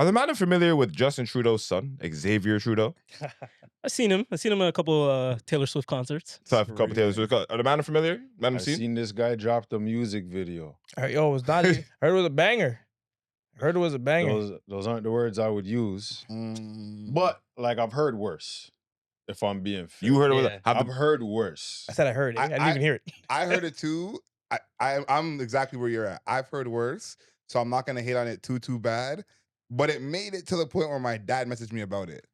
Are the man familiar with Justin Trudeau's son, Xavier Trudeau? I've seen him. I've seen him at a couple Taylor Swift concerts. So I have a couple Taylor Swift. Are the man familiar? Man I've seen this guy drop the music video. Yo, it's not. I heard it was a banger. Those aren't the words I would use. But like I've heard worse. If I'm being fair. You heard it? Yeah. I've heard worse. I said I heard it. I didn't even hear it. I heard it too. I'm exactly where you're at. I've heard worse, so I'm not gonna hate on it too bad. But it made it to the point where my dad messaged me about it.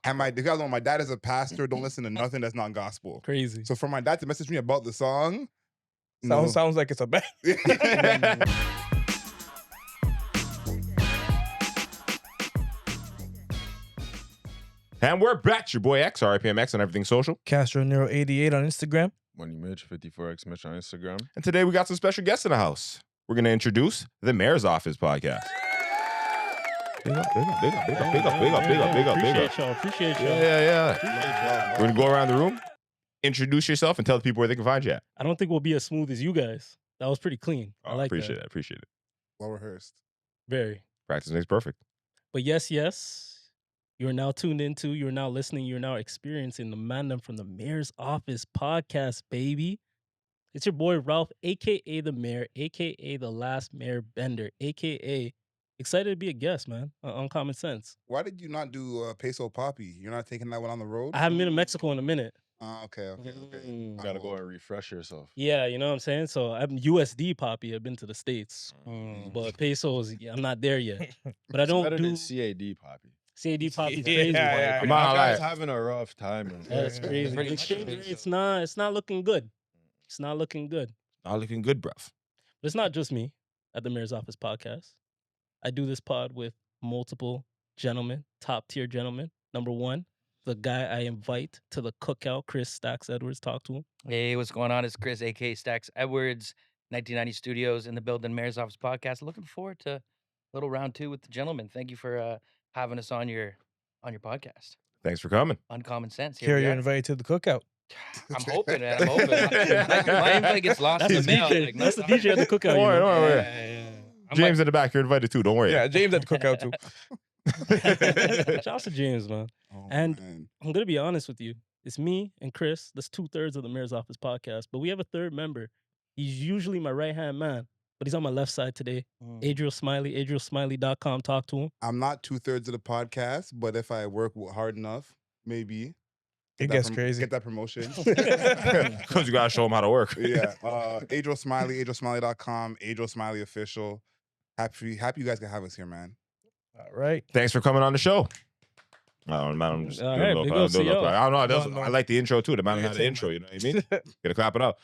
And you guys know my dad is a pastor. Don't listen to nothing that's not gospel. Crazy. So for my dad to message me about the song, Sounds like it's a bang. And we're back. It's your boy X, RIPMX on everything social. Castro Nero 88 on Instagram. Money Mitch, 54X Mitch on Instagram. And today we got some special guests in the house. We're going to introduce the Mayor's Office podcast. Big up. Appreciate y'all. Yeah. We're going to go around the room, introduce yourself, and tell the people where they can find you at. I don't think we'll be as smooth as you guys. That was pretty clean. I like appreciate that. Appreciate it. well rehearsed. Very. Practice makes perfect. But yes, you're now tuned into, you're now listening, you're now experiencing the Mandem from the Mayor's Office podcast, baby. It's your boy Ralph, a.k.a. the Mayor, a.k.a. the last Mayor Bender, a.k.a. excited to be a guest, man, on Common Sense. Why did you not do Peso Poppy? You're not taking that one on the road? I haven't been to Mexico in a minute. Okay. You gotta go and refresh yourself. Yeah, you know what I'm saying? So I'm USD Poppy. I've been to the States. But pesos, I'm not there yet. But I don't better do than CAD Poppy. CAD Poppy. Crazy. Yeah. I'm My not guy's lying. having a rough time. That's crazy. Pretty Exchange much. rate, it's not looking good. It's not looking good. Not looking good, bruv. But it's not just me at the Mayor's Office podcast. I do this pod with multiple gentlemen, top tier gentlemen. Number one, the guy I invite to the cookout, Chris Stacks Edwards. Talk to him. Hey, what's going on? It's Chris, a.k.a. Stacks Edwards, 1990 Studios in the building, Mayor's Office podcast. Looking forward to a little round two with the gentlemen. Thank you for having us on your podcast. Thanks for coming. Uncommon Sense. Here Here we you're are. invited to the cookout. I'm hoping, man. I'm hoping. My invite gets lost in the mail. Like, That's the DJ at the cookout. Don't worry, you know? don't worry. Yeah. I'm James in the back, you're invited too. Don't worry. Yeah, James at the cookout too. Shout out to James, man. Oh, And- man. I'm going to be honest with you. It's me and Chris. That's 2/3 of the Mayor's Office podcast. But we have a third member. He's usually my right-hand man, but he's on my left side today. Adriel Smiley, adrielsmiley.com. Talk to him. I'm not 2/3 of the podcast, but if I work hard enough, maybe. It gets crazy. Get that promotion. Because you got to show them how to work. Yeah. Adriel Smiley, adrielsmiley.com, Adriel Smiley Official. Happy you guys can have us here, man. All right. Thanks for coming on the show. I don't know, man. I'm just All doing right, a little big clap, ups to doing a little y'all. clap. I don't know. No. I like the intro too. The man had the intro, you know what I mean? Gotta clap it up.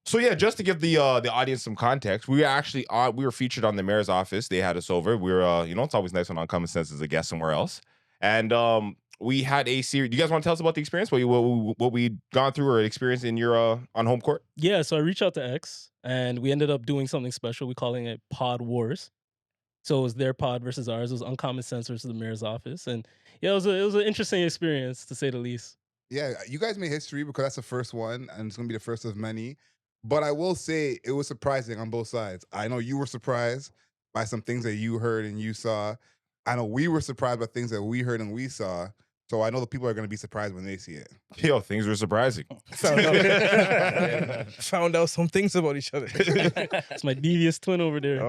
So yeah, just to give the audience some context, we were featured on the Mayor's Office. They had us over. We're it's always nice when Uncommon Sense is a guest somewhere else. And we had a series. Do you guys want to tell us about the experience? What we gone through or experienced in your on home court? Yeah, so I reached out to X, and we ended up doing something special. We're calling it Pod Wars. So it was their pod versus ours. It was Uncommon Sense versus the Mayor's Office. And yeah, it was an interesting experience, to say the least. Yeah, you guys made history because that's the first one, and it's gonna be the first of many. But I will say it was surprising on both sides. I know you were surprised by some things that you heard and you saw. I know we were surprised by things that we heard and we saw. So I know the people are gonna be surprised when they see it. Yo, things were surprising. Found out some things about each other. It's my devious twin over there.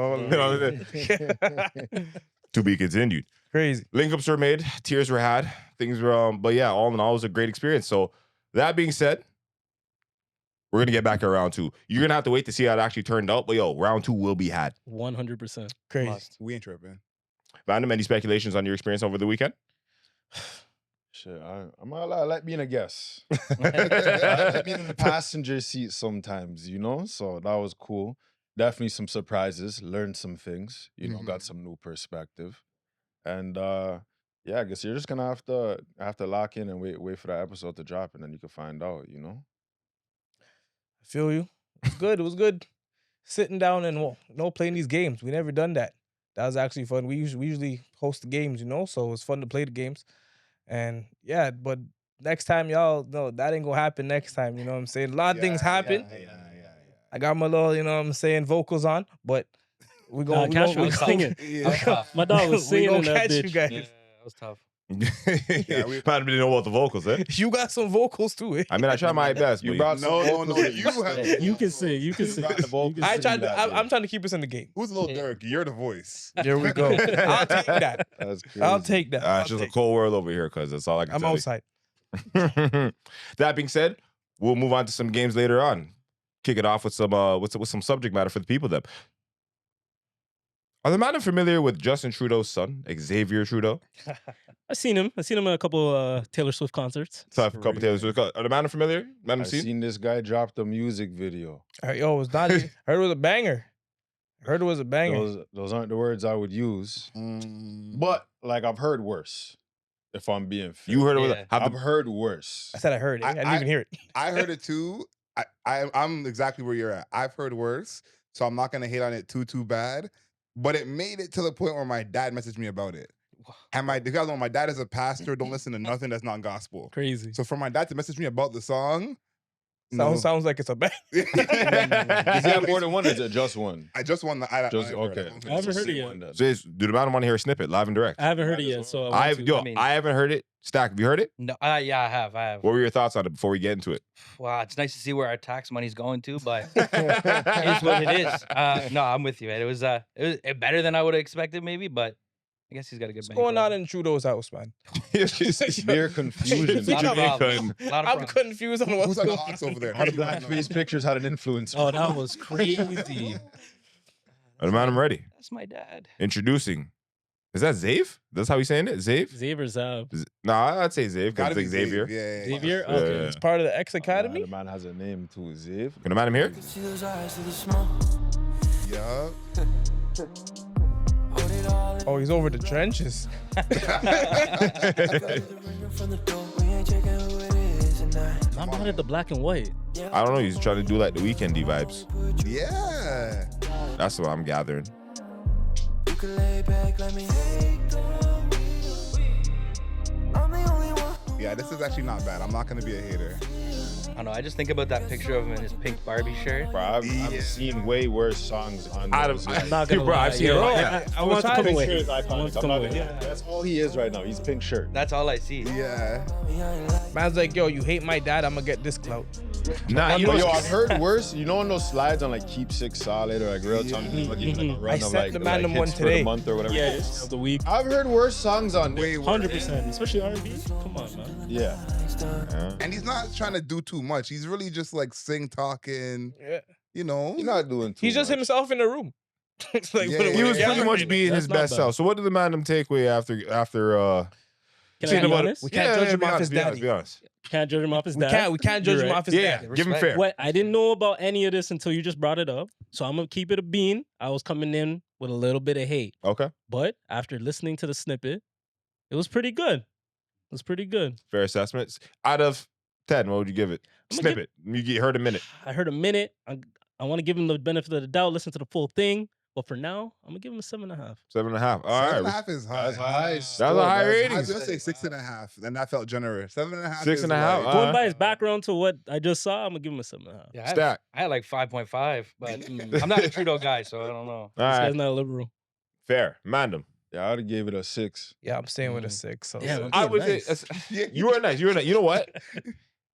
To be continued. Crazy. Link-ups were made, tears were had, things were, but yeah, all in all, it was a great experience. So that being said, we're gonna get back to round two. You're gonna have to wait to see how it actually turned out, but yo, round two will be had. 100%. Crazy. We ain't tripping. Random, any speculations on your experience over the weekend? Shit, I'm not allowed to let me in a guess. Let me in the passenger seat sometimes, So that was cool. Definitely some surprises. Learned some things. Got some new perspective. And yeah, I guess you're just gonna have to lock in and wait for that episode to drop, and then you can find out. I feel you. It was good. Sitting down and playing these games. We never done that. That was actually fun. We usually host the games, so it was fun to play the games. And yeah, but next time, y'all, no, that ain't gonna happen next time. You know what I'm saying? A lot of things happen. Yeah. I got my little, vocals on, but We Nah, go. Cash we was go- singing. That was tough. My dog was we singing gonna in that catch you bitch. guys. Yeah, that was tough. Yeah, we probably didn't know what the vocals, eh? You got some vocals too, eh? I mean, I try my best, You but brought No, some no, no. vocals. You have. You can sing. You can You sing. got the You vocals. can I sing. tried. that, I'm, dude. I'm trying to keep us in the game. Who's Lil Durk? You're the voice. There we go. I'll take that. That's crazy. I'll take that. I'll it's just a take cold world over here, cuz that's all I can I'm tell outside. you. That being said, we'll move on to some games later on. Kick it off with some subject matter for the people then. Are the man familiar with Justin Trudeau's son, Xavier Trudeau? I've seen him. I've seen him at a couple Taylor Swift concerts. So a couple Taylor Swift. Are the man familiar? Man I've seen? seen this guy drop the music video. All right, yo, it was not. Heard it was a banger. Heard it was a banger. Those aren't the words I would use, but like I've heard worse. If I'm being fair. You heard it? Yeah. Have I've the, heard worse. I said I heard it. I didn't even hear it. I heard it too. I'm exactly where you're at. I've heard worse, so I'm not gonna hate on it too bad. But it made it to the point where my dad messaged me about it. And you guys know my dad is a pastor. Don't listen to nothing that's not gospel. Crazy. So for my dad to message me about the song, Sounds like it's a bang. Does he have more than one or is it just one? I just won the. Okay. I haven't heard it yet. do the man want to hear a snippet live and direct? I haven't heard it yet, so I want to. I haven't heard it. Stack, have you heard it? No, yeah, I have. What were your thoughts on it before we get into it? Wow, it's nice to see where our tax money's going to, but it is what it is. No, I'm with you, man. It was better than I would have expected, maybe, but I guess he's got a good. What's going on in Trudeau's house, man? Severe confusion. A lot of problems. Jamaican. A lot of I'm problems. confused on what's Who's like going an on. ox over there? How the blackface pictures had an influence. Oh, that was crazy. The man, I'm ready. That's my dad. Introducing. Is that Zave? That's how he's saying it? Zave? Xavier Zab. No, I'd say Zave because Gotta it's be like Xavier. Yeah. Xavier? Yeah. Okay. It's part of the X Academy. The man has a name too, Ziv. Can the man him here? Yeah. Oh, he's over the trenches. I'm mad at the black and white. I don't know. He's trying to do like the Weekendy vibes. Yeah. That's what I'm gathering. Yeah, this is actually not bad. I'm not gonna be a hater. I don't know. I just think about that picture of him in his pink Barbie shirt. Bro, I've Yeah. seen way worse songs on those. I'm not gonna Bro, lie. I've seen yeah, it. I want to come Pink away. shirt is I want iconic. to I'm come not away. gonna- That's all he is right now. He's pink shirt. That's all I see. Yeah. Man's like, yo, you hate my dad, I'm gonna get this clout. Nah, you know, Yo, I've heard worse. You know, on those slides on like Keep Six Solid or like Real Time, like, give like a run I of sent like, the like man them one hits for today. the month or whatever. Yeah, it's of the week. I've heard worse songs on there. Wait, 100%, especially R&B. Come on, man. Yeah. And he's not trying to do too much. He's really just like talking, Yeah. you know. He's not doing too He's just much. himself in the room. It's like, Yeah, what- he was Yeah. pretty much being That's his not best bad. self. So what did the man him take away after Can seeing I be about it? honest? We can't judge him off his Be honest, daddy. be honest. Can't judge him off his We dad. can't judge You're him right. off his Yeah, dad. give him fair. What I didn't know about any of this until you just brought it up. So I'm gonna keep it a bean. I was coming in with a little bit of hate, Okay, but after listening to the snippet, it was pretty good. It was pretty good. fair assessments. Out of 10, what would you give it? I'm gonna Snippet. You heard a minute. I heard a minute. I want to give him the benefit of the doubt. Listen to the full thing. But for now, I'm gonna give him a 7.5. 7.5. All 7.5 right. is high. That's high. That's a high rating. I was gonna say 6.5, and that felt generous. 7.5. 6.5. Is like, Going by his background to what I just saw, I'm gonna give him a 7.5. Yeah, Stack. I had like 5.5, but I'm not a Trudeau guy, so I don't know. All This right. guy's not a liberal. Fair. Mandem. Yeah, I would have gave it a 6. Yeah, I'm staying with a 6. So Damn, I I'm would being say nice. you were nice. You were nice. You know what?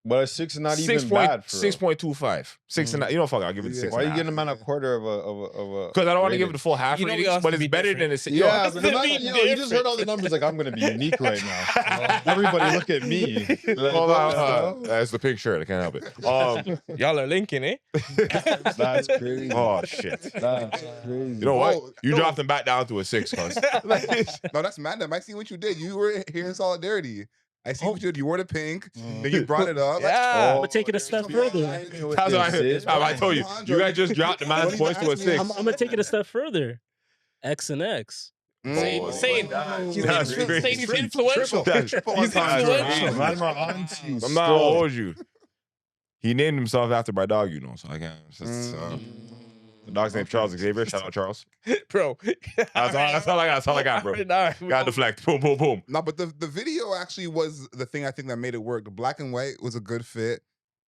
But a 6 is not 6 even point, bad for real. 6.25. 6 and you know, fuck, I'll give it Yeah. 6. Why are you getting him on a quarter of a Because I don't want to give it rating? the full half You know we rating, also but it's be better different. than a 6. Yeah, Yo, but the man, be you just heard all the numbers. Like, I'm gonna be unique right now. Everybody look at me. Hold on. That's the pink shirt. I can't help it. y'all are linking, eh? That's crazy. Oh, shit. That's crazy. You know what? Oh, You no. dropped them back down to a 6, cuz. No, that's madness. I see what you did. You were here in solidarity. I see what you did. You wore the pink, then you brought it up. Yeah. I'm gonna take it a step further. That's what I told you. You guys just dropped the man's points to a 6. I'm gonna take it a step further. X and X. Oh. Saying That's he's crazy. influential. That's- He's influential. I'm on to you. I'm not gonna hold you. He named himself after my dog, you know, so I can't. It's just, the dog's name Charles Xavier. Shout out Charles. Bro. That's all I got. That's all I got, bro. All right, we Got go. deflect. Boom, boom, boom. No, but the video actually was the thing I think that made it work. The black and white was a good fit.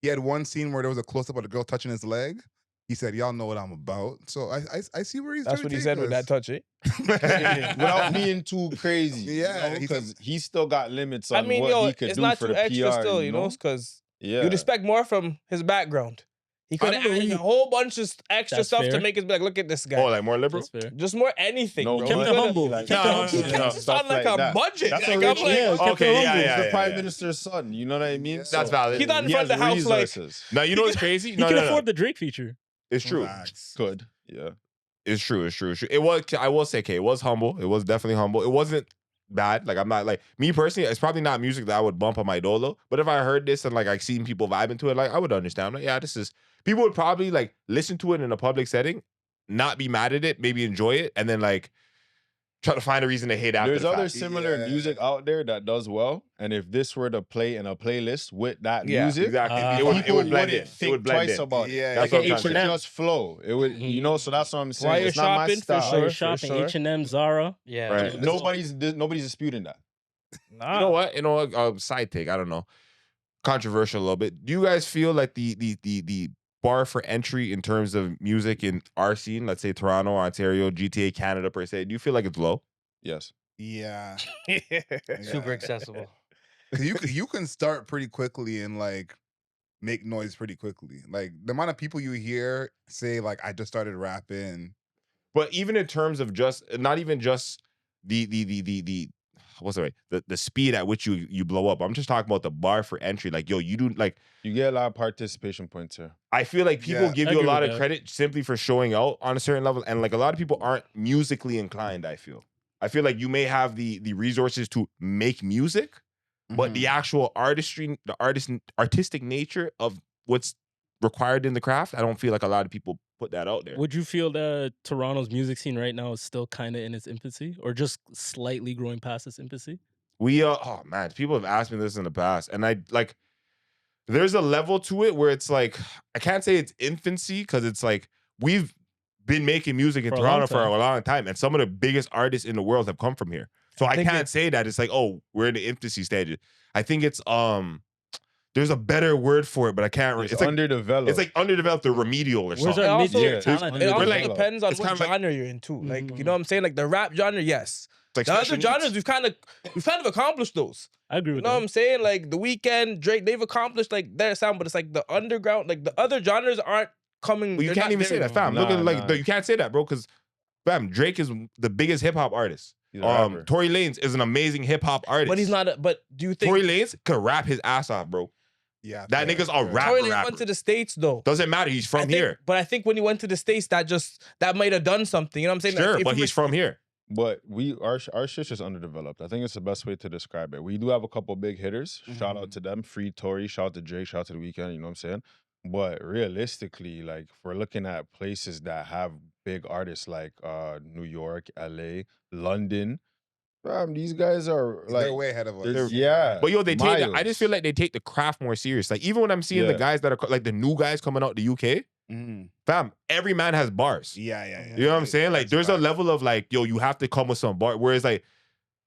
He had one scene where there was a close up of the girl touching his leg. He said, "Y'all know what I'm about." So I see where he's. That's what he said with that touch, eh? Without being too crazy. Yeah, because he still got limits I on mean, what yo, he could it's do not for too the extra PR. still, you know, because Yeah. you'd expect more from his background. He could don't have know, added a whole bunch of extra That's stuff to fair. make us be like, look at this guy. Oh, like more liberal? That's fair. Just more anything, No bro. Kept money. it humble. Like, Kept it no, humble. He kept us stuff on like like a that. budget. That's Like, a I'm rich like, yeah, kept it Okay, humble. yeah, He's yeah, the yeah, prime yeah. minister's son. You know what I mean? That's valid. He's not in He front has of the house like, resources. Now, you know what's crazy? He No, can no, no. afford the Drake feature. It's true. Facts. Could. Yeah. It's true. It's true. It's true. It was. I will say, okay, it was humble. It was definitely humble. It wasn't bad. Like I'm not like me personally. It's probably not music that I would bump on my dolo. But if I heard this and like I seen people vibing to it, like I would understand. Like yeah, this is. People would probably like listen to it in a public setting, not be mad at it, maybe enjoy it, and then like try to find a reason to hate after There's the other fact. similar Yeah. music out there that does well, and if this were to play in a playlist with that Yeah, music, Exactly. Ah. it would people blend in. wouldn't It think would blend twice in. about it. Yeah, That's Like what I'm it trying would to say. just flow. It would, you know. So that's what I'm saying. While you're It's not my shopping, for style. sure. While you're shopping, sure. H&M, Zara. Yeah. Right. Nobody's disputing that. Nah. You know what? You know what? Side take. I don't know. Controversial a little bit. Do you guys feel like the bar for entry in terms of music in our scene, let's say Toronto, Ontario, GTA, Canada per se, do you feel like it's low? Yes. Yeah. Super accessible. 'Cause you can start pretty quickly and like make noise pretty quickly. Like the amount of people you hear say like I just started rapping. But even in terms of just not even just the what's the right the speed at which you blow up. I'm just talking about the bar for entry. Like yo, you do like You get a lot of participation points here. I feel like people Yeah. give I you a agree lot with of that. credit simply for showing out on a certain level, and like a lot of people aren't musically inclined. I feel like you may have the resources to make music, but the actual artistry, the artistic nature of what's required in the craft, I don't feel like a lot of people put that out there. Would you feel that Toronto's music scene right now is still kind of in its infancy or just slightly growing past its infancy? We oh man, people have asked me this in the past, and I like there's a level to it where it's like I can't say it's infancy because it's like we've been making music in For a long Toronto for time. a long time, and some of the biggest artists in the world have come from here. So I think can't say that it's like, oh, we're in the infancy stages. I think it's there's a better word for it, but I can't. It's It's like underdeveloped. it's like underdeveloped or remedial or Where's something. our also- mid-tier Yeah, talent? It also We're like- depends on it's what kinda like- genre you're into. Like, you Mhm. know what I'm saying? Like the rap genre, yes. It's like The other special genres, needs. we've kind of accomplished those. I agree You with know what that. I'm saying? Like The Weeknd, Drake, they've accomplished like their sound, but it's like the underground, like the other genres aren't coming. Well, you they're can't not even there say that, yet. fam. Look Nah, at like nah. you can't say that, bro, because fam, Drake is the biggest hip hop artist. He's a rapper. Tory Lanez is an amazing hip hop artist. But he's not. But do you think Tory Lanez could rap his ass off, bro. Yeah. That fair, nigga's a fair. rapper. Tory Lanez went to the States though? Doesn't matter. He's I from think- here. But I think when he went to the States, that might have done something. You know what I'm saying? Sure, Like, if but we he's were- from here. But our shit's just underdeveloped. I think it's the best way to describe it. We do have a couple big hitters. Shout out to them. Free Tory, shout out to Drake, shout out to The Weeknd, you know what I'm saying? But realistically, like if we're looking at places that have big artists like New York, LA, London, these guys are like They're way ahead of us. there's- yeah. But yo, they take. I miles. just feel like they take the craft more serious. Like even when I'm seeing the Yeah. guys that are like the new guys coming out the UK, Mhm. fam, every man has bars. Yeah, yeah, yeah. You know what I'm saying? Like That's there's a facts. level of like, yo, you have to come with some bar. Whereas like,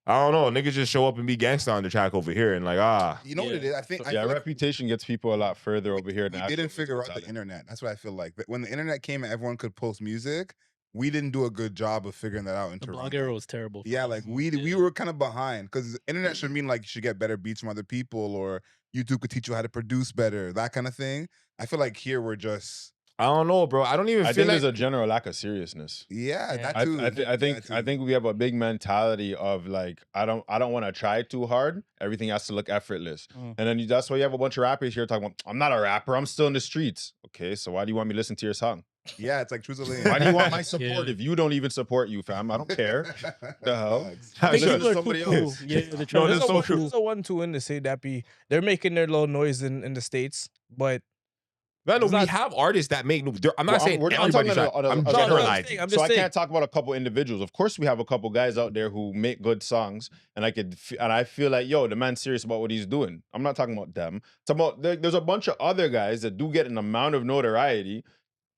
I don't know, niggas just show up and be gangsta on the track over here and like, You know what it is? I think. I yeah, feel like reputation gets people a lot further over here than we didn't actual figure out talent. the internet. That's what I feel like. But when the internet came and everyone could post music, we didn't do a good job of figuring that out in The Toronto. blog era was terrible. Yeah, like we were kind of behind because the internet should mean like you should get better beats from other people or YouTube could teach you how to produce better, that kind of thing. I feel like here we're just I don't know, bro. I don't even I feel think like there's a general lack of seriousness. yeah, Yeah. that too. I think we have a big mentality of like I don't want to try too hard. Everything has to look effortless, and then that's why you have a bunch of rappers here talking about I'm not a rapper. I'm still in the streets. Okay, so why do you want me to listen to your song? yeah, it's like choose a lane. Why do you want my support Yeah. if you don't even support you, fam? I don't care. The hell? Facts. I think Listen people to are somebody cool. else. Yeah, they're No, trying that's to so true. There's a 1-2 in the say that they're making their little noise in the States, but Man, no, It's we not- have artists that make. I'm not Well, saying I'm everybody's talking right. on a- I'm on a- generalizing. I'm So just I saying. can't talk about a couple individuals. Of course, we have a couple guys out there who make good songs, and I feel like, yo, the man's serious about what he's doing. I'm not talking about them. It's about there's a bunch of other guys that do get an amount of notoriety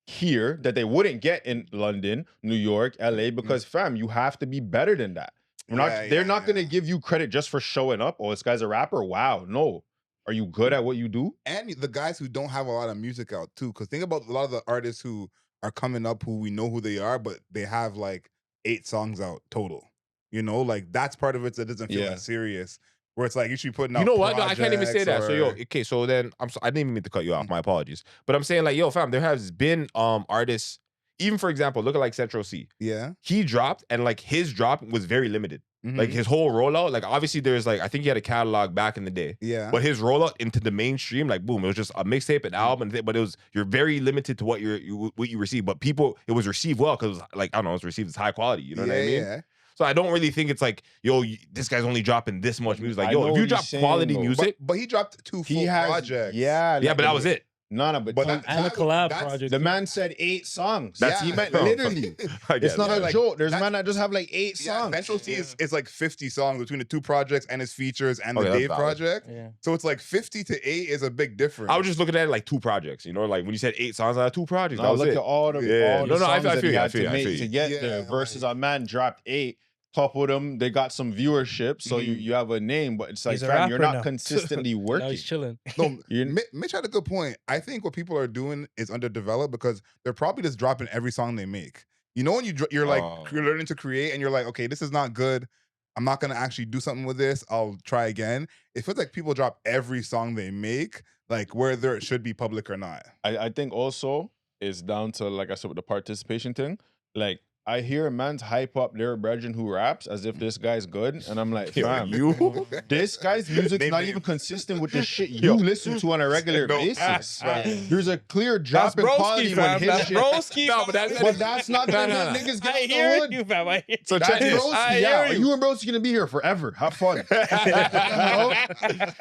here that they wouldn't get in London, New York, LA, because fam, you have to be better than that. They're not gonna give you credit just for showing up. Oh, this guy's a rapper. Wow, no. Are you good at what you do? And the guys who don't have a lot of music out too. Because think about a lot of the artists who are coming up who we know who they are, but they have like 8 songs out total. You know, like that's part of it that doesn't feel as serious. Where it's like you should be putting out. You know what? No, I can't even say that. So yo, or- okay, so then I didn't even mean to cut you off. My apologies. But I'm saying like, yo, fam, there has been artists, even for example, look at like Central C. Yeah. He dropped and like his drop was very limited. Mhm. Like his whole rollout, like obviously there's like I think he had a catalog back in the day. Yeah. But his rollout into the mainstream, like boom, it was just a mixtape, an album, but it was you're very limited to what you receive. But people, it was received well because like I don't know, it's received as high quality. You know what I mean? Yeah. So I don't really think it's like, yo, this guy's only dropping this much music. Like, I yo, know if you what drop he's saying, quality though. music, But he dropped 2 full projects. Yeah, yeah, but that was it. No, but that- And a that- collab that's- project. the man said 8 songs. That's- He meant Yeah. literally. I get It's not it. a Like, joke. There's that- men that just have like 8 Yeah, songs. Central C is like 50 songs between the 2 projects and his features and Okay, the that's Dave valid. project. Yeah. So it's like 50 to 8 is a big difference. I was just looking at it like 2 projects. You know, like when you said 8 songs, I had 2 projects. Now that was look it. at all the, Yeah. all No, the no, I songs that feel he you, I had feel to you, I make feel to you. get Yeah, there. Versus like- a man dropped 8. Couple of them, they got some viewership, so Mm-hmm. you have a name, but it's like, He's a fam, you're rapper not now. consistently Now working. he's chilling. No, You- Mitch had a good point. I think what people are doing is underdeveloped because they're probably just dropping every song they make. You know, when you're like Oh. you're learning to create and you're like, okay, this is not good. I'm not gonna actually do something with this. I'll try again. It feels like people drop every song they make, like whether it should be public or not. I think also it's down to, like I said, with the participation thing. Like, I hear a man's hype up their brethren who raps as if this guy's good, and I'm like, Yo, fam, you? this guy's music's They not made- even consistent with the shit Yo. you listen to on a regular No, basis. fam. There's a clear That's drop in broski, quality when fam. his That's shit. broski. No, but that's- But that's not No, gonna no, let no. niggas get I out the hear hood. you, fam. I hear So That's check this. Broski, I yeah. hear you. You and Broski gonna be here forever. Have fun. You know?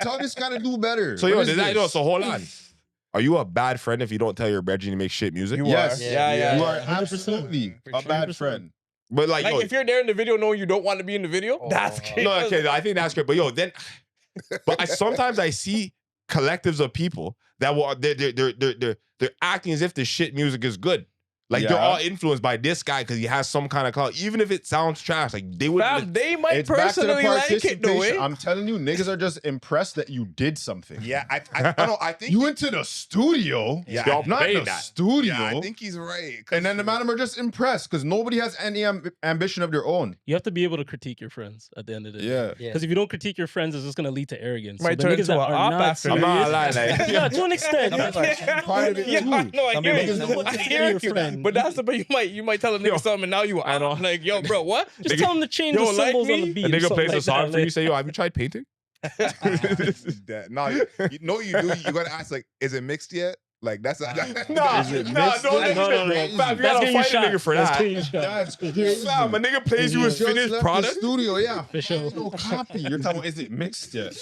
Tell this guy to do better. So What yo, is does that, this? so hold on. Are you a bad friend if you don't tell your brethren to make shit music? You Yes. are. Yeah. You are 100%. absolutely For a sure. bad friend. But like, Like yo, if you're there in the video knowing you don't want to be in the video, Oh, that's crazy. no, okay, I think that's great. But yo, then, but sometimes I see collectives of people that will they're acting as if the shit music is good. Like they're Yeah. all influenced by this guy because he has some kind of clout, even if it sounds trash. Like they would. Fam, they might It's back to the personally like it though, participation. eh? I'm telling you, niggas are just impressed that you did something. Yeah, I don't know. I think You went to the studio. Yeah, Y'all Not paid the that. studio. yeah, I think he's right. And then the madam are just impressed because nobody has any ambition of their own. You have to be able to critique your friends at the end of the day. Yeah. Yeah. Because if you don't critique your friends, it's just going to lead to arrogance. Might the turn niggas into that an are op not after I'm serious- not lying. Like, Yeah, to an extent. I'm like, part of it Yeah, too. I know, I Some hear niggas you. don't want I to hear your you. friend. But that's the but you might tell a nigga something and now you I know. like, yo, bro, what? Just Nigga- tell them to change Yo, the like symbols on me? the beat. a or nigga something plays a like song that, for you. like- Say, yo, have you tried painting? No, you know you do. You gotta ask like, is it mixed yet? Like that's Nah, Is it nah, mixed? don't No, no, no. Fam, you That's gotta getting you fight a shot. nigga for That's that. getting you shot. That's crazy. Fam, a nigga plays you his Just finished left product. The studio, yeah. For sure. No copy. You're talking about, is it mixed yet?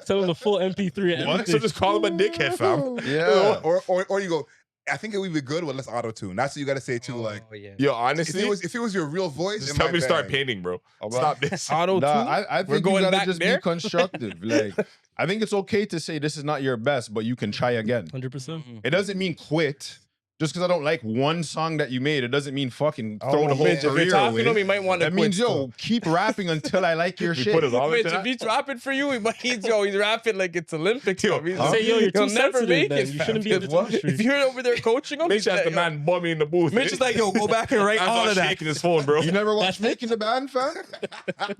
Tell them the full MP3 and What? So everything. just call him a dickhead, fam. Yeah. Or you go. I think it would be good with less auto tune. That's what you gotta say too. Like Oh, yeah. Yo, if honestly, it was your real voice, just it tell might me to start bang. painting, bro. About- Stop this. Auto tune. Nah, I We're think going you gotta back just there? be constructive. Like, I think it's okay to say this is not your best, but you can try again. 100%. It doesn't mean quit. Just because I don't like one song that you made, it doesn't mean fucking throw the whole Mitch, if you're career talking to him, away. he might want to That quit. means, yo, keep rapping until I like your We shit. put it all Mitch, into if that. he's rapping for you, he's rapping like it's Olympics. Yo, fam. He's- huh? Say, yo, you're he'll too never sensitive make then. it. You fam. shouldn't be in the What? industry. If you're over there coaching him, Mitch he's has like, the yo. man bummy in the booth. Mitch is like, yo, go back and write Man's all of that. shaking his phone, bro. You never watched That's- Making the Band, fam?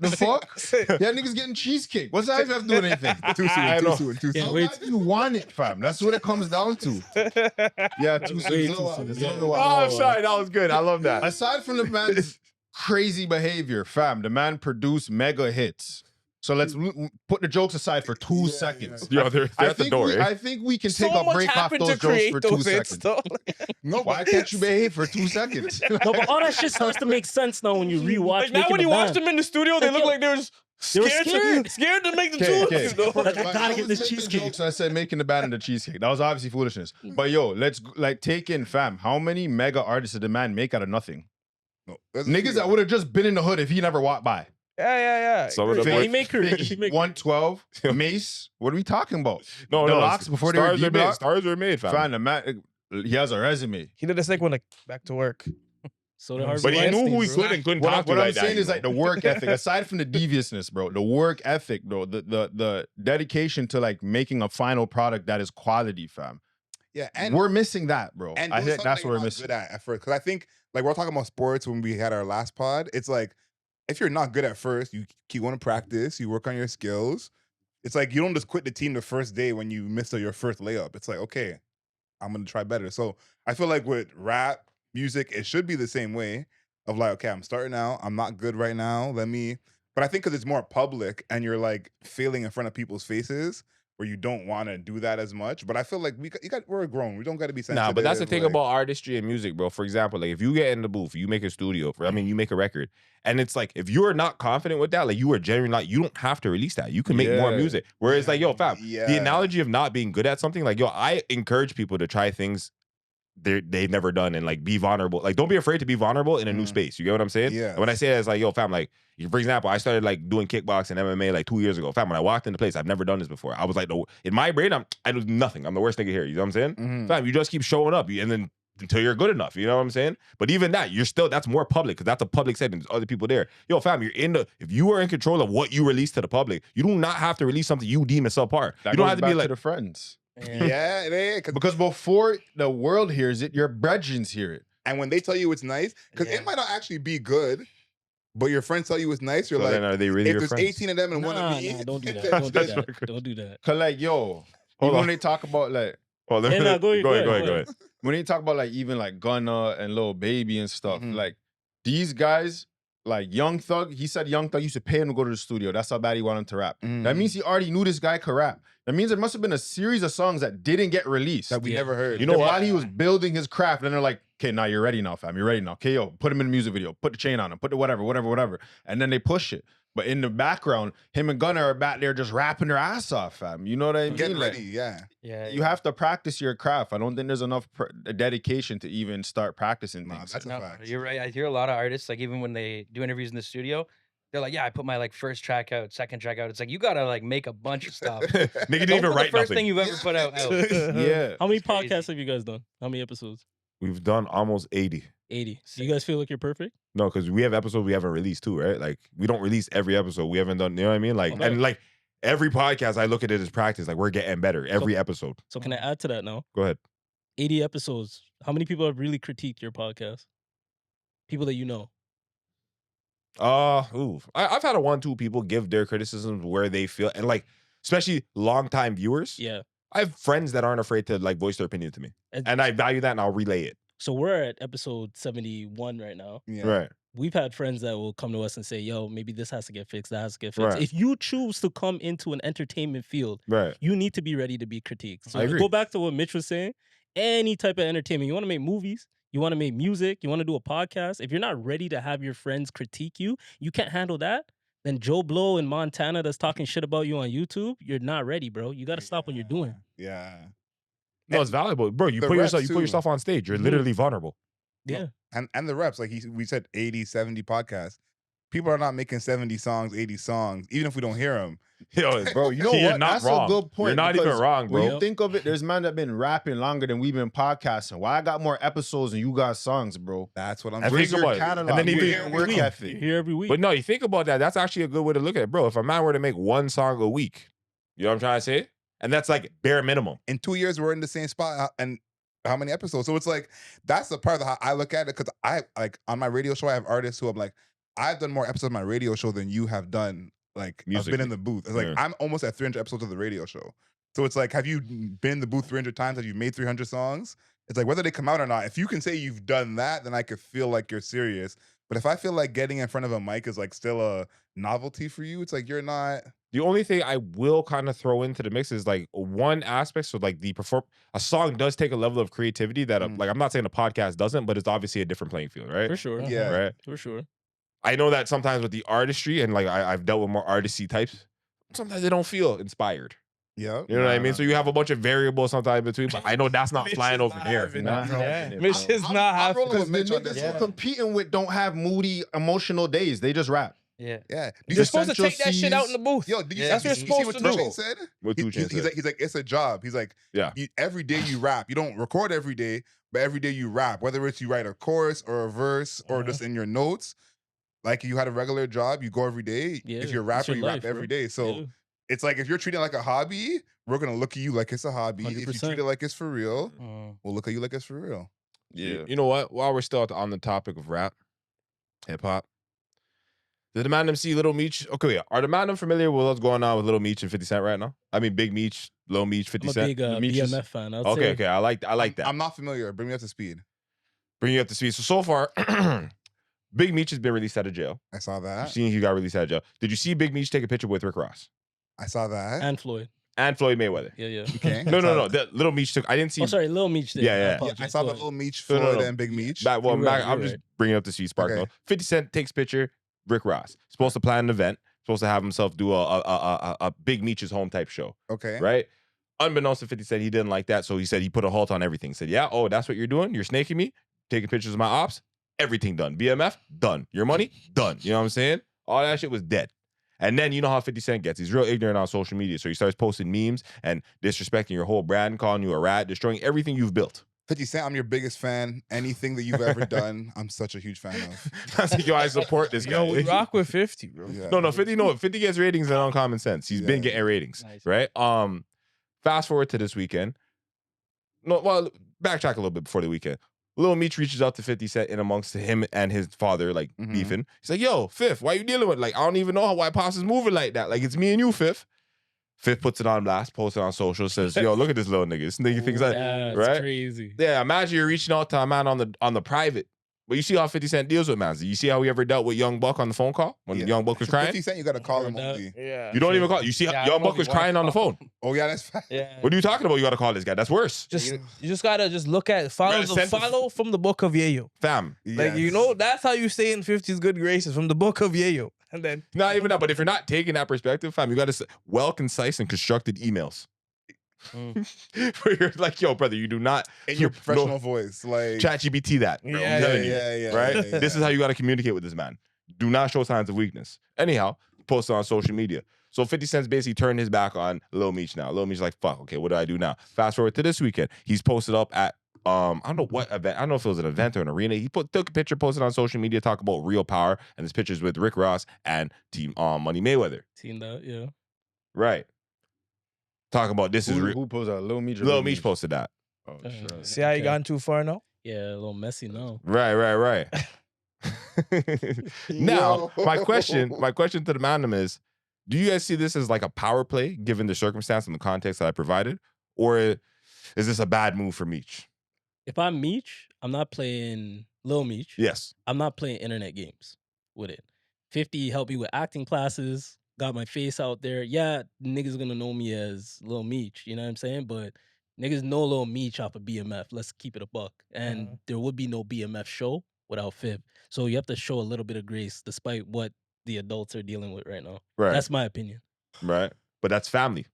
The fuck? Yeah, niggas getting cheesecake. What's that have to do with anything? Too I soon. know. Too soon. Too Yeah, soon. wait. You want it, fam. That's what it comes down to. Yeah, too soon. Way It's a too little soon. while. It's a Yeah. little Oh, while. I'm sorry. That was good. I love that. Aside from the man's crazy behavior, fam, the man produced mega hits. So let's put the jokes aside for 2 seconds. Yo, they're at the door. Eh? I think we can So take a much break off happened those to jokes create for 2 those hits, seconds. though. No, why can't you behave for 2 seconds? No, but all that shit starts to make sense now when you rewatch. Like now, Making when the you watch Band. them in the studio, they Like, look yo, like they were they were scared, scared. scared to make the Okay, tunes. You know? Like, I Like, gotta was get this making cheesecake. jokes, I said making the band and the cheesecake. That was obviously foolishness. But yo, let's like take in, fam. How many mega artists did the man make out of nothing? No, that's Niggas that would have just been in the hood if he never walked by. Yeah. Some of the Fake- boys. Playmaker. Fake Playmaker. 112, Mace. What are we talking about? No, the no. locks before they were stars are made. D-block? Stars are made, fam. Fam, the man, he has a resume. He did a second one like back to work. So did Harvey But he knew who he Weinstein, could and couldn't What talk to I'm like saying that. is like the work ethic, aside from the deviousness, bro, the work ethic, bro, the dedication to like making a final product that is quality, fam. Yeah, and We're missing that, bro. and I doing think something that's that what you're we're not missing. good at first. Because I think like we're talking about sports when we had our last pod. It's like if you're not good at first, you keep going to practice, you work on your skills. It's like you don't just quit the team the first day when you missed your first layup. It's like, okay, I'm gonna try better. So I feel like with rap music, it should be the same way of like, okay, I'm starting out, I'm not good right now. But I think because it's more public and you're like failing in front of people's faces where you don't want to do that as much. But I feel like we're grown. We don't got to be sensitive. Nah, but that's the thing like- about artistry and music, bro. For example, like if you get in the booth, you make a studio, you make a record, and it's like if you are not confident with that, like you are genuinely not, you don't have to release that. You can make more Yeah. music. Whereas, like, yo, fam, the Yeah. analogy of not being good at something, like, yo, I encourage people to try things they've never done and like be vulnerable. Like, don't be afraid to be vulnerable in a new space. You get what I'm saying? Yeah. And when I say that, it's like, yo, fam, like, for example, I started like doing kickboxing MMA like 2 years ago. Fam, when I walked into place, I've never done this before. I was like, no, in my brain, I do nothing. I'm the worst nigga here. You know what I'm saying? Mhm. Fam, you just keep showing up, and then until you're good enough. You know what I'm saying? But even that, that's more public because that's a public setting. There's other people there. Yo, fam, if you are in control of what you release to the public, you do not have to release something you deem as subpar. That You don't goes have to back be like, to the friends. Yeah, Because before the world hears it, your brethrens hear it. and when they tell you it's nice, because Yeah. it might not actually be good, but your friends tell you it's nice, you're so like, then are they really if your there's friends? 18 of them and one Nah, of me, nah, don't do that. then Don't do That's that. what- Don't do that. Cause like, yo, Hold even on. when they talk about like Oh, Yeah, nah, go ahead. when they talk about like even like Gunna and Lil Baby and stuff, Mhm. like these guys, like Young Thug, he said Young Thug used to pay him to go to the studio. That's how bad he wanted him to rap. That means he already knew this guy could rap. That means there must have been a series of songs that didn't get released. that we never heard. You know That what? while he was building his craft, and they're like, okay, now you're ready now, fam. You're ready now. Okay, yo, put him in the music video. Put the chain on him. Put the whatever. And then they push it. But in the background, him and Gunna are back there just rapping their ass off, fam. You know what I mean? Getting Like, ready, yeah. Yeah, you have to practice your craft. I don't think there's enough dedication to even start practicing Nah, things. that's a No, fact. you're right. I hear a lot of artists, like even when they do interviews in the studio, they're like, "Yeah, I put my like first track out, second track out." It's like you gotta like make a bunch of stuff. Nigga Don't didn't even put the write first nothing. thing you've ever put out. Yeah. How many It's crazy. podcasts have you guys done? How many episodes? We've done almost 80. 80. Do you guys feel like you're perfect? No, because we have episodes we haven't released too, right? Like we don't release every episode. We haven't done, you know what I mean? Like, Okay. and like every podcast, I look at it as practice. Like we're getting better every episode. So can I add to that now? Go ahead. 80 episodes. How many people have really critiqued your podcast? People that you know. I've had a 1-2 people give their criticisms where they feel, and like especially longtime viewers. Yeah. I have friends that aren't afraid to like voice their opinion to me, and I value that, and I'll relay it. So we're at episode 71 right now. Yeah. Right. We've had friends that will come to us and say, yo, maybe this has to get fixed, that has to get fixed. Right. If you choose to come into an entertainment field, Right. you need to be ready to be critiqued. So I to agree. go back to what Mitch was saying, any type of entertainment, you want to make movies, you want to make music, you want to do a podcast, if you're not ready to have your friends critique you, you can't handle that, then Joe Blow in Montana that's talking shit about you on YouTube, you're not ready, bro. You got to stop what you're doing. Yeah. No, it's valuable, bro. You the put reps, yourself too. on stage. You're Mhm. literally vulnerable. Yeah. And the reps, like we said 80, 70 podcasts. People are not making 70 songs, 80 songs, even if we don't hear them. Yo, Bro, you know You're what? not That's wrong. a good point. You're not even because wrong, When bro. you think of it, there's men that have been rapping longer than we've been podcasting. Why I got more episodes than you got songs, bro? That's what I'm And saying. Where's think your about it. catalog? And then Where's even- your work we- You're ethic? here every week. But no, you think about that. That's actually a good way to look at it, bro. If a man were to make one song a week, you know what I'm trying to say? And that's like bare minimum. In 2 years, we're in the same spot. And how many episodes? So it's like, that's the part of how I look at it. Because I, like, on my radio show, I have artists who I'm like, I've done more episodes of my radio show than you have done. Like, I've been in the booth. It's like, Yeah. I'm almost at 300 episodes of the radio show. So it's like, have you been in the booth 300 times? Have you made 300 songs? It's like, whether they come out or not, if you can say you've done that, then I could feel like you're serious. But if I feel like getting in front of a mic is like still a novelty for you, it's like you're not. The only thing I will kind of throw into the mix is like one aspect. So like a song does take a level of creativity that like I'm not saying a podcast doesn't, but it's obviously a different playing field, right? For sure. Yeah. Right. For sure. I know that sometimes with the artistry and like I've dealt with more artisty types, sometimes they don't feel inspired. Yeah. You know what I mean? So you have a bunch of variables sometimes in between, but I know that's not flying over here. Mitch is not I'm happy. rolling Because with the Mitch on niggas this you're one. competing with don't have moody, emotional days. They just rap. Yeah. Yeah. You're supposed to take that shit out in the booth. Yo, did you Yeah. see, That's you what see you're what supposed to 2 do. Chainz said? What 2 Chainz said? He's like, it's a job. He's like, Yeah. every day you rap. You don't record every day, but every day you rap, whether it's you write a chorus or a verse or just in your notes. Like you had a regular job, you go every day. Yeah, If you're a it's rapper, your you life, rap every bro. day. So Yeah. it's like if you're treating it like a hobby, we're gonna look at you like it's a hobby. If you 100%. treat it like it's for real, Mm. we'll look at you like it's for real. Yeah. You know what? While we're still on the topic of rap, hip hop, did the man them see Little Meech? Okay, are the man them familiar with what's going on with Little Meech and 50 Cent right now? I mean, Big Meech, Little Meech, 50 I'm a Cent. big The Meech is- BMF fan. I'd Okay, say. okay, I like that. I'm not familiar. Bring me up to speed. Bring you up to speed. So far, Big Meech has been released out of jail. I saw You've that. seen he got released out of jail. Did you see Big Meech take a picture with Rick Ross I saw that. And Floyd. and Floyd Mayweather? Yeah, yeah. Okay. No. That Little Meech took. I didn't see. Oh, sorry, Lil Meech did. Yeah, yeah. Yeah, I apologize. saw Go the ahead. little Meech, No, Floyd, no. and Big Meech. I'm You're right, just right. bringing up the speed spark Okay. though. 50 Cent takes picture. Rick Ross supposed to plan an event. Supposed to have himself do a Big Meech's home type show. Okay. Right? Unbeknownst to 50 Cent, he didn't like that. So he said he put a halt on everything. Said, yeah, oh, that's what you're doing? You're snaking me? Taking pictures of my ops? Everything done. BMF? Done. Your money? Done. You know what I'm saying? All that shit was dead. And then you know how 50 Cent gets. He's real ignorant on social media. So he starts posting memes and disrespecting your whole brand, calling you a rat, destroying everything you've built. 50 Cent, I'm your biggest fan. Anything that you've ever done, I'm such a huge fan of. I think yo, I support this guy. Yo, we rock with 50, bro. Yeah. No, 50 gets ratings and Uncommon Sense. He's been Yeah. getting ratings, Nice. right? Fast forward to this weekend. No, well, backtrack a little bit before the weekend. Lil Meech reaches out to 50 Cent in amongst him and his father, like Mhm. beefing. He's like, yo, Fifth, why you dealing with? Like, I don't even know why Pops is moving like that. Like, it's me and you, Fifth. Fifth puts it on blast, posts it on social, says, yo, look at this little nigga. This nigga thinks that. That's right? crazy. Yeah, imagine you're reaching out to a man on the private. But you see how 50 Cent deals with man. You see how he ever dealt with Young Buck on the phone call when Yeah. Young Buck was crying? 50 Cent, you got to call him Heard that. only. Yeah. You don't even call. You see Yeah, how I Young don't know Buck if was you wanna crying on the call phone. Oh, yeah, that's fine. Yeah. What are you talking about? You got to call this guy. That's worse. You just gotta just look at follow from the book of Yayo. Fam. Like you know, that's how you stay in 50's good graces from the book of Yayo. And then Not even that, but if you're not taking that perspective, fam, you got to say well concise and constructed emails. Where you're like, yo, brother, you do not In your no, professional voice. Like, ChatGPT that. Bro, Yeah, I'm telling you. yeah, Right? yeah, This is yeah. how you got to communicate with this man. Do not show signs of weakness. Anyhow, post it on social media. So 50 Cent's basically turned his back on Lil Meech now. Lil Meech's like, fuck, okay, what do I do now? Fast forward to this weekend. He's posted up at I don't know what event. I don't know if it was an event or an arena. He took a picture, posted on social media, talk about real power, and his pictures with Rick Ross and Team Money Mayweather. Seen that, yeah. Right. Talking about this is real. Who posted that? Lil Meech or Lil Big Meech posted that. Oh, shit. see how you Okay. gone too far now? Yeah, a little messy now. Right. Now, my question to the mandem is, do you guys see this as like a power play given the circumstance and the context that I provided? Or is this a bad move for Meech? If I'm Meech, I'm not playing Lil Meech. Yes. I'm not playing internet games with it. 50 helped me with acting classes, got my face out there. Yeah, niggas gonna know me as Lil Meech, you know what I'm saying? But niggas know Lil Meech off of BMF. Let's keep it a buck. And there would be no BMF show without Fib. So you have to show a little bit of grace despite what the adults are dealing with right now. Right. That's my opinion. Right. But that's family.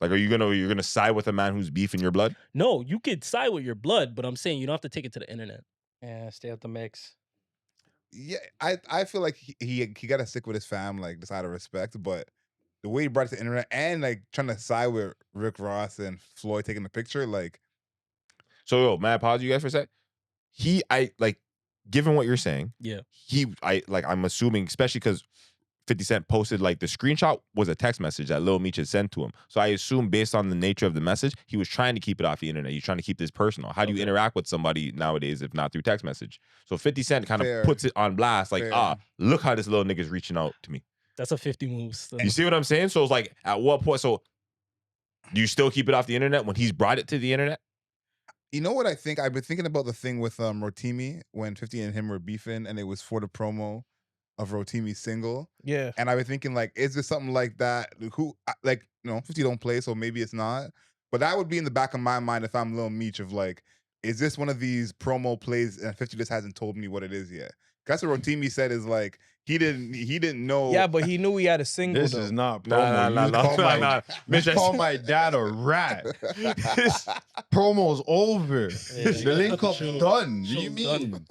Like, are you're gonna side with a man who's beef in your blood? No, you could side with your blood, but I'm saying you don't have to take it to the internet. Yeah, stay out the mix. Yeah, I feel like he got to stick with his fam, like, just out of respect. But the way he brought it to the internet and, like, trying to side with Rick Ross and Floyd taking the picture, like, So yo, may I pause you guys for a sec? Given what you're saying, Yeah. I'm assuming, especially because 50 Cent posted, like, the screenshot was a text message that Lil Meech had sent to him. So I assume, based on the nature of the message, he was trying to keep it off the internet. He's trying to keep this personal. How do you Okay. interact with somebody nowadays if not through text message? So 50 Cent kind of Fair. puts it on blast, like, Fair. look how this little nigga's reaching out to me. That's a 50 move. So. You see what I'm saying? So it's like, at what point? So do you still keep it off the internet when he's brought it to the internet? you know what I think? I've been thinking about the thing with Rotimi when 50 and him were beefing, and it was for the promo of Rotimi's single. Yeah. And I've been thinking, like, is there something like that? Who, like, 50 don't play, so maybe it's not. But that would be in the back of my mind if I'm Lil Meech of, like, is this one of these promo plays and 50 just hasn't told me what it is yet? That's what Rotimi said, is like, he didn't know. Yeah, but he knew he had a single. This though. is not Nah, promo. nah, You nah, call nah, my- nah. you Bitch, call my dad a rat. Promo's over. The link up Show- done. You show mean? done.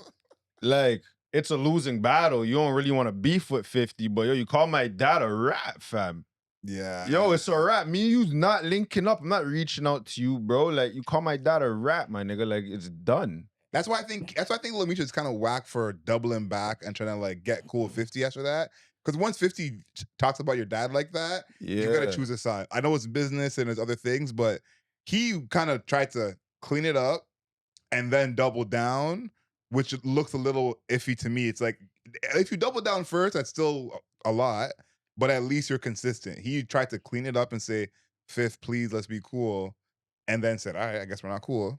Like, it's a losing battle. You don't really want to beef with 50, but yo, you call my dad a rat, fam. Yeah. Yo, it's a rap. Me and you's not linking up. I'm not reaching out to you, bro. Like, you call my dad a rap, my nigga. Like, it's done. That's why I think Lil Meech is kind of whack for doubling back and trying to like get cool with 50 after that. Because once 50 talks about your dad like that, you gotta choose a side. I know it's business and there's other things, but he kind of tried to clean it up and then double down, which looks a little iffy to me. It's like if you double down first, that's still a lot, but at least you're consistent. He tried to clean it up and say, "Fifth, please, let's be cool," and then said, "All right, I guess we're not cool."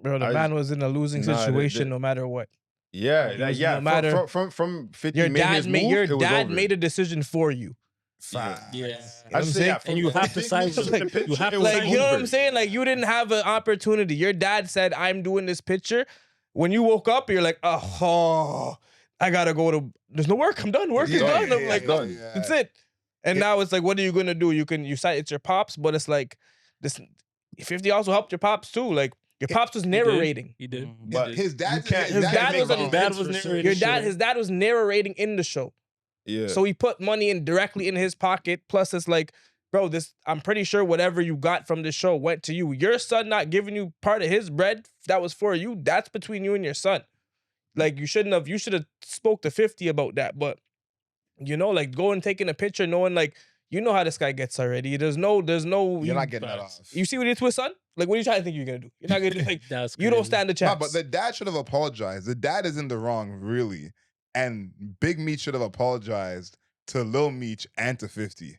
Bro, the man was in a losing situation no matter what. Yeah, He was- yeah. no matter- From 50 Your made dad his made move, your it was dad over. made a decision for you. Facts. Yeah. You know what I'm say, saying? yeah, And you from have to Big side Meech with to the the picture. You have it to was Like, side you know what over. I'm saying? Like, you didn't have an opportunity. Your dad said, "I'm doing this picture." When you woke up, you're like, "Oh, I gotta go to. There's no work. I'm done. Work is Yeah, done." yeah, I'm like, yeah. "That's it." And now it's like, what are you gonna do? You say it's your pops, but it's like this. 50 also helped your pops too. Like your pops was narrating. He did. But His dad, His dad was His dad was narrating. Your dad, his dad was narrating in the show. Yeah. So he put money in directly in his pocket. Plus, it's like, bro, this I'm pretty sure whatever you got from this show went to you. Your son not giving you part of his bread that was for you. That's between you and your son. Like you should have spoke to 50 about that. But you know, like going taking a picture, knowing like you know how this guy gets already. There's no. You're not getting that off. You see what he did to his son? Like, what are you trying to think you're gonna do? You're not gonna like. That's You don't crazy. stand a No, chance. but the dad should have apologized. The dad is in the wrong, really. And Big Meech should have apologized to Lil Meech and to 50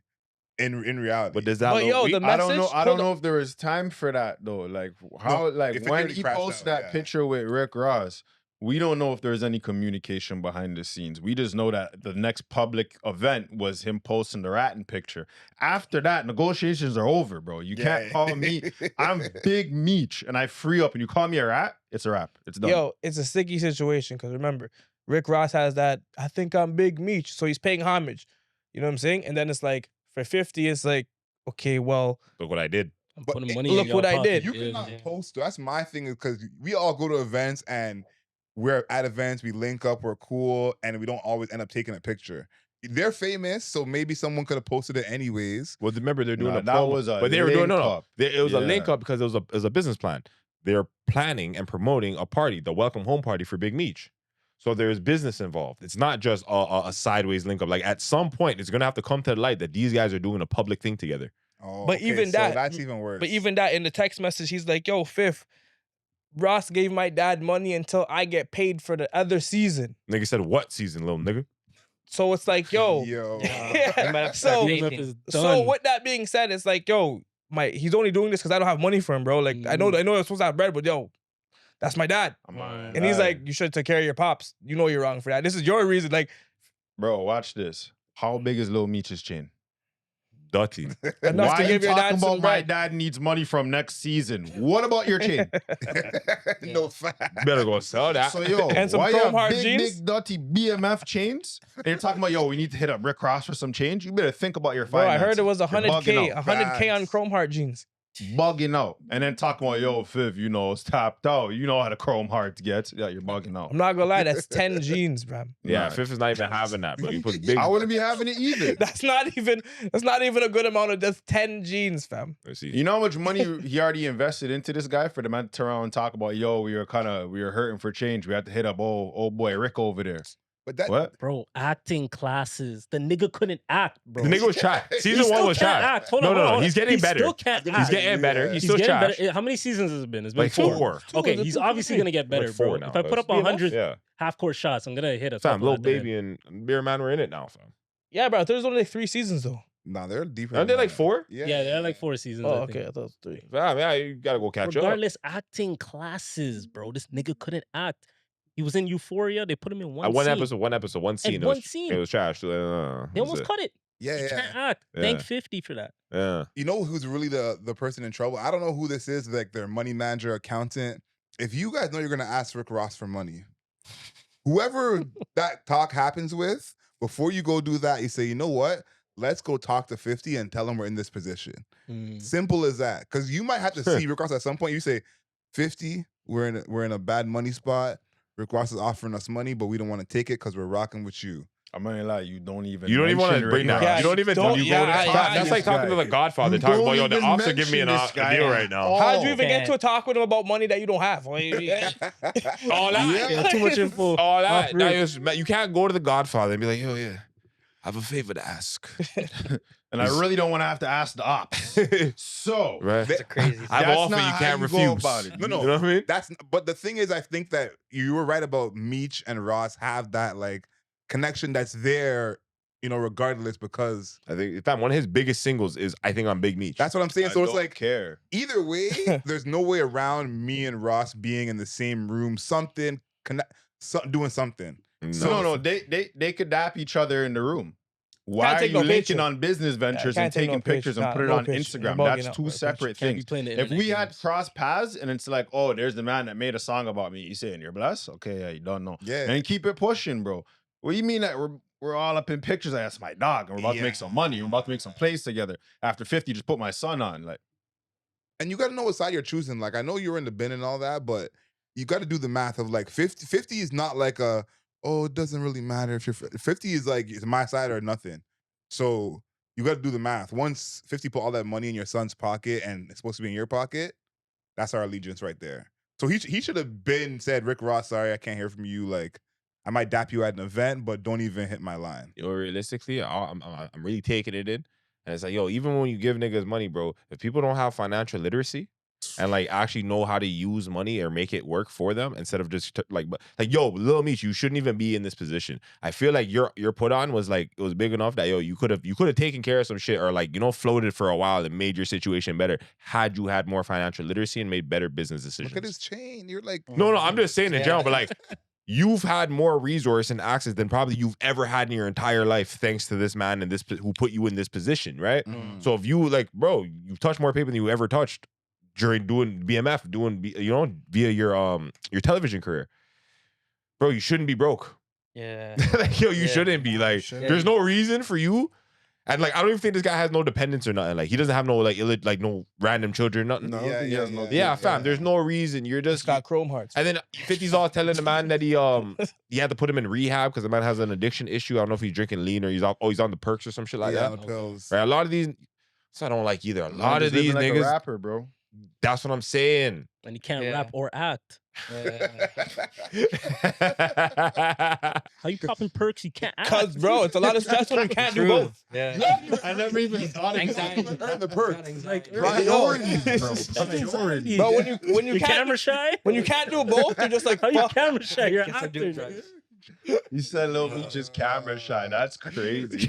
in reality. But does that But yo, look the weak? I don't know. message- I don't hold know if there was time for that though. Like how, like if it when already he crashed posted out, that yeah. picture with Rick Ross, we don't know if there's any communication behind the scenes. We just know that the next public event was him posting the ratting picture. After that, negotiations are over, bro. You can't call me. I'm Big Meech, and I free up, and you call me a rat. It's a rap. It's done. Yo, it's a sticky situation because remember, Rick Ross has that. I think I'm Big Meech, so he's paying homage. You know what I'm saying? And then it's like for 50, it's like, okay, well, Look what I did. I'm But putting money look in your what I pocket. did. You Yeah. cannot post. That's my thing, is because we all go to events and we're at events, we link up, we're cool, and we don't always end up taking a picture. They're famous, so maybe someone could have posted it anyways. Well, remember they're doing Nah, a that promo, was a but they were doing link no. up. It was a link Yeah. up because it was a business plan. They're planning and promoting a party, the welcome home party for Big Meech. So there's business involved. It's not just a sideways link up. Like at some point, it's gonna have to come to the light that these guys are doing a public thing together. Oh, But okay, even so that- that's even worse. but even that in the text message, he's like, yo, Fifth, Ross gave my dad money until I get paid for the other season. Nigga said, "What season, little nigga?" So it's like, yo, Yo. You might have to start So- dating. EMF is so done. with that being said, it's like, yo, he's only doing this because I don't have money for him, bro. Like I know I'm supposed to have bread, but yo, that's my dad. And he's like, you should take care of your pops. You know you're wrong for that. This is your reason. Like, bro, watch this. How big is Lil Meech's chain? Dirty. enough Why to you give your talking dad some about my bread. dad needs money from next season? What about your chain? No fact. Better go sell that. So yo, And some why chrome you have heart big, jeans? big, dirty BMF chains? And you're talking about, yo, we need to hit up Rick Ross for some change? You better think about your Bro, I finances. heard it was You're 100K, bugging out. 100K on Facts. Chrome Heart jeans. Bugging out. And then talking about, yo, Viv, you know, it's tapped out. You know how the chrome hearts get. Yeah, you're bugging out. I'm not gonna lie, that's 10 jeans, bro. Yeah, Nah. Fifth is not even having that, but you put big. I wouldn't be having it either. That's not even a good amount of just 10 jeans, fam. Let's see. You know how much money he already invested into this guy for the man to turn around and talk about, yo, we were hurting for change. We had to hit up old boy Rick over there. But that What? Bro, acting classes. The nigga couldn't act, bro. The nigga was trash. He Season still one was can't trash. act. Hold No, on, no, hold no. on. He's getting He better. still can't He's act. getting better. Yeah. He's He's still getting trash. better. How many seasons has it been? It's been Like four. four. Okay, he's obviously gonna get better, Like bro. four now. If I put up That's- 100 Yeah. half-court shots, I'm gonna hit a Fam, couple Lil at the end. Baby and Beer Man were in it now, fam. Yeah, bro. There's only like 3 seasons though. Nah, they're deeper. Aren't than they like that. 4? Yeah, they're like 4 seasons. Oh, I think. okay. I thought it was 3. Fam, yeah, you gotta go catch up. Regardless, acting classes, bro. This nigga couldn't act. He was in Euphoria. They put him in one One scene. episode, one scene. And It one was, scene. It was trash. They That's almost it. cut it. Yeah, He yeah. can't act. Yeah. Thank 50 for that. Yeah. You know who's really the person in trouble? I don't know who this is, like their money manager, accountant. If you guys know you're gonna ask Rick Ross for money, whoever that talk happens with, before you go do that, you say, you know what? Let's go talk to 50 and tell him we're in this position. Simple as that. Because you might have to see Rick Ross at some point. You say, 50, we're in a bad money spot. Rick Ross is offering us money, but we don't want to take it because we're rocking with you. I'm not gonna lie, you don't even want to bring that. Yeah, you don't even. don't- you yeah, go to I- that's I- like talking to the Godfather. You Talking about don't the even officer give me a mention this guy deal at right now. all. How'd you even get Can't. to a talk with him about money that you don't have? All that. Yeah, too much info. All that. Off rip. You can't go to the Godfather and be like, yo, yeah, I have a favor to ask. And I really don't want to have to ask the ops. So, Right. It's a crazy. I have That's an offer not you how can't you go refuse. about it. No, no. You know what I mean? But the thing is, I think that you were right about Meech and Ross have that like connection that's there, regardless, because I think in fact one of his biggest singles is I think on Big Meech. that's what I'm saying. I So it's don't like care. either way, there's no way around me and Ross being in the same room, doing something. No, they could dap each other in the room. Why are take you no linking picture. on business ventures can't and take no taking pictures picture. and put it No on picture. You're Instagram? bugging That's out, two bro. separate Can't be things. playing the If we internet had games. crossed paths and it's like, oh, there's the man that made a song about me. You saying you're blessed? Okay, yeah, you don't know. Yeah. And keep it pushing, bro. What do you mean that we're all up in pictures? Like, that's my dog, and we're about to make some money. We're about to make some plays together. After 50, just put my son on. Like, And you got to know what side you're choosing. Like, I know you're in the bin and all that, but you got to do the math of like 50. 50 is not like it doesn't really matter if you're 50 is like it's my side or nothing. So you got to do the math. Once 50 put all that money in your son's pocket and it's supposed to be in your pocket, that's our allegiance right there. So he should have said, Rick Ross, sorry, I can't hear from you. Like, I might dap you at an event, but don't even hit my line. Realistically, I'm really taking it in. And it's like, yo, even when you give niggas money, bro, if people don't have financial literacy and like actually know how to use money or make it work for them instead of just yo, Lil Meech, you shouldn't even be in this position. I feel like your put on was like, it was big enough that, yo, you could have taken care of some shit or like, floated for a while and made your situation better had you had more financial literacy and made better business decisions. Look at his chain. You're like, No, I'm just saying in general, but like, you've had more resource and access than probably you've ever had in your entire life, thanks to this man and who put you in this position, right? So if you like, you've touched more people than you ever touched during doing BMF, via your television career, bro. You shouldn't be broke. Yeah. Like, yo, you shouldn't be. Like, there's no reason for you. And like, I don't even think this guy has no dependents or nothing. Like, he doesn't have no no random children, nothing. no, Fam. There's no reason. You're Just just got Chrome Hearts. And then 50's all telling the man that he had to put him in rehab because the man has an addiction issue. I don't know if he's drinking lean or he's on the perks or some shit like on that. the pills. Right? A lot of these, so I don't like either. A lot of these like a niggas. rapper, bro. That's what I'm saying. And he can't Yeah. rap or act. How you popping perks? You can't act. Cause bro, it's a lot of stress when you can't do both. Yeah. I never even thought of Anxiety. the perks. Like, Priorities, bro. That's Priorities. anxiety. But when you You're can't camera shy? when you can't do both, you're just like How you fuck. camera shy? You're an Get some actor. doing drugs. You said Lil Meech is camera shy. That's crazy.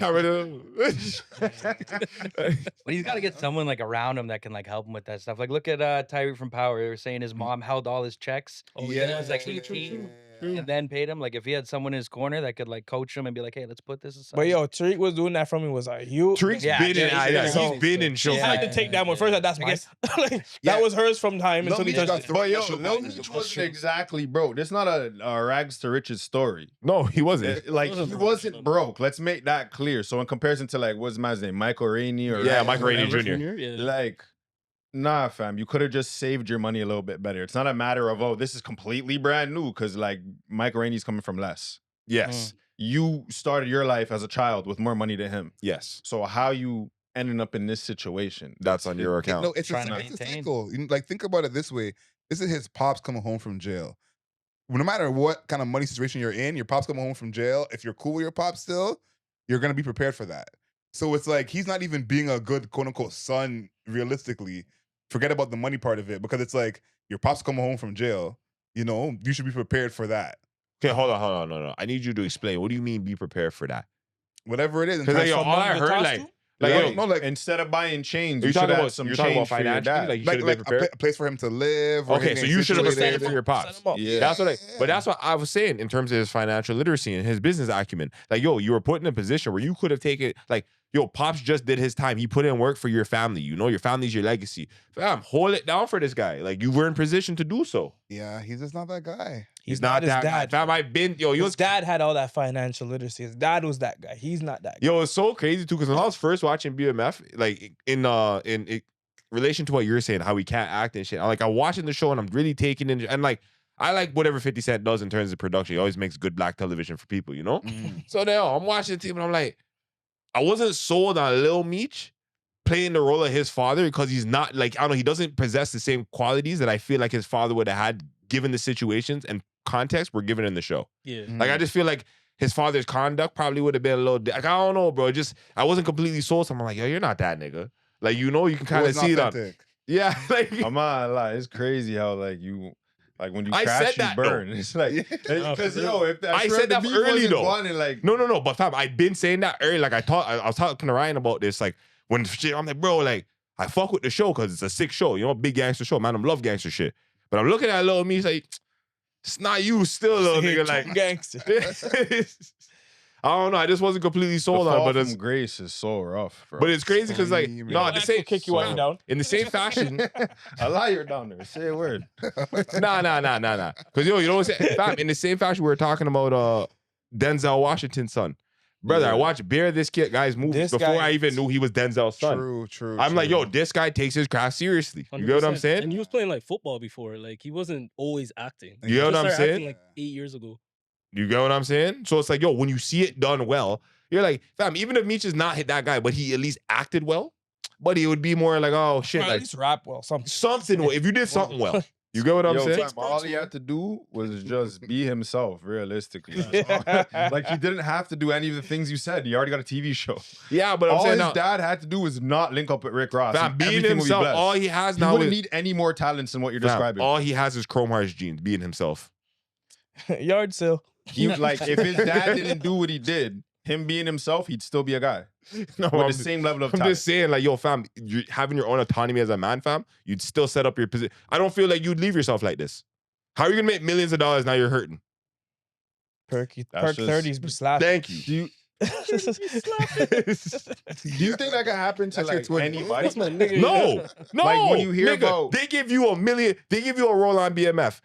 But he's got to get someone like around him that can like help him with that stuff. Like look at Tyree from Power. They were saying his mom held all his checks. Oh, When he was like 18 and then paid him. Like if he had someone in his corner that could like coach him and be like, hey, let's put this aside. But yo, Tariq was doing that for me. Was like you. Tariq's Yeah, been in, yeah, he's been in She shows. had Like, to take that one first. That's I mine. guess- Like, Yeah. that was hers from time Lil until he Meech got touched it. thrown But yo, special Lil buttons. Meech wasn't exactly broke. This not a rags to riches story. no, he wasn't. Like he wasn't broke. Let's make that clear. So in comparison to like what's my name, Michael Rainey or Yeah, Michael Rainey whatever, Jr. Yeah. Like, nah, fam, you could have just saved your money a little bit better. It's not a matter of this is completely brand new because like Michael Rainey's coming from less. Yes. You started your life as a child with more money than him. Yes. So how you ending up in this situation? That's on your account. No, it's Trying to a maintain. cycle. Like, think about it this way. This is his pops coming home from jail. No matter what kind of money situation you're in, your pops coming home from jail, if you're cool with your pops still, you're going to be prepared for that. So it's like he's not even being a good quote-unquote son, realistically. Forget about the money part of it because it's like your pops coming home from jail. You should be prepared for that. Okay, hold on. No. I need you to explain. What do you mean be prepared for that? Whatever it is. Because all I heard, like, instead of buying chains, Are you you should talking have about some you're talking about change for your financially? dad. Like you should have been a prepared. place for him to live. Or Okay, him so getting you should have situated. prepared for your pops. Yeah. That's what but that's what I was saying in terms of his financial literacy and his business acumen. Like, yo, you were put in a position where you could have taken, like, yo, Pops just did his time. He put in work for your family. Your family's your legacy. Fam, hold it down for this guy. Like, you were in position to do so. Yeah, he's just not that guy. He's not his that dad. guy. Fam, I've been, His dad had all that financial literacy. His dad was that guy. He's not that guy. Yo, it's so crazy too, because when I was first watching BMF, like in relation to what you're saying, how we can't act and shit, I'm watching the show and I'm really taking in, and like I like whatever 50 Cent does in terms of production. He always makes good black television for people, you know? So now I'm watching the team and I'm like, I wasn't sold on Lil Meech playing the role of his father because he's not like, I don't know, he doesn't possess the same qualities that I feel like his father would have had given the situations and context were given in the show. Yeah. Like, I just feel like his father's conduct probably would have been a little, like, I don't know, bro. I wasn't completely sold. So I'm like, yo, you're not that nigga. Like, you know, you can kind of see it on. Yeah. Like, I'm not lie. It's crazy how like when you I crash, said you that, burn. It's like, because yo, if I swear said the that beef early, wasn't though. gone and, like, No, but fam, I've been saying that early. Like, I was talking to Ryan about this. Like, when shit, I'm like, bro, like, I fuck with the show because it's a sick show. You know, big gangster show. Man, I love gangster shit. But I'm looking at Lil Meech like, it's not you still, little nigga. Like, gangster. I don't know. I just wasn't completely sold the on it. fall But it's, from grace is so rough, bro. but it's crazy because, like, Screaming. no, the same, kick you while you're down. in the same fashion. I lie, you're down there. Say a word. Nah. Because, yo, you know what I'm saying? Fam, in the same fashion, we were talking about Denzel Washington's son. Brother, I watched This Guy's movies before I even knew he was Denzel's son. True. I'm like, yo, this guy takes his craft seriously. You get what I'm 100%. saying? And he was playing like football before. Like he wasn't always acting. You get what I'm He started acting, saying? like 8 years ago. You get what I'm saying? So it's like, yo, when you see it done well, you're like, fam, even if Meech is not hit that guy, but he at least acted well, but he would be more like, oh shit, Or at like least rap well. Something. something. If you did something well, you get what I'm Yo, saying? fam, all he had to do was just be himself, realistically. Yeah. Like, he didn't have to do any of the things you said. He already got a TV show. Yeah, but I'm All saying his now, dad had to do was not link up with Rick Ross. fam, and being everything would be himself, blessed. all he has He now wouldn't is need any more talents than what you're fam, describing. all he has is Chrome Hearts genes, being himself. Yard sale. He, like, if his dad didn't do what he did, him being himself, he'd still be a guy No, with the same level of I'm talent. just saying, like, yo, fam, you're having your own autonomy as a man, fam. You'd still set up your position. I don't feel like you'd leave yourself like this. How are you gonna make millions of dollars now? You're hurting. Perk That's just- 30s be slapping. Thank you. Do you think that could happen to That's your like twin. anybody? That's my nigga. No, Like, when you hear nigga, about- they give you $1 million, they give you a roll on BMF,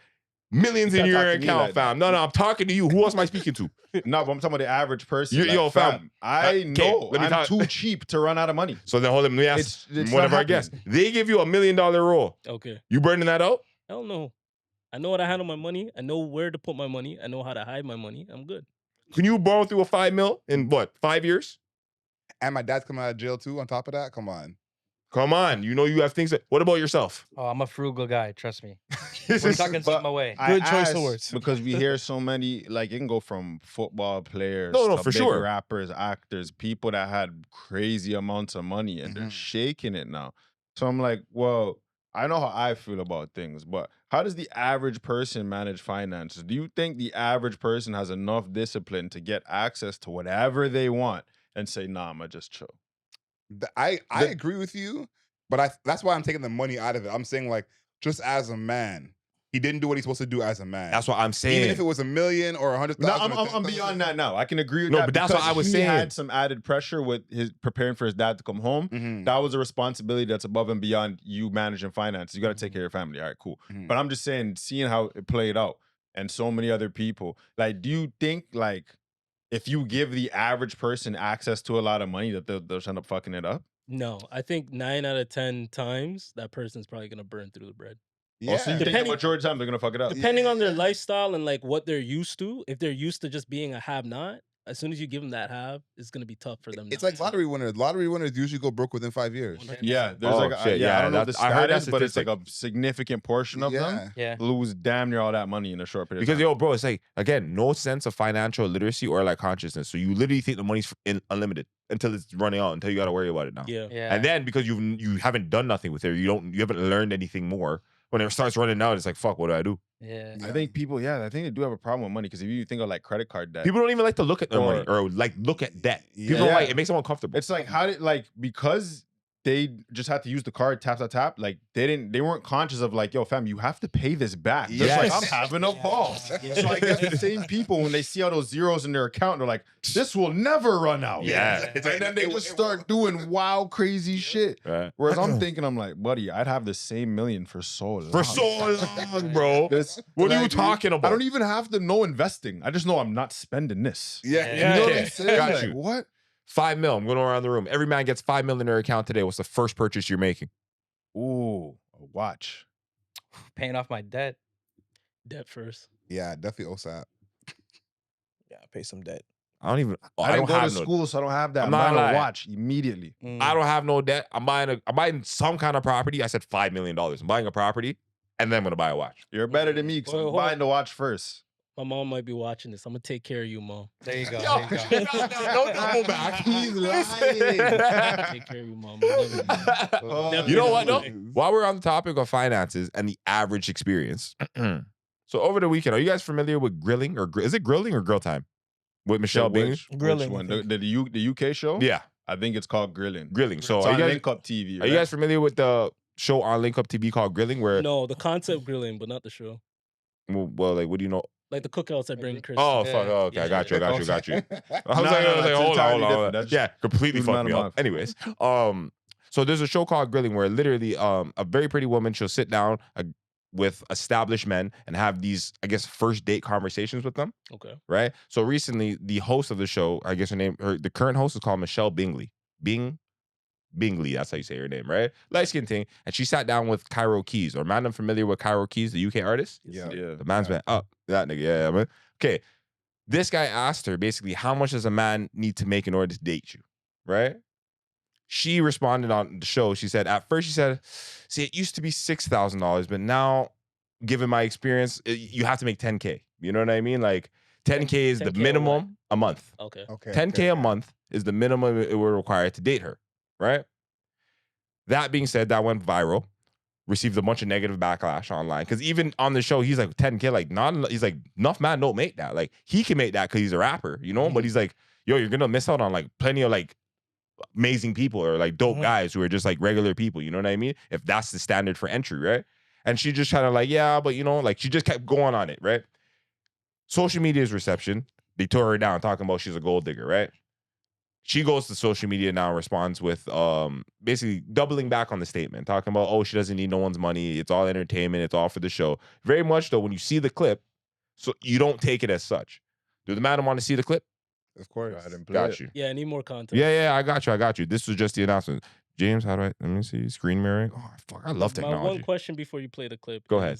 millions You in can't your talk to me account, like fam. that. No, I'm talking to you. Who else am I speaking to? No, but I'm talking about the average person. You- yo, fam, I okay, know let me I'm talk- too cheap to run out of money. So then hold on, let me ask It's one not of our happening. guests. They give you $1 million roll. Okay. You burning that out? Hell no. I know how to handle my money. I know where to put my money. I know how to hide my money. I'm good. Can you borrow through a $5 million in what, 5 years? And my dad's coming out of jail too. On top of that, come on. Come on, you know you have things. What about yourself? Oh, I'm a frugal guy. Trust me. We're talking but my way. I Good choice of ask words. because we hear so many, like, it can go from football players No, to for big sure. rappers, actors, people that had crazy amounts of money and they're Mhm. shaking it now. So I'm like, well, I know how I feel about things, but how does the average person manage finances? Do you think the average person has enough discipline to get access to whatever they want and say, nah, I'ma just chill? I agree with you, but that's why I'm taking the money out of it. I'm saying, like, just as a man, he didn't do what he's supposed to do as a man. That's what I'm saying. Even if it was $1 million or 100,000. No, I'm beyond that now. I can agree with No, that. but that's what because I was he saying. had some added pressure with his preparing for his dad to come home. Mhm. That was a responsibility that's above and beyond you managing finances. You got to take care of your family. All right, cool. Mhm. But I'm just saying, seeing how it played out and so many other people, like, do you think, like, if you give the average person access to a lot of money, that they'll just end up fucking it up? No, I think 9 out of 10 times that person's probably gonna burn through the bread. Yeah. Also, you think Depending- about George time, they're gonna fuck it up. Depending on their Yeah. lifestyle and like what they're used to, if they're used to just being a have-not, as soon as you give them that have, it's gonna be tough for them. It's not like to. lottery winners. Lottery winners usually go broke within 5 years. Yeah, there's Oh, like, shit, I yeah, don't know the that's- I heard that status, but it's like statistic. a significant portion of them Yeah. lose damn near all that money in a short period. Because of time. yo, bro, it's like, again, no sense of financial literacy or like consciousness. So you literally think the money's unlimited until it's running out, until you got to worry about it now. Yeah. Yeah. And then because you haven't done nothing with it, you haven't learned anything more. When it starts running out, it's like, fuck, what do I do? yeah. I think people, I think they do have a problem with money because if you think of like credit card debt, People don't even like to look at their money or like look at debt. People don't Yeah. like it makes them uncomfortable. it's like how did because they just had to use the card tap, like they weren't conscious of like, yo, fam, you have to pay this back. Just like, Yes. I'm having a ball. So I guess the same people when they see all those zeros in their account, they're like, this will never run out. Yeah. And then they just start doing wild, crazy shit. Right. Whereas I'm thinking, I'm like, buddy, I'd have the same million for so long. For so long, bro. This- What are like, you talking about? I don't even have to know investing. I just know I'm not spending this. Yeah. Yeah. You know what Okay, I'm saying? got Like, you. what? 5 mil. I'm going around the room. Every man gets 5 mil in their account today. What's the first purchase you're making? Ooh, a watch. Paying off my debt. Debt first. Yeah, definitely OSAP. Yeah, pay some debt. I don't even. I didn't don't go to have no. school, so I don't have that. I'm I'm not buying lying. a watch immediately. I don't have no debt. I'm buying some kind of property. I said $5 million. I'm buying a property, and then I'm gonna buy a watch. You're better than me because Wait, I'm hold buying on. the watch first. My mom might be watching this. I'm gonna take care of you, mom. There you go. Yo, There you go. don't double back. He's lying. Take care of you, mom. I love you, mom. Oh, You know what, though? Definitely. While we're on the topic of finances and the average experience, so over the weekend, are you guys familiar with grilling or is it grilling or grill time with Michelle Bingley? Grilling, Which one? I The UK show? Yeah, I think it's called Grilling. grilling. So It's are on you guys Link Up TV. are you guys familiar with the show on Link Up TV called Grilling? Where No, the concept grilling, but not the show. well, like, what do you know? Like the cookouts I bring Chris. Oh, Yeah. fuck. Oh, okay, I got you. I got you. Got you. I was No, like, no, it's hold entirely on. different. That's Yeah, completely food fucked me man of up. mouth. Anyways, so there's a show called Grilling where literally a very pretty woman, she'll sit down with established men and have these, I guess, first date conversations with them, Okay. right? So recently, the host of the show, I guess the current host is called Michelle Bingley. Bingley, that's how you say her name, right? Light skin thing. And she sat down with Cairo Keys. Or man, I'm familiar with Cairo Keys, the UK artist. Yeah. The man's been up. That nigga, yeah, man. Okay. This guy asked her basically, how much does a man need to make in order to date you? Right? She responded on the show. She said, at first, she said, see, it used to be $6,000, but now, given my experience, you have to make 10K. You know what I mean? Like 10K is the 10K minimum a month. Okay. Okay. 10K a month is the minimum it would require to date her, right? That being said, that went viral, received a bunch of negative backlash online. Because even on the show, he's like 10K, like he's like, enough man don't make that. Like he can make that because he's a rapper, you know? But he's like, yo, you're gonna miss out on like plenty of like amazing people or like dope guys who are just like regular people, you know what I mean? If that's the standard for entry, right? And she just kind of like, yeah, but you know, like she just kept going on it, right? Social media's reception, they tore her down talking about she's a gold digger, right? She goes to social media now and responds with basically doubling back on the statement, talking about, oh, she doesn't need no one's money. It's all entertainment. It's all for the show. Very much, though, when you see the clip, so you don't take it as such. Do the madam want to see the clip? Of course. Go ahead and play Got it. you. Yeah, I need more content. Yeah, I got you. This was just the announcement. James, how do let me see, screen mirroring. Oh, fuck, I love My technology. one question before you play the clip. Go ahead.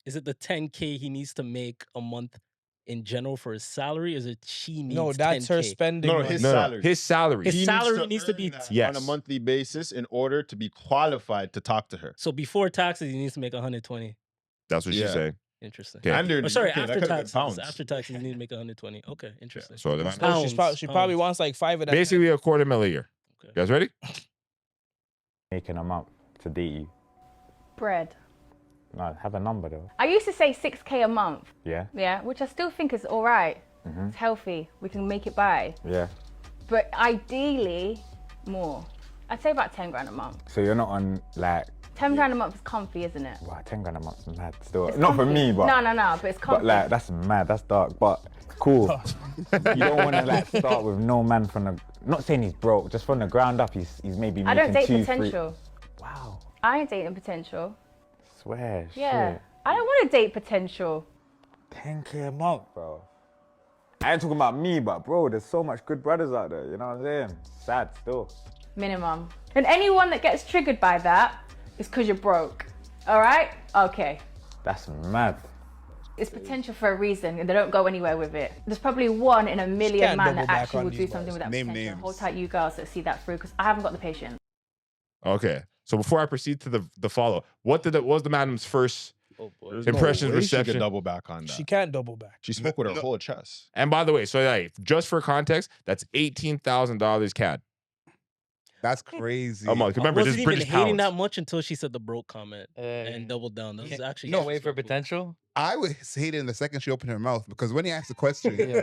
Is it the 10K he needs to make a month in general for his salary? Or is it she needs No, that's 10K? her spending. No, money. his No, salary. his salary. His He salary needs to earn be that Yes. on a monthly basis in order to be qualified to talk to her. So before taxes, he needs to make 120. That's what she's Yeah. saying. Interesting. Okay. And they're in Oh, the sorry, UK, that after could've been taxes. pounds. After taxes, you need to make 120. Okay, interesting. So the man, Oh, she probably Pounds. wants like 5 of that. basically a $250,000 a year. Okay. You guys ready? Making them up to date you. Bread. No, have a number though. I used to say 6K a month, Yeah, yeah, which I still think is all right. It's healthy. We can make it by. yeah. But ideally, more. I'd say about 10 grand a month. So you're not on like, 10 grand a month is comfy, isn't it? wow, 10 grand a month's mad still. It's Not for comfy. me, but No, but it's comfy. but like that's mad. That's dark, but cool. You don't want to like start with no man from the. Not saying he's broke, just from the ground up. He's maybe. I don't making date 2, 3 potential. Wow, I ain't dating potential. swear. Yeah. Shit. I don't want to date potential. 10K a month, bro. I ain't talking about me, but bro, there's so much good brothers out there. You know what I'm saying? Sad still. Minimum. And anyone that gets triggered by that is because you're broke. All right? Okay. That's mad. It's potential for a reason, and they don't go anywhere with it. There's probably one in a million can't man double that back actually on would do these something bars. with that Name potential. names. Hold tight, you girls that see that through, because I haven't got the patience. Okay. So before I proceed to the follow, what was the madam's first Oh boy. There's Impressions, no way she could reception. double back on that. She can't double back. She spoke with her whole chest. And by the way, so like, just for context, that's $18,000 CAD That's crazy. a month. I Remember, this wasn't is even British hating pounds. that much until she said the broke comment and doubled down. That was actually No way for disrespectful. potential. I was hating the second she opened her mouth because when he asked the question, Yeah.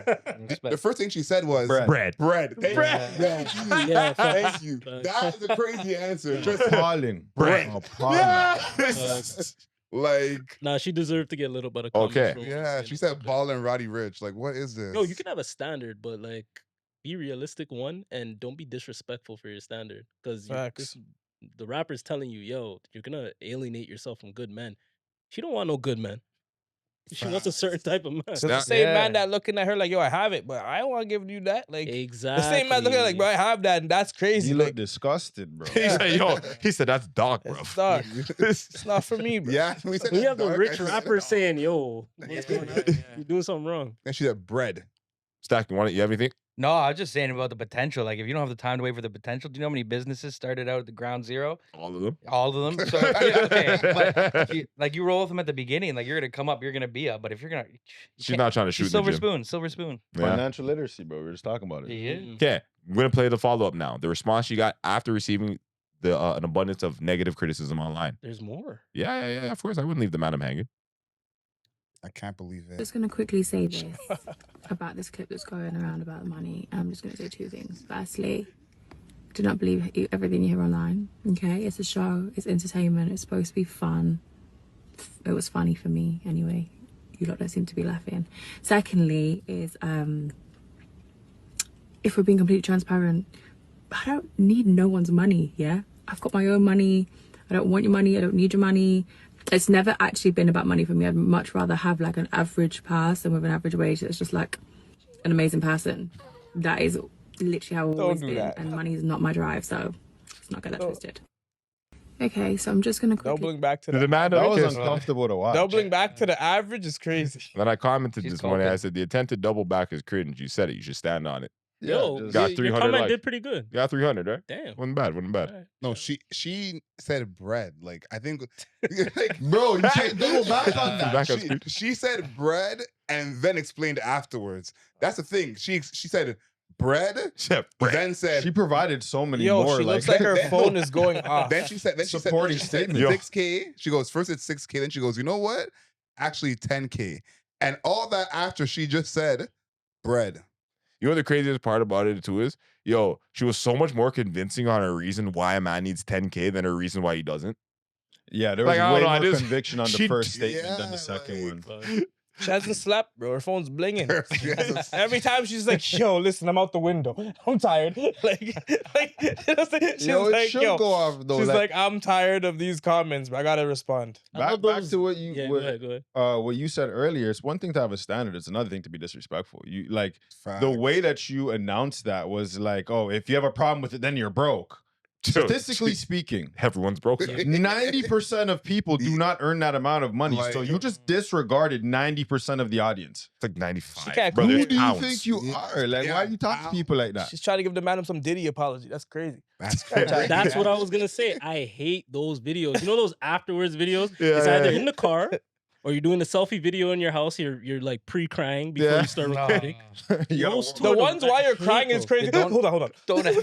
the first thing she said was Bread. Bread. Thank you. Yeah, Thank you. facts. That is a crazy answer. Just Appalling. Bread. Appalling. Yes. like, Nah, she deserved to get a little bit of Okay. comments from yeah, us, she you said know. ball and Roddy Rich. Like, what is this? No, you can have a standard, but like be realistic one and don't be disrespectful for your standard. Because Facts. the rapper's telling you, yo, you're gonna alienate yourself from good men. She don't want no good men. She wants a certain type of man. So the That- same man Yeah. that looking at her like, yo, I have it, but I don't want to give you that. Like Exactly. the same man looking at her like, bro, I have that, and that's crazy. You look Like, disgusted, bro. He said, "Yo," he said, "That's dark, bro." it's dark. It's not for me, bro. Yeah, we said When you that's have the dark, rich I said, rapper no. saying, "Yo, what's going on? You're doing something wrong." And she said bread. Stack, you have anything? No, I was just saying about the potential. Like, if you don't have the time to wait for the potential, do you know how many businesses started out at the ground zero? All of them. All of them. So, yeah, okay, but you roll with them at the beginning. Like, you're gonna come up, you're gonna be up. But if you're gonna, She's not trying to shoot in the silver gym. spoon, silver spoon. Yeah. Financial literacy, bro. We were just talking about it. Yeah. Okay, we're gonna play the follow up now. The response she got after receiving the an abundance of negative criticism online. There's more. Yeah. Of course, I wouldn't leave the madam hanging. I can't believe it. Just going to quickly say this about this clip that's going around about the money. I'm just going to say two things. Firstly, do not believe everything you hear online. Okay, it's a show, it's entertainment, it's supposed to be fun. It was funny for me anyway. You lot don't seem to be laughing. Secondly, is if we're being completely transparent, I don't need no one's money. Yeah, I've got my own money. I don't want your money. I don't need your money. It's never actually been about money for me. I'd much rather have like an average person with an average wage that's just like an amazing person. That is literally how I've Don't always do been. that. And money is not my drive, so let's not get that twisted. Okay, so I'm just gonna quickly. Doubling back to The the demand That of was kiss. uncomfortable to watch. doubling back to the average is crazy. Then I commented She's this morning. I coping. said the attempt to double back is cringe. You said it. You should stand on it. Yo, just- Got your 300 comment likes. did pretty good. You got 300, right? Damn. Wasn't bad. Alright, No, shout out. she said bread. Like I think, like, Bro, you can't double back on that. Back on she, speed. she said bread and then explained afterwards. That's the thing. She said bread, Yeah, Brett. then said She provided so many Yo, more. she looks like her then- phone is going off. then she said Supporting then she said statement. Yo. 6K. She goes first it's 6K. Then she goes, you know what? Actually 10K. And all that after she just said bread. You know what the craziest part about it too is, yo, she was so much more convincing on her reason why a man needs 10K than her reason why he doesn't. Yeah, there was Like, I don't way know, I more just- conviction on the she- first statement than Yeah, the second like- one. She hasn't slept, bro. Her phone's blinging. Yes. Every time she's like, "Yo, listen, I'm out the window. I'm tired." Like she's Yo, it like, should "Yo," go off though. she's like, "I'm tired of these comments, but I gotta respond." I back, love back those- to what you Yeah, go what, ahead. Go ahead. what you said earlier. It's one thing to have a standard. It's another thing to be disrespectful. You like the Facts. way that you announced that was like, oh, if you have a problem with it, then you're broke. Statistically speaking, everyone's broke. 90% of people do not earn that amount of money. So Like- you just disregarded 90% of the audience. It's like 95. can't- Bro, Who there's do you pounds. think you are? Like, why do you talk to people like that? She's trying to give the man some Diddy apology. That's crazy. That's That's what I was gonna say. I hate those videos. You know those afterwards videos? Yeah, It's either yeah. in the car or you're doing a selfie video in your house. You're like pre-crying before Yeah. you start No. recording. You gotta Those work. two The are ones why you're I hate crying is those. crazy. Don't- Hold on. Don't ever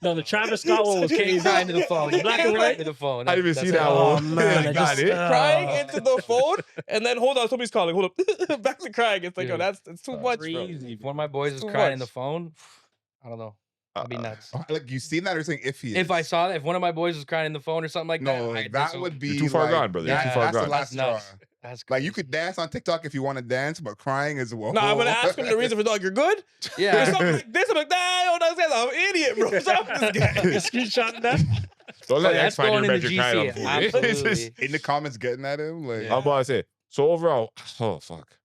No, the Travis Scott one was crazy. crying to the phone. Black and white. To the phone. I didn't even That's see it. that Oh one. man, I Got just, it. Crying into the phone, and then hold on, somebody's calling. Hold up, back to crying. It's like, yo, Dude. it's too much, bro. crazy. If one of my boys It's was too crying in the much. phone, I don't know. I'd be nuts. Like you seen that or saying if he is? If I saw that, if one of my boys was crying in the phone or something like that, no, I'd like, be that so- would be You're too far like, gone, brother. You're that- too far that's gone. the last straw. nuts. That's Like you crazy. could dance on TikTok if you want to dance, but crying is well. No, I'm gonna ask him the reason for dog. You're good. Yeah. There's something like this. I'm like, nah, this guy's I'm an idiot, bro. Stop this guy. Screenshot that. Don't let Yeah, X that's find going your in the measure crying GC. on for you. Absolutely. in the comments getting at him. Like Yeah. I'm about to say. So overall, oh fuck.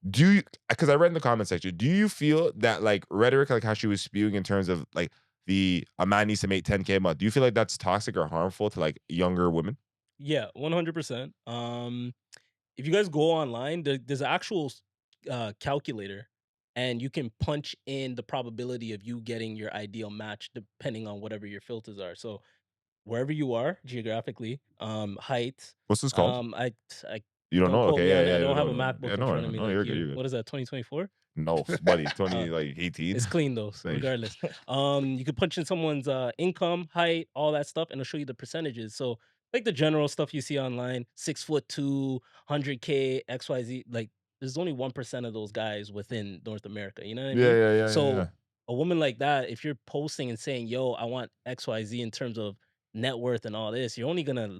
Do you? Because I read in the comment section. Do you feel that like rhetoric, like how she was spewing in terms of like a man needs to make 10K a month? Do you feel like that's toxic or harmful to like younger women? Yeah, 100%. If you guys go online, there's an actual calculator, and you can punch in the probability of you getting your ideal match depending on whatever your filters are. So wherever you are geographically, height. What's this called? I You don't know? quote Okay, me on yeah, it. I yeah. don't have a no, MacBook yeah, in no, front of me. no, like you're you. good. You're good. What is that? 2024? No, buddy, 20 like 18. It's clean though, so Thanks. regardless. You could punch in someone's income, height, all that stuff, and it'll show you the percentages. So like the general stuff you see online, 6'2", 100K, XYZ. Like there's only 1% of those guys within North America. You know what I mean? Yeah. So yeah. a woman like that, if you're posting and saying, "Yo, I want XYZ in terms of net worth and all this," you're only gonna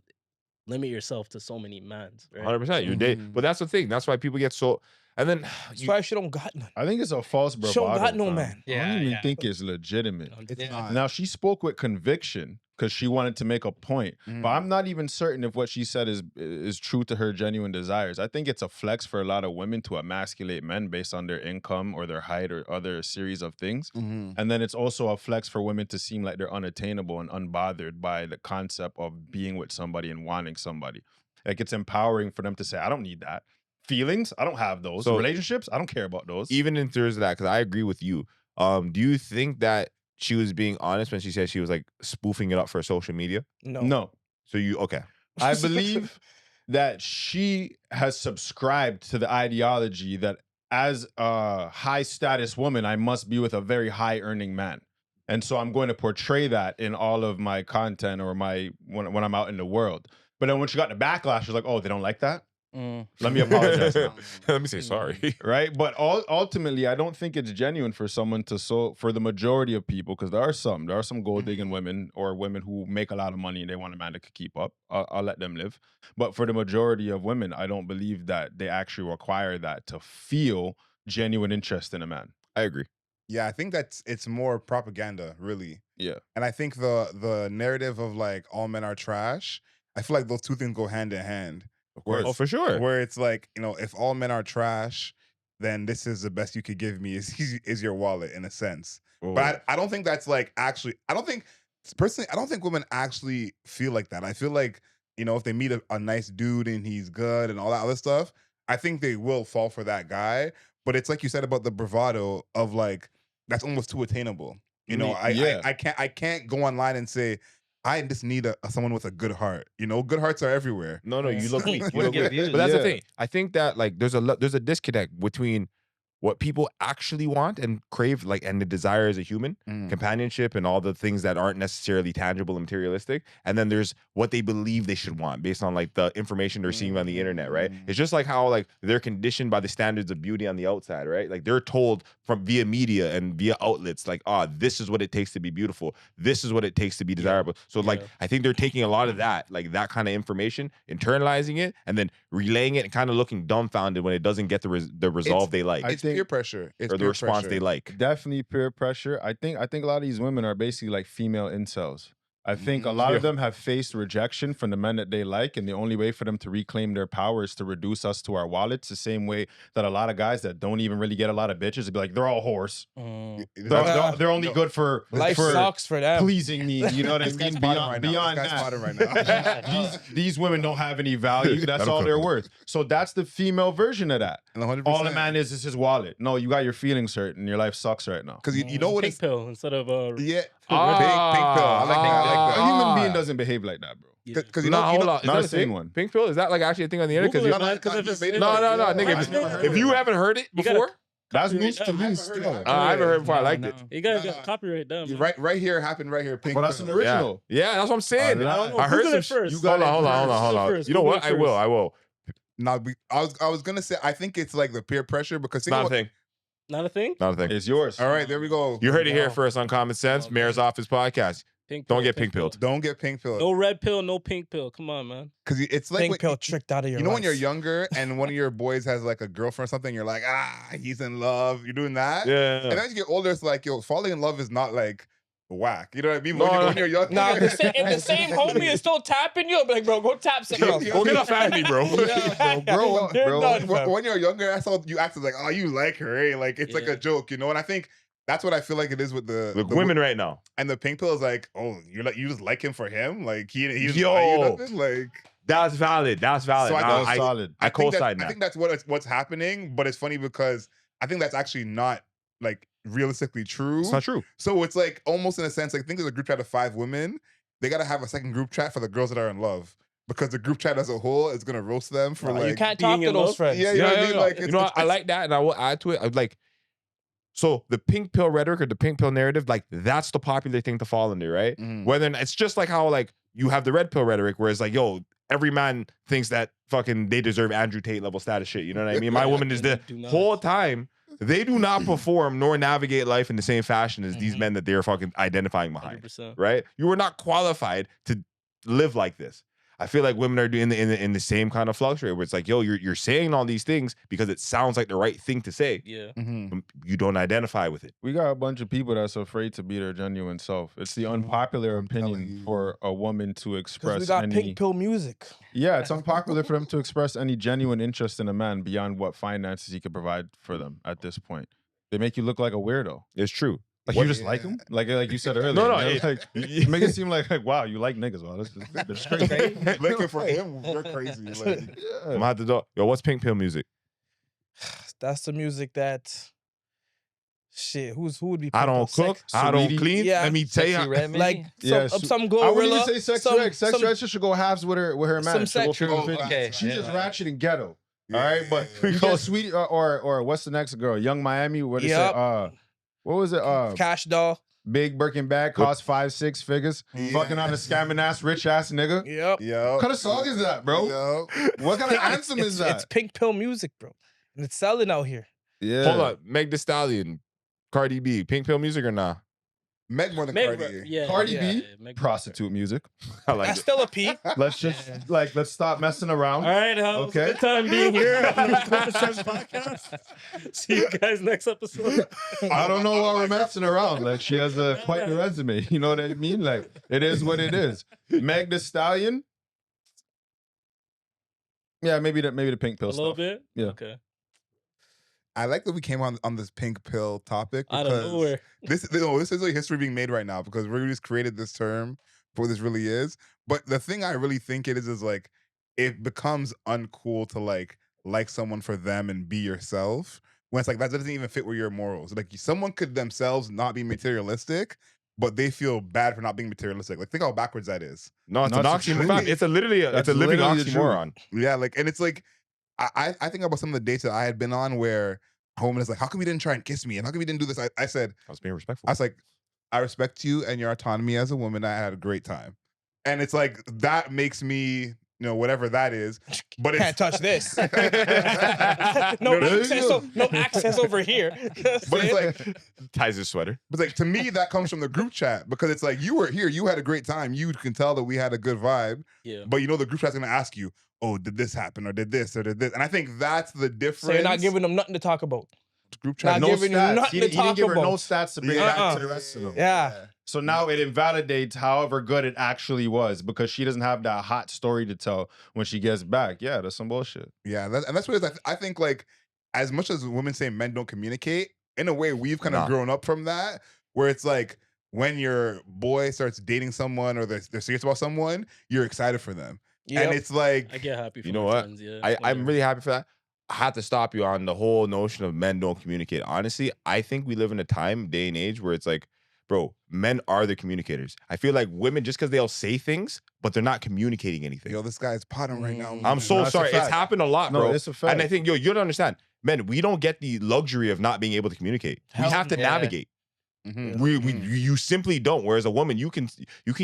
limit yourself to so many mans. Right? 100%. You're So- dead. But that's the thing. That's why people get so. And then That's why she don't got none. I think it's a false bravado. She don't got no fam. man. I don't even think it's legitimate. It's Yeah. not. Now, she spoke with conviction because she wanted to make a point. Mhm. But I'm not even certain if what she said is true to her genuine desires. I think it's a flex for a lot of women to emasculate men based on their income or their height or other series of things. Mhm. And then it's also a flex for women to seem like they're unattainable and unbothered by the concept of being with somebody and wanting somebody. Like it's empowering for them to say, I don't need that. Feelings, I don't have those. So- Relationships, I don't care about those. even in terms of that, because I agree with you. Do you think that she was being honest when she said she was like spoofing it up for social media? No. So you okay? I believe that she has subscribed to the ideology that as a high status woman, I must be with a very high earning man. And so I'm going to portray that in all of my content or when I'm out in the world. But then when she got the backlash, she's like, oh, they don't like that? Let me apologize now. Let me say sorry. Right? But ultimately, I don't think it's genuine for someone for the majority of people, because there are some gold digging women or women who make a lot of money and they want a man that could keep up. I'll let them live. But for the majority of women, I don't believe that they actually require that to feel genuine interest in a man. I agree. Yeah, I think it's more propaganda, really. Yeah. And I think the narrative of like all men are trash, I feel like those two things go hand in hand. Where Oh, for sure. Where it's like, if all men are trash, then this is the best you could give me is your wallet in a sense. But I don't think that's like actually, I don't think women actually feel like that. I feel like, if they meet a nice dude and he's good and all that other stuff, I think they will fall for that guy. But it's like you said about the bravado of like, that's almost too attainable. I can't go online and say, I just need someone with a good heart. Good hearts are everywhere. No, you look weak. You Wanna look get weak. views. But that's the Yeah. thing. I think that like there's a disconnect between what people actually want and crave, like, and the desire as a human, companionship and all the things that aren't necessarily tangible and materialistic. And then there's what they believe they should want based on like the information they're seeing on the internet, right? It's just like how like they're conditioned by the standards of beauty on the outside, right? Like they're told from via media and via outlets, like, this is what it takes to be beautiful. This is what it takes to be desirable. So like, I think they're taking a lot of that, like that kind of information, internalizing it, and then relaying it and kind of looking dumbfounded when it doesn't get the resolve they like. It's peer pressure. It's or the peer response pressure. they like. Definitely peer pressure. I think a lot of these women are basically like female incels. I think a lot of them have faced rejection from the men that they like, and the only way for them to reclaim their power is to reduce us to our wallets, the same way that a lot of guys that don't even really get a lot of bitches would be like, they're all whores. They're only good for Life sucks for them. pleasing me. You know what I mean? Beyond that, these women don't have any value. That's all they're worth. So that's the female version of that. And 100%. All a man is his wallet. No, you got your feelings hurt and your life sucks right now. Because you know what Pink it's pill instead of yeah. Ah. Pink pill. I like that. A human being doesn't behave like that, bro. Because Hold on. Is not that a a sane thing? one. Pink pill? Is that like actually a thing on the internet? Google it, Because man, 'cause if it's- no, nigga. I've never heard If you it. haven't heard it You gotta before, That's Copyright news to that. me I've still. I haven't heard it before. I liked it. You gotta copyright them. right here happened right here. Pink But that's pill. an original. Yeah, that's what I'm saying. I don't know. I heard Google some it first. You got Hold on. Google it first. You know what? Google it I will. Now, I was gonna say I think it's like the peer pressure because It's think not a about- thing. Not a thing? Not a thing. It's yours. All right, there we go. You heard it here Wow. first on Common Sense, Okay. Mayor's Office podcast. Pink Don't pill, get pink pilled. Don't get pink pill No red pill, no pink pill. Come on, man. because it's like Pink when- pill tricked out of your you know when you're life. younger and one of your boys has like a girlfriend or something, you're like, he's in love. You're doing that. Yeah. And then as you get older, it's like, falling in love is not like whack. You know what I mean? No, When you're young, Nah, if the same homie is still tapping you, I'll be like, bro, go tap something else. Go get off family, bro. Grow up, They're bro. done, fam. when you're younger, that's all you acted like, you like her, eh? Like it's like Yeah. a joke, And I think that's what I feel like it is with the Women right now. and the pink pill is like, you just like him for him, like he doesn't Yo. buy you nothing, like. That's valid. That's valid. So I Nah, thought it was solid. I co-sign I that. think that's what's happening, but it's funny because I think that's actually not like realistically true. It's not true. So it's like almost in a sense, like think there's a group chat of 5 women. They gotta have a second group chat for the girls that are in love because the group chat as a whole is gonna roast them for Nah, like you can't being talk to in those love. friends. Yeah, you know what I mean? Like You know what? I like that, and I will add to it. I'd like, so the pink pill rhetoric or the pink pill narrative, like that's the popular thing to fall into, right? Mhm. Whether it's just like how like you have the red pill rhetoric, where it's like, yo, every man thinks that fucking they deserve Andrew Tate level status shit. You know what I mean? My woman is the Do not. whole time. They do not perform nor navigate life in the same fashion as these men that they're fucking identifying behind. 100%. Right? You are not qualified to live like this. I feel like women are doing in the same kind of flux rate where it's like, yo, you're saying all these things because it sounds like the right thing to say. Yeah. You don't identify with it. We got a bunch of people that's afraid to be their genuine self. It's the unpopular I'm telling opinion you. for a woman to Because express we got any. pink pill music. Yeah, it's unpopular for them to express any genuine interest in a man beyond what finances he could provide for them at this point. They make you look like a weirdo. It's true. Like What- you just like him, like you said earlier. No, you know? You make it seem like wow, you like niggas. Well, that's crazy. Looking for him, you're crazy. Like, I'm gonna have to do. Yo, what's pink pill music? That's the music that. Shit, who would be? I pink don't pill? cook. Sex- I don't Sweetie. clean. Yeah. Let me tell you. Sexy Red, maybe? Like Yeah, some I glorilla. wouldn't even say sex some- red. Sex some- red should go halves with her man. some She'll go sex- 50-50. Okay. She's just ratchet and ghetto. yeah, All right, but yeah, you get sweetie or what's the next girl? Young Miami. What they Yup. say? What was it? Cash doll. Big Birkin bag cost 5-6 figures. Yeah. Fucking on a scamming ass rich ass nigga. Yep. Yo. What kind of song is that, bro? Yo. What kind of anthem is It's that? pink pill music, bro, and it's selling out here. Yeah. Hold up, Meg Thee Stallion, Cardi B, pink pill music or nah? Meg more than Meg, Cardi. yeah, Cardi yeah, B, yeah, Meg- Prostitute music. I like That's it. still a P. Let's just let's stop messing around. All right, Hal. Okay. Good time being here on the Common Sense Podcast. See you guys next episode. I don't know why we're messing around. Like she has quite the resume. You know what I mean? Like it is what it is. Meg Thee Stallion. Yeah, maybe the pink A pill little stuff. bit. Yeah. Okay. I like that we came on this pink pill topic Out of because nowhere. this is like history being made right now because we just created this term for what this really is. But the thing I really think it is like it becomes uncool to like someone for them and be yourself when it's like that doesn't even fit with your morals. Like someone could themselves not be materialistic, but they feel bad for not being materialistic. Like think how backwards that is. No, it's No, an it's the oxymoron. truth. It's a literally it's That's a living literally the truth. oxymoron. Yeah, like and it's like I think about some of the dates that I had been on where a woman is like, how come you didn't try and kiss me? And how come you didn't do this? I said, I was being respectful. I was like, I respect you and your autonomy as a woman. I had a great time. And it's like, that makes me, whatever that is. But Can't it's, touch this. no No, access over here. but it's like, Ties his sweater. but like to me, that comes from the group chat because it's like, you were here, you had a great time. You can tell that we had a good vibe. Yeah. But the group chat's going to ask you, oh, did this happen or did this or did this? And I think that's the difference. So you're not giving them nothing to talk about. group chat. not giving you nothing He to didn't talk give her no about. stats to bring Yeah. back to the rest of them. Yeah. So now it invalidates however good it actually was because she doesn't have that hot story to tell when she gets back. Yeah, that's some bullshit. Yeah, and that's what it is. I think like as much as women say men don't communicate, in a way we've kind of Nah. grown up from that, where it's like when your boy starts dating someone or they're serious about someone, you're excited for them, and it's like I get happy for You know my what? friends, yeah. I'm really happy for that. I have to stop you on the whole notion of men don't communicate. Honestly, I think we live in a day and age where it's like, bro, men are the communicators. I feel like women, just because they'll say things, but they're not communicating anything. yo, this guy's potting right now. I'm so That's a sorry. It's fact. happened a lot, No, bro. it's a fact. And I think, you don't understand. Men, we don't get the luxury of not being able to communicate. We Hell have to yeah. navigate. Mhm. You simply don't. Whereas a woman, you can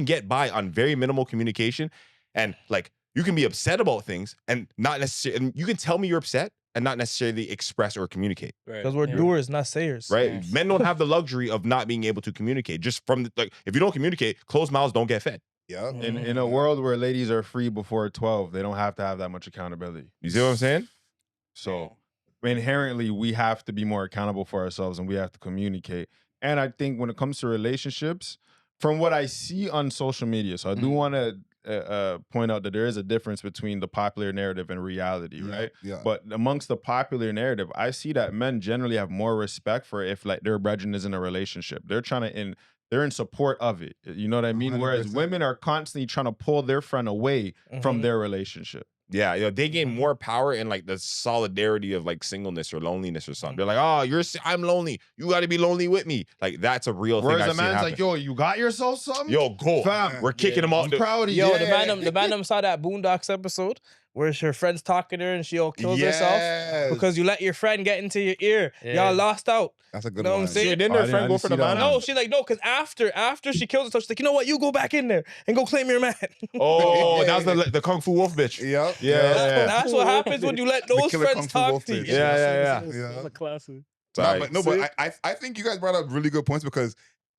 get by on very minimal communication, and like you can be upset about things and not necessarily. And you can tell me you're upset and not necessarily express or communicate. Right. Because we're Yeah. doers, not sayers. Right? Yeah. Men don't have the luxury of not being able to communicate. Just from like, if you don't communicate, closed mouths don't get fed. Yeah, In a world where ladies are free before 12, they don't have to have that much accountability. You see what I'm saying? So inherently, we have to be more accountable for ourselves and we have to communicate. And I think when it comes to relationships, from what I see on social media, so I do want to point out that there is a difference between the popular narrative and reality, right? Yeah, But amongst the popular narrative, I see that men generally have more respect for if like their brethren is in a relationship. They're they're in support of it. You know what I mean? Whereas 100%. women are constantly trying to pull their friend away from Mhm. their relationship. Yeah, they gain more power in like the solidarity of like singleness or loneliness or something. They're like, oh, I'm lonely. You got to be lonely with me. Like that's a real thing. Whereas I've a seen man's happen. like, yo, you got yourself something? Yo, go. Fam, We're kicking them I'm out. proud of you. Yo, Yeah. the man saw that Boondocks episode where her friend's talking to her and she all kills herself Yes. because you let your friend get into your ear. Yeah. Y'all lost out. that's a good Know what I'm one. saying? Didn't Oh, I their friend didn't go for the see that banana? No, she's like, no, because after she kills herself, she's like, you know what? You go back in there and go claim your man. Oh, Yeah. that was the Kung Fu Wolf bitch. Yep. Yeah. That's what happens when you let those killer friends Kung Fu talk Wolf to you. bitch. Yeah. That's a classic. Sorry. But I think you guys brought up really good points because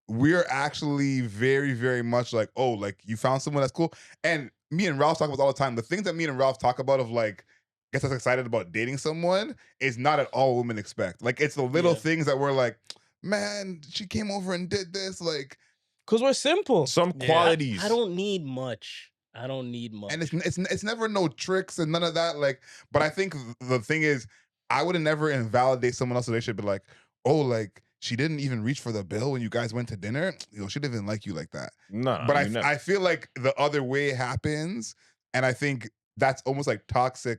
we're actually very, very much like, oh, like you found someone that's cool. And me and Ralph talk about all the time. The things that me and Ralph talk about of like gets us excited about dating someone is not at all what women expect. Like it's the little things that we're like, man, she came over and did this, like, because we're simple. Some qualities. I don't need much. I don't need much. and it's never no tricks and none of that. Like, but I think the thing is, I would never invalidate someone else's relationship. Be like, oh, like she didn't even reach for the bill when you guys went to dinner. You know, she didn't even like you like that. No, But you never. I feel like the other way happens, and I think that's almost like toxic.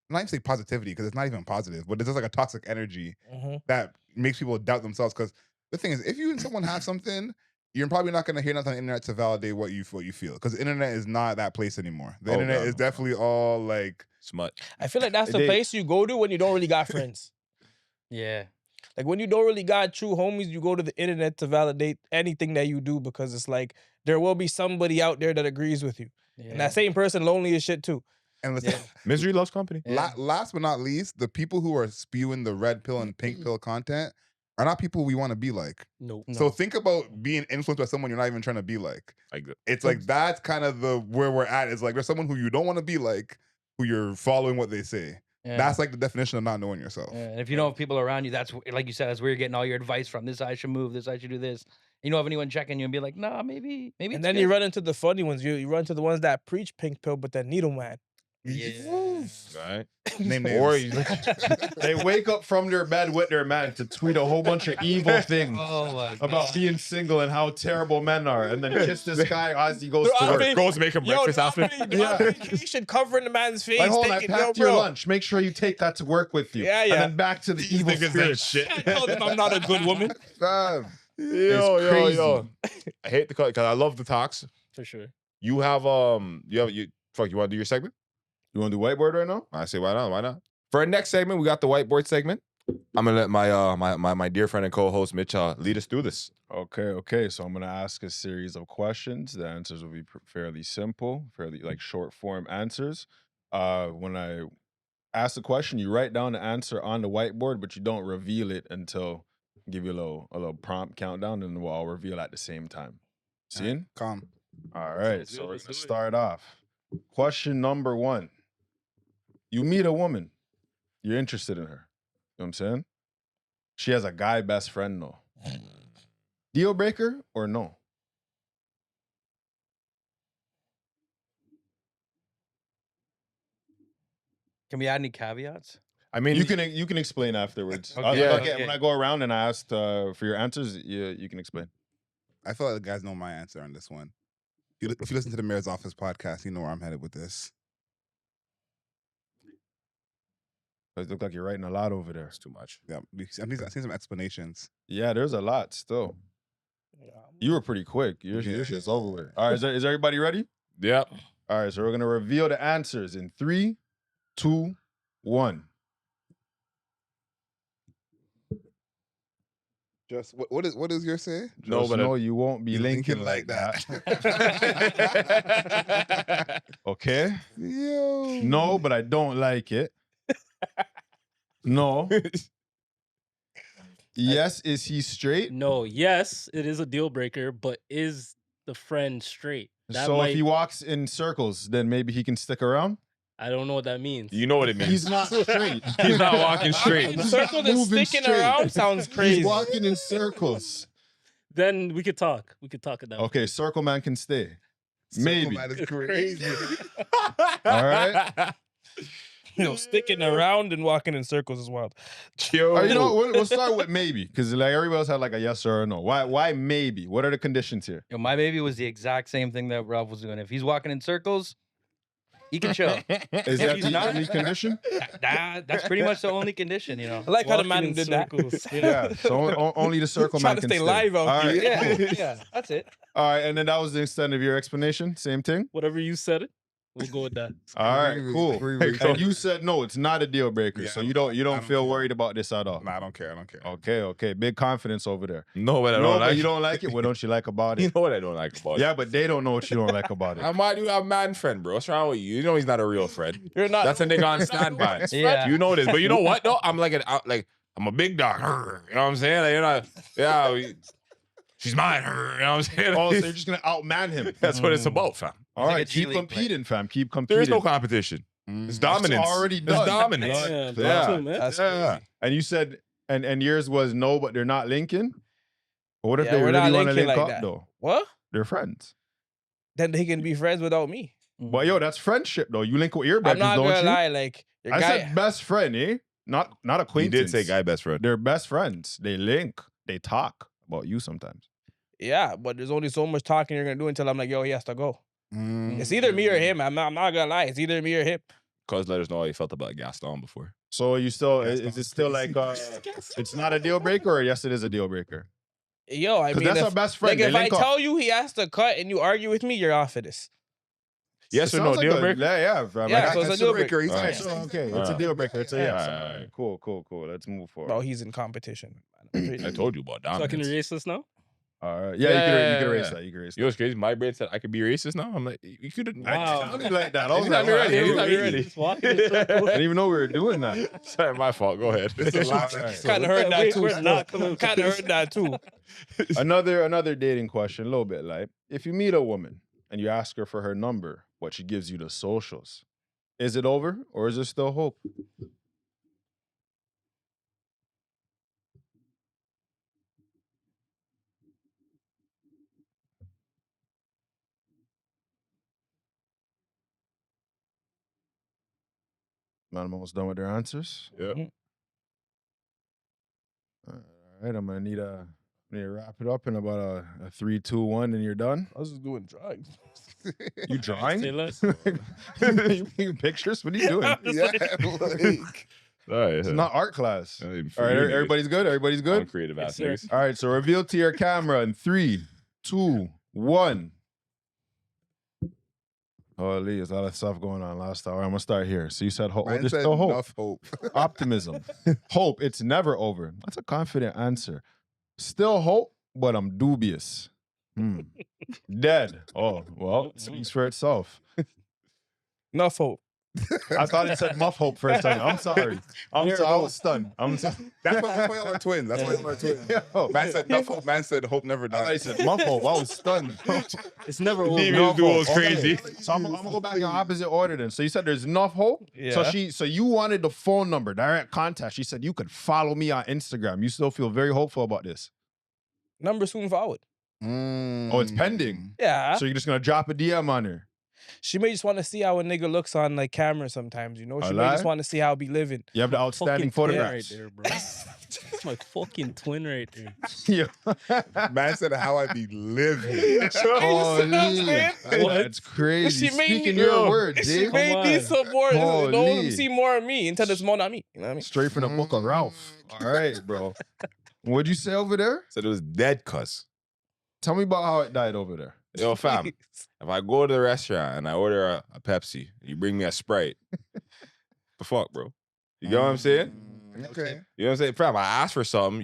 Not even say positivity because it's not even positive, but it's just like a toxic energy that makes people doubt themselves. Because the thing is, if you and someone have something, you're probably not going to hear nothing on the internet to validate what you feel. Because the internet is not that place anymore. The internet is definitely all like smut. I feel like that's the place you go to when you don't really got friends. Yeah. Like when you don't really got true homies, you go to the internet to validate anything that you do because it's like there will be somebody out there that agrees with you. Yeah. And that same person lonely as shit too. And listen, Misery loves company. last but not least, the people who are spewing the red pill and pink pill content are not people we want to be like. Nope. So think about being influenced by someone you're not even trying to be like. Like It's like that's kind of where we're at. It's like there's someone who you don't want to be like, who you're following what they say. Yeah. That's like the definition of not knowing yourself. Yeah, and if you know people around you, that's like you said, that's where you're getting all your advice from. This I should move. This I should do this. You don't have anyone checking you and be like, nah, maybe. And it's then good. you run into the funny ones. You run to the ones that preach pink pill, but that needle man. Right. Name Or names. you, They wake up from their bed with their man to tweet a whole bunch of evil things Oh my about being single and how terrible men are, and then kiss this guy as he goes to I work. mean, goes make him breakfast after. You should cover in the man's face. Like, hold on, I thinking, packed yo, your bro. lunch. Make sure you take that to work with you. Yeah, And yeah. then back to the evil spirit. I told him I'm not a good woman. Fam. Yo. I hate the cut because I love the talks. For sure. You want to do your segment? You want to do whiteboard right now? I say, why not? Why not? For our next segment, we got the whiteboard segment. I'm gonna let my dear friend and co-host Mitch lead us through this. Okay. So I'm gonna ask a series of questions. The answers will be fairly simple, fairly like short form answers. When I ask the question, you write down the answer on the whiteboard, but you don't reveal it until I give you a little prompt countdown, and we'll all reveal at the same time. Seeing? Calm. All right. Sounds good. So we're Let's gonna do it. start off. Question number 1. You meet a woman. You're interested in her. You know what I'm saying? She has a guy best friend though. Deal breaker or no? Can we add any caveats? I mean, You can explain afterwards. Okay, okay. When I go around and I asked for your answers, you can explain. I feel like the guys know my answer on this one. If you listen to the Mayor's Office podcast, you know where I'm headed with this. It look like you're writing a lot over there. That's too much. Yeah, I've seen some explanations. Yeah, there's a lot still. You were pretty quick. Your shit's over with. All right, is everybody ready? Yep. All right, so we're gonna reveal the answers in 3, 2, 1. Just what does yours say? No, Just but know you won't be You linking like that. Okay? Yo. No, but I don't like it. No. Yes, is he straight? No, yes, it is a deal breaker, but is the friend straight? That So might, if he walks in circles, then maybe he can stick around? I don't know what that means. You know what it means. He's not straight. He's not walking straight. The circle that's moving sticking straight. around sounds crazy. He's walking in circles. Then we could talk. We could talk it down. Okay, circle man can stay. Maybe. That is crazy. All right. Sticking around and walking in circles is wild. Yo. You know, we'll start with maybe, because like everybody else had like a yes or a no. Why maybe? What are the conditions here? Yo, my baby was the exact same thing that Ralph was doing. If he's walking in circles, he can chill. Is that he's the not- only condition? That's pretty much the only condition, you know. I like how the Walking man in did that. circles. Yeah. So only the circle Trying man to can stay live out All right. here. Yeah, that's it. All right, and then that was the extent of your explanation. Same thing. Whatever you said it, we'll go with that. All right, cool. Agree. And you said no, it's not a deal breaker, Yeah, so you don't I don't feel care. worried about this at all. Nah, I don't care. Okay. Big confidence over there. No, but I No, don't but like you don't like it. What don't you like about You it? know what I don't like about it. Yeah, but they don't know what you don't like about it. I might do have a man friend, bro. What's wrong with you? You know he's not a real friend. You're not. That's a nigga on standby. Yeah. You know this, but you know what? though? I'm like I'm a big dog. You know what I'm saying? Like, you're not. Yeah, she's mine. You know what I'm saying? Oh, so you're just gonna outman him. That's what it's about, fam. All like a right, G keep League player. competing, fam. Keep competing. There is no competition. It's dominance. already It's done. dominance. Yeah, Yeah. too, man. That's Yeah. crazy. And you said, and yours was no, but they're not linking. But what if Yeah, they we're not really want to linking link like up that. though? What? They're friends. Then they can be friends without me. But yo, that's friendship though. You link with your I'm bedrooms, not don't gonna you? lie, like your I guy. said best friend, eh? Not He acquaintance. did say guy best friend. They're best friends. They link. They talk about you sometimes. Yeah, but there's only so much talking you're gonna do until I'm like, yo, he has to go. Mm. It's either me or him. I'm not gonna lie. It's either me or him. Cuz let us know how you felt about Gaston before. So you still Yes, is it still like it's not a deal breaker, or yes, it is a deal breaker? Yo, I Because mean, that's our best friend. like if They I link up. tell you he has to cut and you argue with me, you're off of this. Yes It or no? sounds like Deal a- breaker? Yeah, fam. Yeah, Like, so it's a That's deal a breaker. breaker. He's Alright. nice. so, okay, it's a Alright. deal breaker. It's a yes. Alright. Alright, cool. Let's move forward. Bro, he's in competition. I told you about So I can dominance. erase this now? All right. Yeah, Yeah, you yeah, can erase yeah. that. You can erase You know what's crazy? My brain said I could be racist now. I'm like, you could have. Wow. I sounded like that. I was Anytime like, you're wow, ready. I Anytime you're ready. Just walking in circles. didn't even know we were doing that. Sorry, my fault. Go ahead. It's a lot. Kind of heard that Wait, too. we're not coming- Kind of heard that too. Another dating question, a little bit like, if you meet a woman and you ask her for her number, but she gives you the socials, is it over or is there still hope? Man, I'm almost done with their answers. Yeah. All right, I'm gonna need to wrap it up in about a 3, 2, 1, and you're done. I was just doing drugs. You drawing? Say less. You making pictures? What are you doing? Yeah, like, Sorry. It's not art class. All All right, everybody's good. Everybody's good. Creative Yes, ass sir. niggas. All right, so reveal to your camera in 3, 2, 1. Holy, there's a lot of stuff going on last hour. I'm gonna start here. So you said hope. man There's said still hope. enough hope. Optimism. Hope. It's never over. That's a confident answer. Still hope, but I'm dubious. Dead. Oh, well, it speaks for itself. Enough hope. I thought it said muff hope for a second. I'm sorry. I was stunned. That's why y'all are twins. That's why y'all are twins. Yo, Man said enough hope. Man said hope never I thought he dies. said muff hope. I was stunned. It's never over. Devious Enough duo is hope. Okay. crazy. So I'm gonna go back in opposite order then. So you said there's enough hope. Yeah. So you wanted the phone number, direct contact. She said you could follow me on Instagram. You still feel very hopeful about this. Number soon forward. Oh, it's pending. Yeah. So you're just gonna drop a DM on her. She may just want to see how a nigga looks on like camera sometimes, you know? She A may just lie? want to see how be living. You have the outstanding Fucking twin photographs. right there, bro. That's my fucking twin right there. Yeah. Man said how I be living. Holy. What? That's crazy. She made Speaking me- your words, She Dave. made me on. some more, you know, Holy. see more of me until it's more on me. You know what I mean? Straight from the book of Ralph. All right, bro. What'd you say over there? Said it was dead, cuss. Tell me about how it died over there. Yo, fam. If I go to the restaurant and I order a Pepsi, you bring me a Sprite. The fuck, bro? You get what I'm saying? Okay. You know what I'm saying? Fam, I asked for something.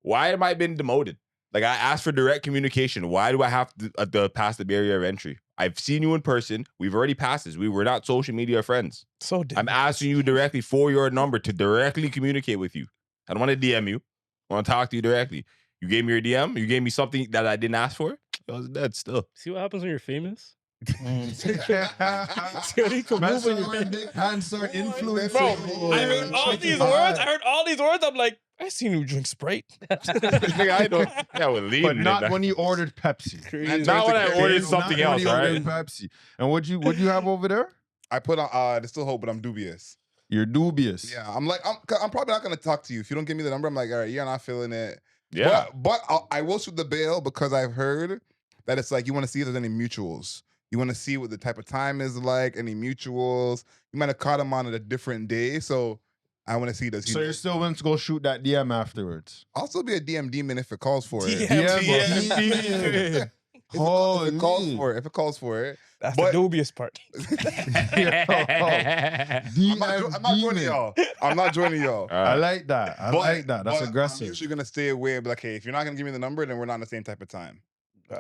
Why am I being demoted? Like, I asked for direct communication. Why do I have to pass the barrier of entry? I've seen you in person. We've already passed this. We were not social media friends. So I'm different. asking you directly for your number to directly communicate with you. I don't want to DM you. I want to talk to you directly. You gave me your DM. You gave me something that I didn't ask for. I was dead still. See what happens when you're famous? Man, your big hands start influencing. Bro, I heard all these words. I'm like, I seen you drink Sprite. Nigga, I don't. Yeah, I would leave. But not when you ordered Pepsi. Not when I ordered something Not else, when you ordered right? Pepsi. And what'd you have over there? I put on there's still hope, but I'm dubious. You're dubious. Yeah, I'm probably not gonna talk to you if you don't give me the number. I'm like, all right, you're not feeling it. Yeah. But I will shoot the bail because I've heard that it's like you want to see if there's any mutuals. You want to see what the type of time is like, any mutuals. You might have caught him on a different day, so I want to see does he. So you're still willing to go shoot that DM afterwards? I'll still be a DM demon if it calls for it. DM. If it calls for it. If it calls for it. That's But- the dubious part. I'm not joining y'all. I'm not joining y'all. I like that. I like that. That's but I'm aggressive. usually gonna stay away and be like, hey, if you're not gonna give me the number, then we're not on the same type of time.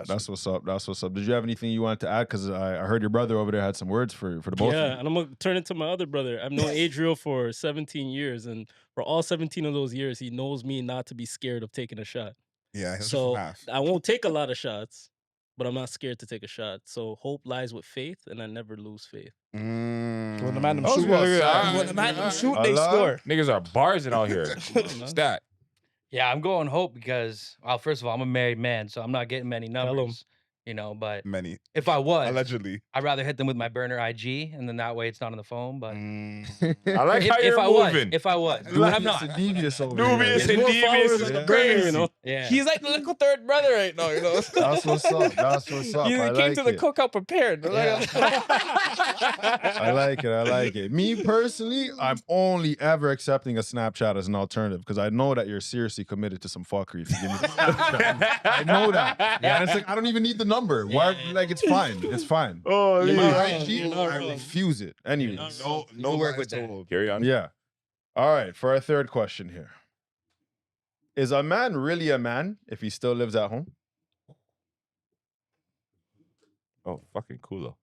That's what's up. That's what's up. Did you have anything you wanted to add? Because I heard your brother over there had some words for the both of Yeah, you. and I'm gonna turn it to my other brother. I've known Adriel for 17 years, and for all 17 of those years, he knows me not to be scared of taking a shot. Yeah. he'll shoot So from half. I won't take a lot of shots, but I'm not scared to take a shot. So hope lies with faith, and I never lose faith. When the man them Oh, shoot, well said. when the man them shoot, I they love- score. Niggas are barsing out here. man. Stat. Yeah, I'm going hope because, well, first of all, I'm a married man, so I'm not getting many Tell 'em. numbers. You know, but Many. if I was, Allegedly. I'd rather hit them with my burner IG, and then that way it's not on the phone. But I like if, how you're I moving. was, if I was, but I'm Dubious not. and devious over Dubious here. and More devious followers is on the crazy. burner, you know? Yeah, He's like the little third brother right now, you know. That's what's up. That's what's up. He I came like to the it. cookout prepared. I like it. I like it. Me personally, I'm only ever accepting a Snapchat as an alternative because I know that you're seriously committed to some fuckery. If you give me the Snapchat. I know that. Yeah. And it's like I don't even need the number. Why? Like it's fine. It's fine. Oh, You're My not wrong. IG, You're not I wrong. refuse it. Anyway. No work lies with that. told. carry on. Yeah. All right. For our third question here. Is a man really a man if he still lives at home? Oh, fucking cool though.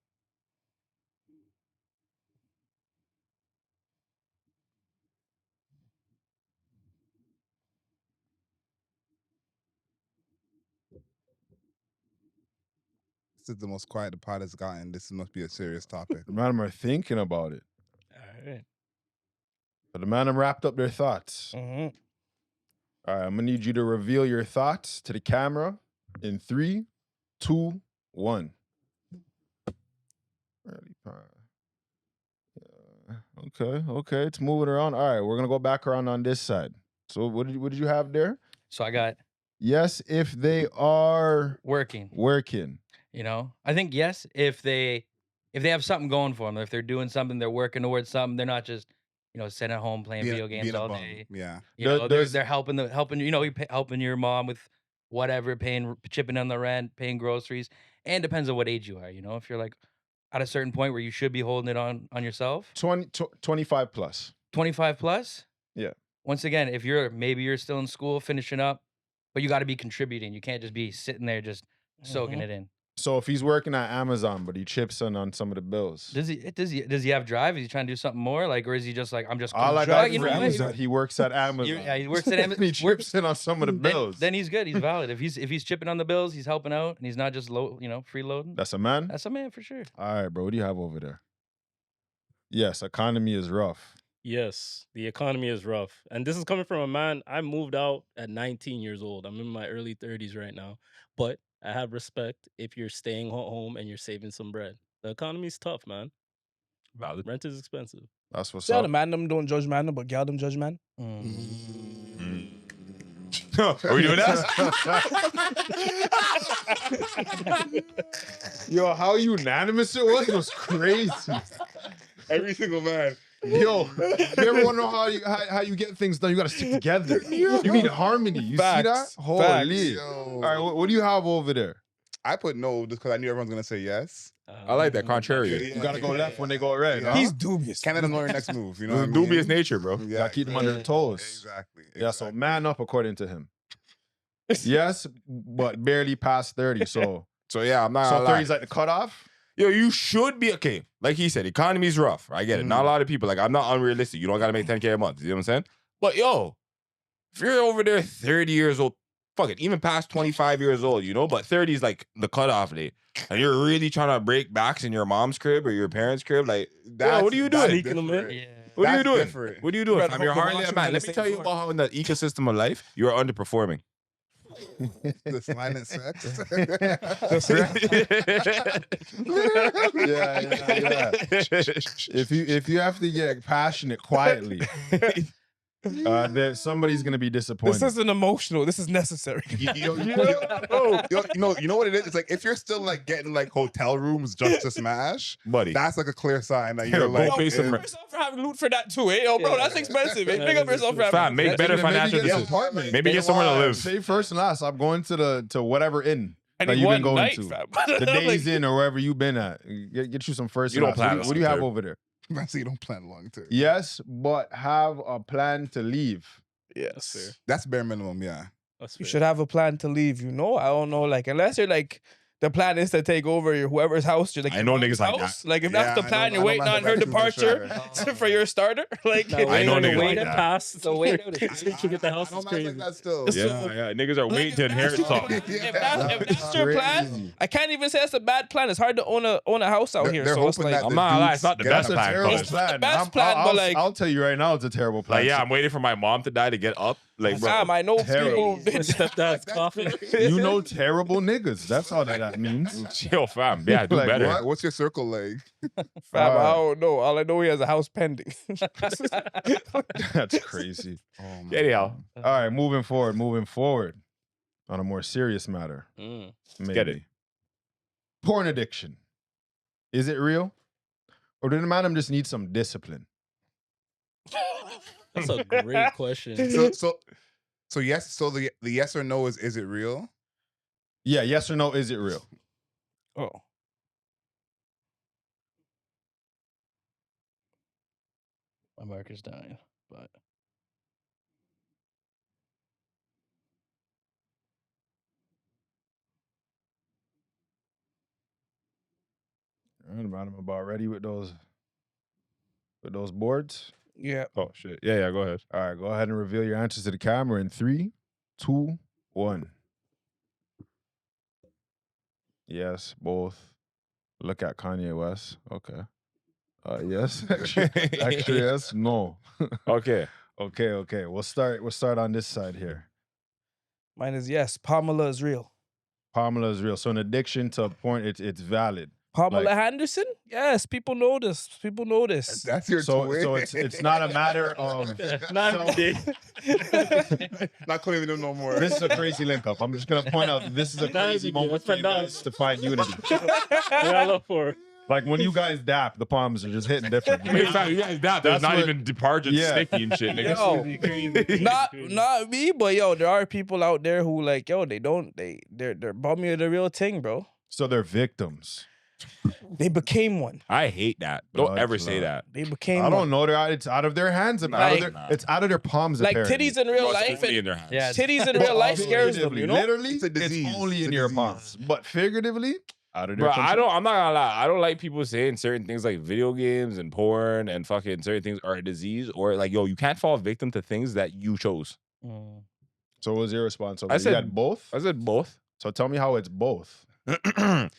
This is the most quiet the pod has gotten. This must be a serious topic. The man are thinking about it. All right. But the man wrapped up their thoughts. Mhm. All right, I'm gonna need you to reveal your thoughts to the camera in 3, 2, 1. Early part. Okay, it's moving around. All right, we're gonna go back around on this side. So what did you have there? so I got Yes, if they are working. working. You know, I think yes, if they have something going for them, if they're doing something, they're working towards something, they're not just sitting at home playing video games Being a all bum. day. Yeah. You know, There's- they're helping you know, helping your mom with whatever, chipping on the rent, paying groceries, and depends on what age you are. You know, if you're like at a certain point where you should be holding it on yourself, 25 plus. 25 plus. Yeah. Once again, if you're still in school finishing up, but you got to be contributing. You can't just be sitting there just soaking it in. So if he's working at Amazon, but he chips in on some of the bills. Does he have drive? Is he trying to do something more? Like, or is he just like, I'm just All I contra- got you know for what? him is that he works at Amazon. Yeah, he works at Amazon. he chips in on some of the bills. Then he's good. He's valid. If he's chipping on the bills, he's helping out, and he's not just freeloading. That's a man? That's a man for sure. All right, bro. What do you have over there? Yes, economy is rough. Yes, the economy is rough. And this is coming from a man. I moved out at 19 years old. I'm in my early 30s right now. But I have respect if you're staying home and you're saving some bread. The economy's tough, man. Valid. Rent is expensive. That's what's See how up. the man them don't judge man, but gal them judge man. Are we doing that? Yo, how unanimous it was crazy. Every single man. Yo, you ever want to know how you get things done? You got to stick together. You need harmony. You Facts. see that? Holy. Yo. All right, what do you have over there? I put no just because I knew everyone's gonna say yes. I like that contrary. You got to go left when they go red. Yeah. Huh? He's dubious. Canada know your next move. You know what I mean? Dubious nature, bro. Yeah, Gotta keep them on their toes. Exactly. Yeah, so man up according to him. Yes, but barely past 30. So So yeah, I'm not. so gonna 30 lie. is like the cutoff. Yo, you should be okay. Like he said, economy's rough. I get it. Not a lot of people. Like I'm not unrealistic. You don't got to make 10K a month. You know what I'm saying? But yo, if you're over there 30 years old, fuck it, even past 25 years old, you know. But 30 is like the cutoff date, and you're really trying to break backs in your mom's crib or your parents' crib. Like, That's, what are you that's doing? Sneaking them in? different. Yeah. What are you That's doing? different. What are you doing? Better fam? You're hope the hardly a washroom man. on Let the me same tell you floor. about how in the ecosystem of life you are underperforming. The silent sex. Yeah. If you have to get passionate quietly, then somebody's gonna be disappointed. This isn't emotional. This is necessary. You know what it is? It's like if you're still like getting like hotel rooms just to smash, Buddy. that's like a clear sign that Yeah, you're go like. pay some eh, rent. yourself for having loot for that too, eh? Yo, bro, that's expensive. Eh? Big up yourself for having Fam, make better financial maybe get an decisions. apartment. Maybe get somewhere to live. Say first and last. I'm going to whatever inn I that need you've been one going night, to. fam. The Days Inn or wherever you've been at. Get you some first. You and don't last. plan What do you have long-term. over there? Man, so you don't plan long term. Yes, but have a plan to leave. Yes. That's bare minimum, yeah. That's You fair. should have a plan to leave, you know? I don't know, like, unless you're like the plan is to take over whoever's house. Like I know your niggas like house. that. Like if Yeah, that's the I plan, know- you're I know waiting man on like her that too, for departure sure. for your starter. Like Now, I know wait, niggas wait like to that. pass. So wait notice. to get the house I is know man crazy. like that still. Yeah, niggas are waiting to if that's inherit your something. plan- Yeah. if that's your plan, I can't even say that's a bad plan. It's hard to own a house out here. They're So it's hoping like, that I'm the not gonna lie, dudes it's not the get best the plan, terrible cuz. It's not the best plan, but like, I'll tell you right now, it's a terrible plan. Like, yeah, I'm waiting for my mom to die to get up. Like, bro. Fam, I know Terrible. people. Stepdad's coffin. You know terrible niggas. That's all that means. Chill, fam. Yeah, do Like, better. What? What's your circle like? Fam, I don't know. All I know, he has a house pending. That's crazy. Oh, my Anyhow, All right, moving forward. On a more serious matter. Maybe. get it. Porn addiction. Is it real? Or did the madam just need some discipline? That's a great question. So yes. So the yes or no is it real? Yeah, yes or no, is it real? Oh. My marker's dying, but All right, the madam about ready with those boards. Yeah. Oh, shit. Yeah, go ahead. All right, go ahead and reveal your answers to the camera in 3, 2, 1. Yes, both. Look at Kanye West. Okay. Yes. Actually, yes. No. Okay. Okay. We'll start on this side here. Mine is yes. Pamela is real. Pamela is real. So an addiction to porn, it's valid. Pamela Like- Henderson? Yes, people know this. People know this. That's your So twin. it's not a matter of Not Not claiming them no more. this is a crazy link up. I'm just gonna point out this is a crazy moment for you guys to find unity. I look for. Like when you guys dap, the palms are just hitting different. Wait, fam, you guys doubt there's That's not what- even departed Yeah. sticky and shit, nigga. Yo, not me, but yo, there are people out there who like, yo, they're bumming are the real thing, bro. So they're victims. They became one. I hate that. Don't Blood ever say clot. that. They became I one. don't know. It's out of their hands and it's out of their palms. Like apparently. titties in real Bro, it's life. only in their hands. Yeah, Titties in real life scares them, you know? Literally, It's a disease. It's only It's in a your disease. palms. But figuratively, out of their Bro, control. I'm not gonna lie. I don't like people saying certain things like video games and porn and fucking certain things are a disease or like, yo, you can't fall victim to things that you chose. So what was your response? So I you said- had both. I said both. So tell me how it's both.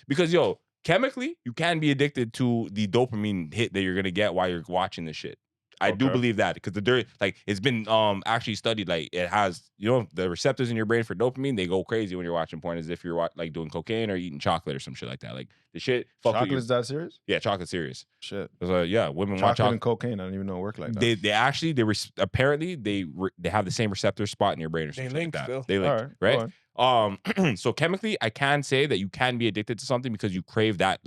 Because yo, chemically, you can be addicted to the dopamine hit that you're gonna get while you're watching this shit. I do Okay. believe that because like it's been actually studied. Like it has, the receptors in your brain for dopamine, they go crazy when you're watching porn, as if you're like doing cocaine or eating chocolate or some shit like that. Like the shit. Fuck with you. Chocolate's that serious? Yeah, chocolate serious. Shit. Yeah, women want Chocolate chocolate. and cocaine. I don't even know it work like that. Apparently they have the same receptor spot in your brain or They something link like that. still. They link, All right, go right? So chemically, I can say that you can be addicted to something because you crave that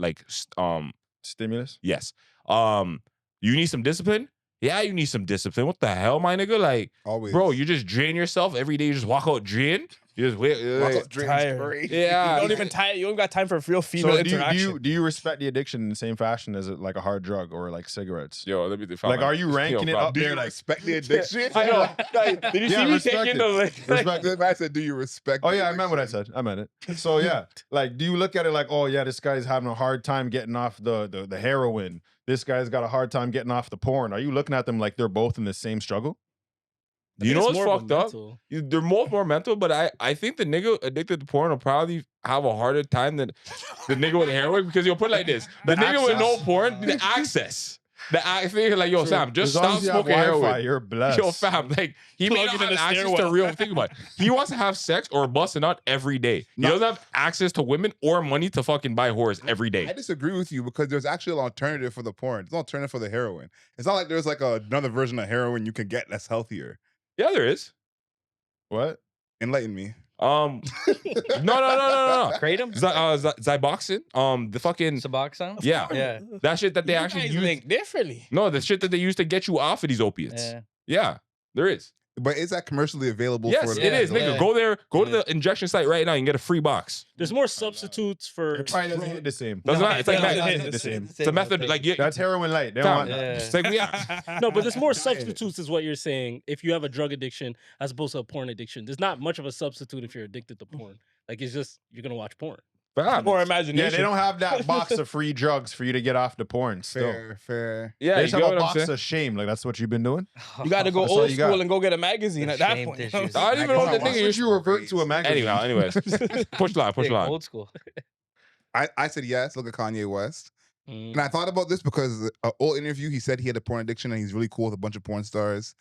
Stimulus. yes. You need some discipline. Yeah, you need some discipline. What the hell, my nigga? Like, Always. bro, you just drain yourself every day. You just walk out drain. You just wait. Walk like, out drinking tired. straight. yeah. You don't even you don't got time for real female So interaction. do you respect the addiction in the same fashion as like a hard drug or like cigarettes? Yo, let me define Like, are you ranking it bro, up Do there you like respect the addiction? I know. Like, did you Yeah, see me respect taking it. the like? Respect The man said, "Do you respect?" Oh the yeah, I meant what I addiction? said. I meant it. So yeah, like, do you look at it like, oh yeah, this guy's having a hard time getting off the heroin. This guy's got a hard time getting off the porn. Are you looking at them like they're both in the same struggle? You know It's what's more of a fucked up? mental. They're both more mental, but I think the nigga addicted to porn will probably have a harder time than the nigga with heroin because you'll put it like this: the nigga with no porn, the access, I think like, yo, Sam, just As long stop as you have smoking Wi-Fi, heroin. you're blessed. Yo, fam, like he may Plug not it in have the access to stairwell. real. Think about it. He wants to have sex or busting out every day. He doesn't have access to women or money to fucking buy whores every I day. disagree with you because there's actually an alternative for the porn. There's an alternative for the heroin. It's not like there's like another version of heroin you can get that's healthier. Yeah, there is. What? Enlighten me. No. Kratom? Zyboxin. The fucking Suboxone? yeah, Yeah. that shit that they You actually guys use. link differently. No, the shit that they use to get you off of these opiates. Yeah. Yeah, there is. But is that commercially available? Yes, for it is, nigga. Yeah. Go there, go to Yeah. the injection site right now. You can get a free box. There's more substitutes for. It probably doesn't hit the same. Doesn't matter. It's like no, meth. it doesn't hit the same. It's a method. Like That's heroin light. They don't fam, want that. Yeah. it's like yeah. No, but there's more substitutes, is what you're saying. If you have a drug addiction as opposed to a porn addiction, there's not much of a substitute if you're addicted to porn. Like it's just you're gonna watch porn. More imagination. Yeah, they don't have that box of free drugs for you to get off the porn. Still, Fair. Yeah, they you just get have a what I'm box saying? of shame. Like that's what you've been doing. You got to go That's all old you school got. and go get a magazine The at that shame point. You know tissues. what I'm I don't even know what the Why nigga would is. you revert to a magazine? Anyways, push line. Hey, old school. I said yes. Look at Kanye West. Mm. And I thought about this because an old interview, he said he had a porn addiction and he's really cool with a bunch of porn stars.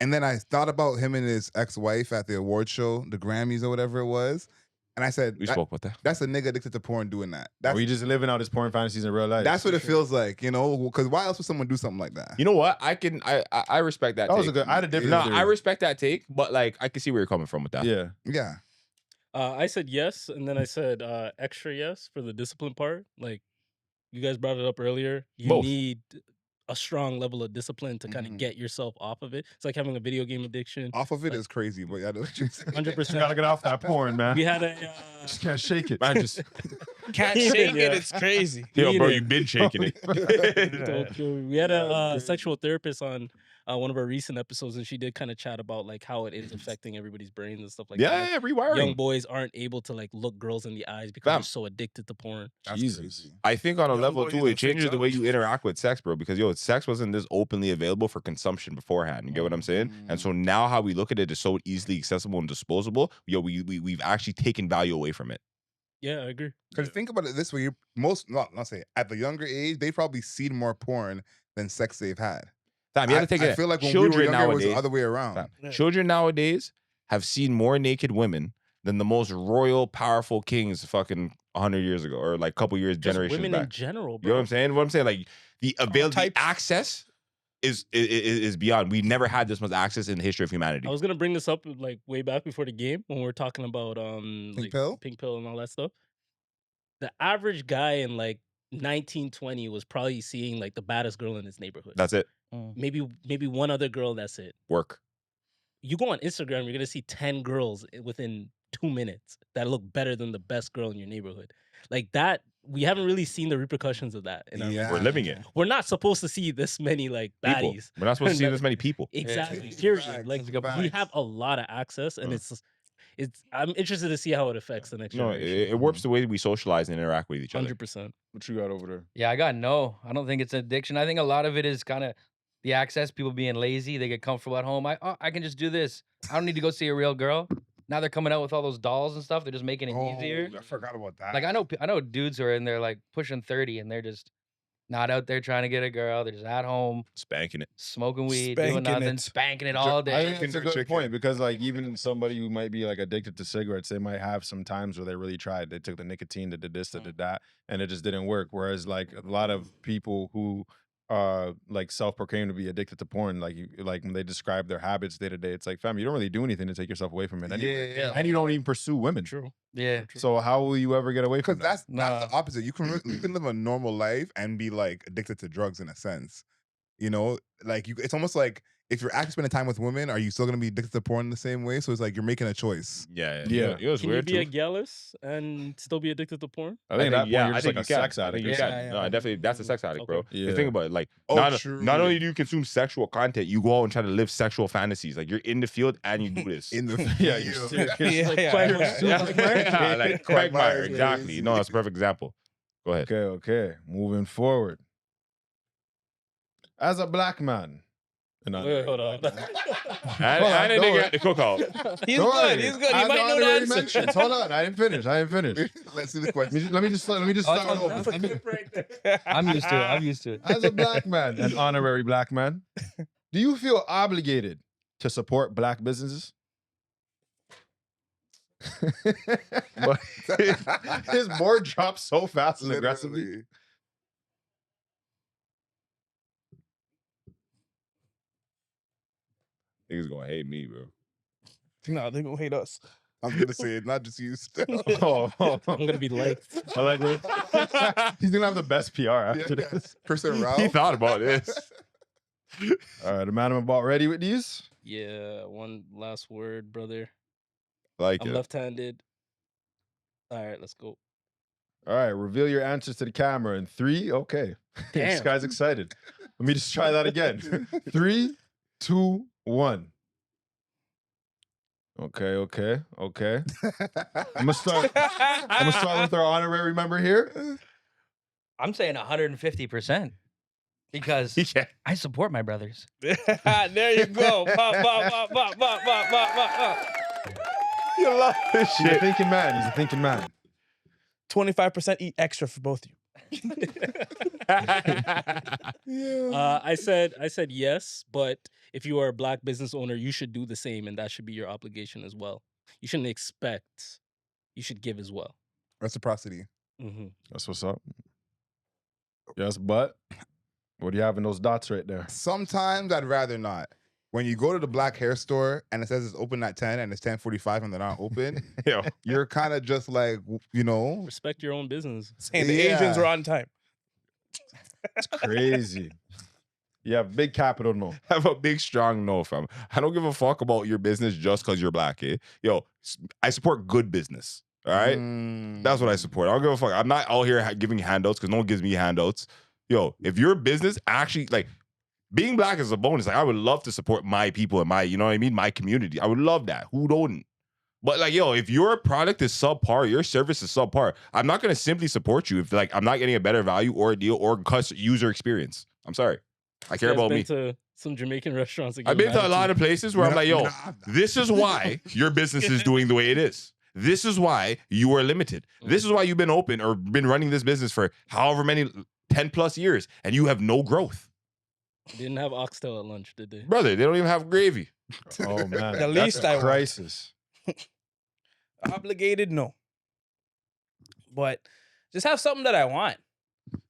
And then I thought about him and his ex-wife at the award show, the Grammys or whatever it was. And I said, we spoke about that. that's a nigga addicted to porn doing that. Are That's, we just living out his porn fantasies in real life? that's what it feels like, you know? Because why else would someone do something like that? You know what? I respect that. That was take. a good. I had a different. No, theory. I respect that take, but like I can see where you're coming from with that. Yeah. Yeah. I said yes, and then I said extra yes for the discipline part. Like you guys brought it up earlier. You Both. need a strong level of discipline to kind of get yourself off of it. It's like having a video game addiction. Off of it is crazy, but yeah, 100%. You gotta get off that porn, man. We had a Just can't shake it. Man, just Can't Even, shake yeah. it. It's crazy. yo, bro, Need it. you've been shaking it. We had a sexual therapist on one of our recent episodes, and she did kind of chat about like how it is affecting everybody's brains and stuff like that. Yeah, rewiring. Young boys aren't able to like look girls in the eyes because Fam. they're so addicted to porn. That's Jesus. crazy. I think on a Young level boys too, don't it changes fix the way up. you interact with sex, bro. Because sex wasn't this openly available for consumption beforehand. You get what I'm saying? And so now how we look at it is so easily accessible and disposable. Yo, we've actually taken value away from it. Yeah, I agree. Because think about it this way, not say at the younger age, they probably seen more porn than sex they've had. Fam, you have to take I it. feel like when we were Children younger, it was the nowadays, other way around. fam, children nowadays have seen more naked women than the most royal, powerful kings fucking 100 years ago or like a couple years, Just generations women back. in general, bro. You know what I'm saying? What I'm saying, like the available types. access is beyond. We never had this much access in the history of humanity. I was gonna bring this up like way back before the game when we were talking about like, pill? pink pill, and all that stuff. The average guy in like 1920 was probably seeing like the baddest girl in his neighborhood. That's it. Maybe one other girl. That's it. Work. You go on Instagram, you're gonna see 10 girls within 2 minutes that look better than the best girl in your neighborhood. Like that, we haven't really seen the repercussions of that. In our Yeah. We're living it. We're not supposed to see this many like People. baddies. We're not supposed to see this many people. Exactly. Facts, Period. facts, Like facts. we have a lot of access, and it's. I'm interested to see how it affects the next No, generation. it warps the way we socialize and interact with each other. 100%. What you got over there? Yeah, I got no. I don't think it's addiction. I think a lot of it is kind of the access, people being lazy. They get comfortable at home. I can just do this. I don't need to go see a real girl. Now they're coming out with all those dolls and stuff. They're just making it easier. I forgot about that. Like I know dudes who are in there like pushing 30 and they're just not out there trying to get a girl. They're just at home Spanking it. smoking weed, Spanking doing nothing, it. spanking it all I day. think it's a good point because, like, even somebody who might be like addicted to cigarettes, they might have some times where they really tried. They took the nicotine, they did this, they did that, and it just didn't work. Whereas, like, a lot of people who like self-proclaimed to be addicted to porn, like when they describe their habits day to day, it's like, fam, you don't really do anything to take yourself away from it. Yeah. And you don't even pursue women. True. Yeah. So how will you ever get away from Because that? that's the opposite. You can live a normal life and be like addicted to drugs in a sense. You know, like it's almost like if you're actually spending time with women, are you still gonna be addicted to porn in the same way? So it's like you're making a choice. Yeah. Yeah. It was Can weird you be too. a gallus and still be addicted to porn? I think at that point you're just like a you can. sex I addict. think you Yeah, can. yeah. No, definitely, that's a sex addict, bro. Okay. You Yeah. think about it, like Oh, not true. only do you consume sexual content, you go out and try to live sexual fantasies. Like you're in the field and you do this. In the Yeah, field. yeah, like Quickfyre, is exactly. crazy. No, that's a perfect example. Go ahead. Okay. Moving forward. As a black man. Wait, hold on. And a nigga at the cookout. He's Don't good. worry. He's good. He I might know the already answer. mentioned. Hold on, I didn't finish. Let's see the question. Let me just start over. I'm used to it. I'm used to it. As a black man, an honorary black man, do you feel obligated to support black businesses? But his board dropped so fast and aggressively. Literally. Niggas gonna hate me, bro. No, they're gonna hate us. I'm gonna say it, not just you. Oh, I'm gonna be liked. I like it. He's gonna have the best PR after this. Percent He Ralph. thought about this. All right, the man, I'm about ready with these. Yeah, one last word, brother. Like I'm it. left-handed. All right, let's go. All right, reveal your answers to the camera in 3. Okay, this Damn. guy's excited. Let me just try that again. 3, 2, 1. Okay. I'm gonna start with our honorary member here. I'm saying 150% because Yeah. I support my brothers. There you go. Bop, bop, bop, bop, bop, bop, bop, bop. You love this He's a shit. thinking man. 25% eat extra for both of you. I said yes, but if you are a black business owner, you should do the same, and that should be your obligation as well. You shouldn't expect. You should give as well. Reciprocity. Mm-hmm. That's what's up. Yes, but what do you have in those dots right there? Sometimes I'd rather not. When you go to the black hair store and it says it's open at 10 and it's 10:45 and they're not open, Yo. you're kind of just like, you know, Respect your own business. Saying the Asians were on time. It's crazy. You have big capital no. Have a big, strong no, fam. I don't give a fuck about your business just because you're black, eh? Yo, I support good business, all right? That's what I support. I don't give a fuck. I'm not out here giving handouts because no one gives me handouts. Yo, if your business actually, like, being black is a bonus. Like, I would love to support my people and my, you know what I mean? My community. I would love that. Who don't? But, like, yo, if your product is subpar, your service is subpar, I'm not going to simply support you if, like, I'm not getting a better value or a deal or user experience. I'm sorry. I care about me. To some Jamaican restaurants. I've been to a lot of places where I'm like, yo, this is why your business is doing the way it is. This is why you are limited. This is why you've been open or been running this business for however many, 10 plus years, and you have no growth. Didn't have oxtail at lunch, did they? Brother, they don't even have gravy. Oh, man. The least I want. crisis. Obligated, no. But just have something that I want.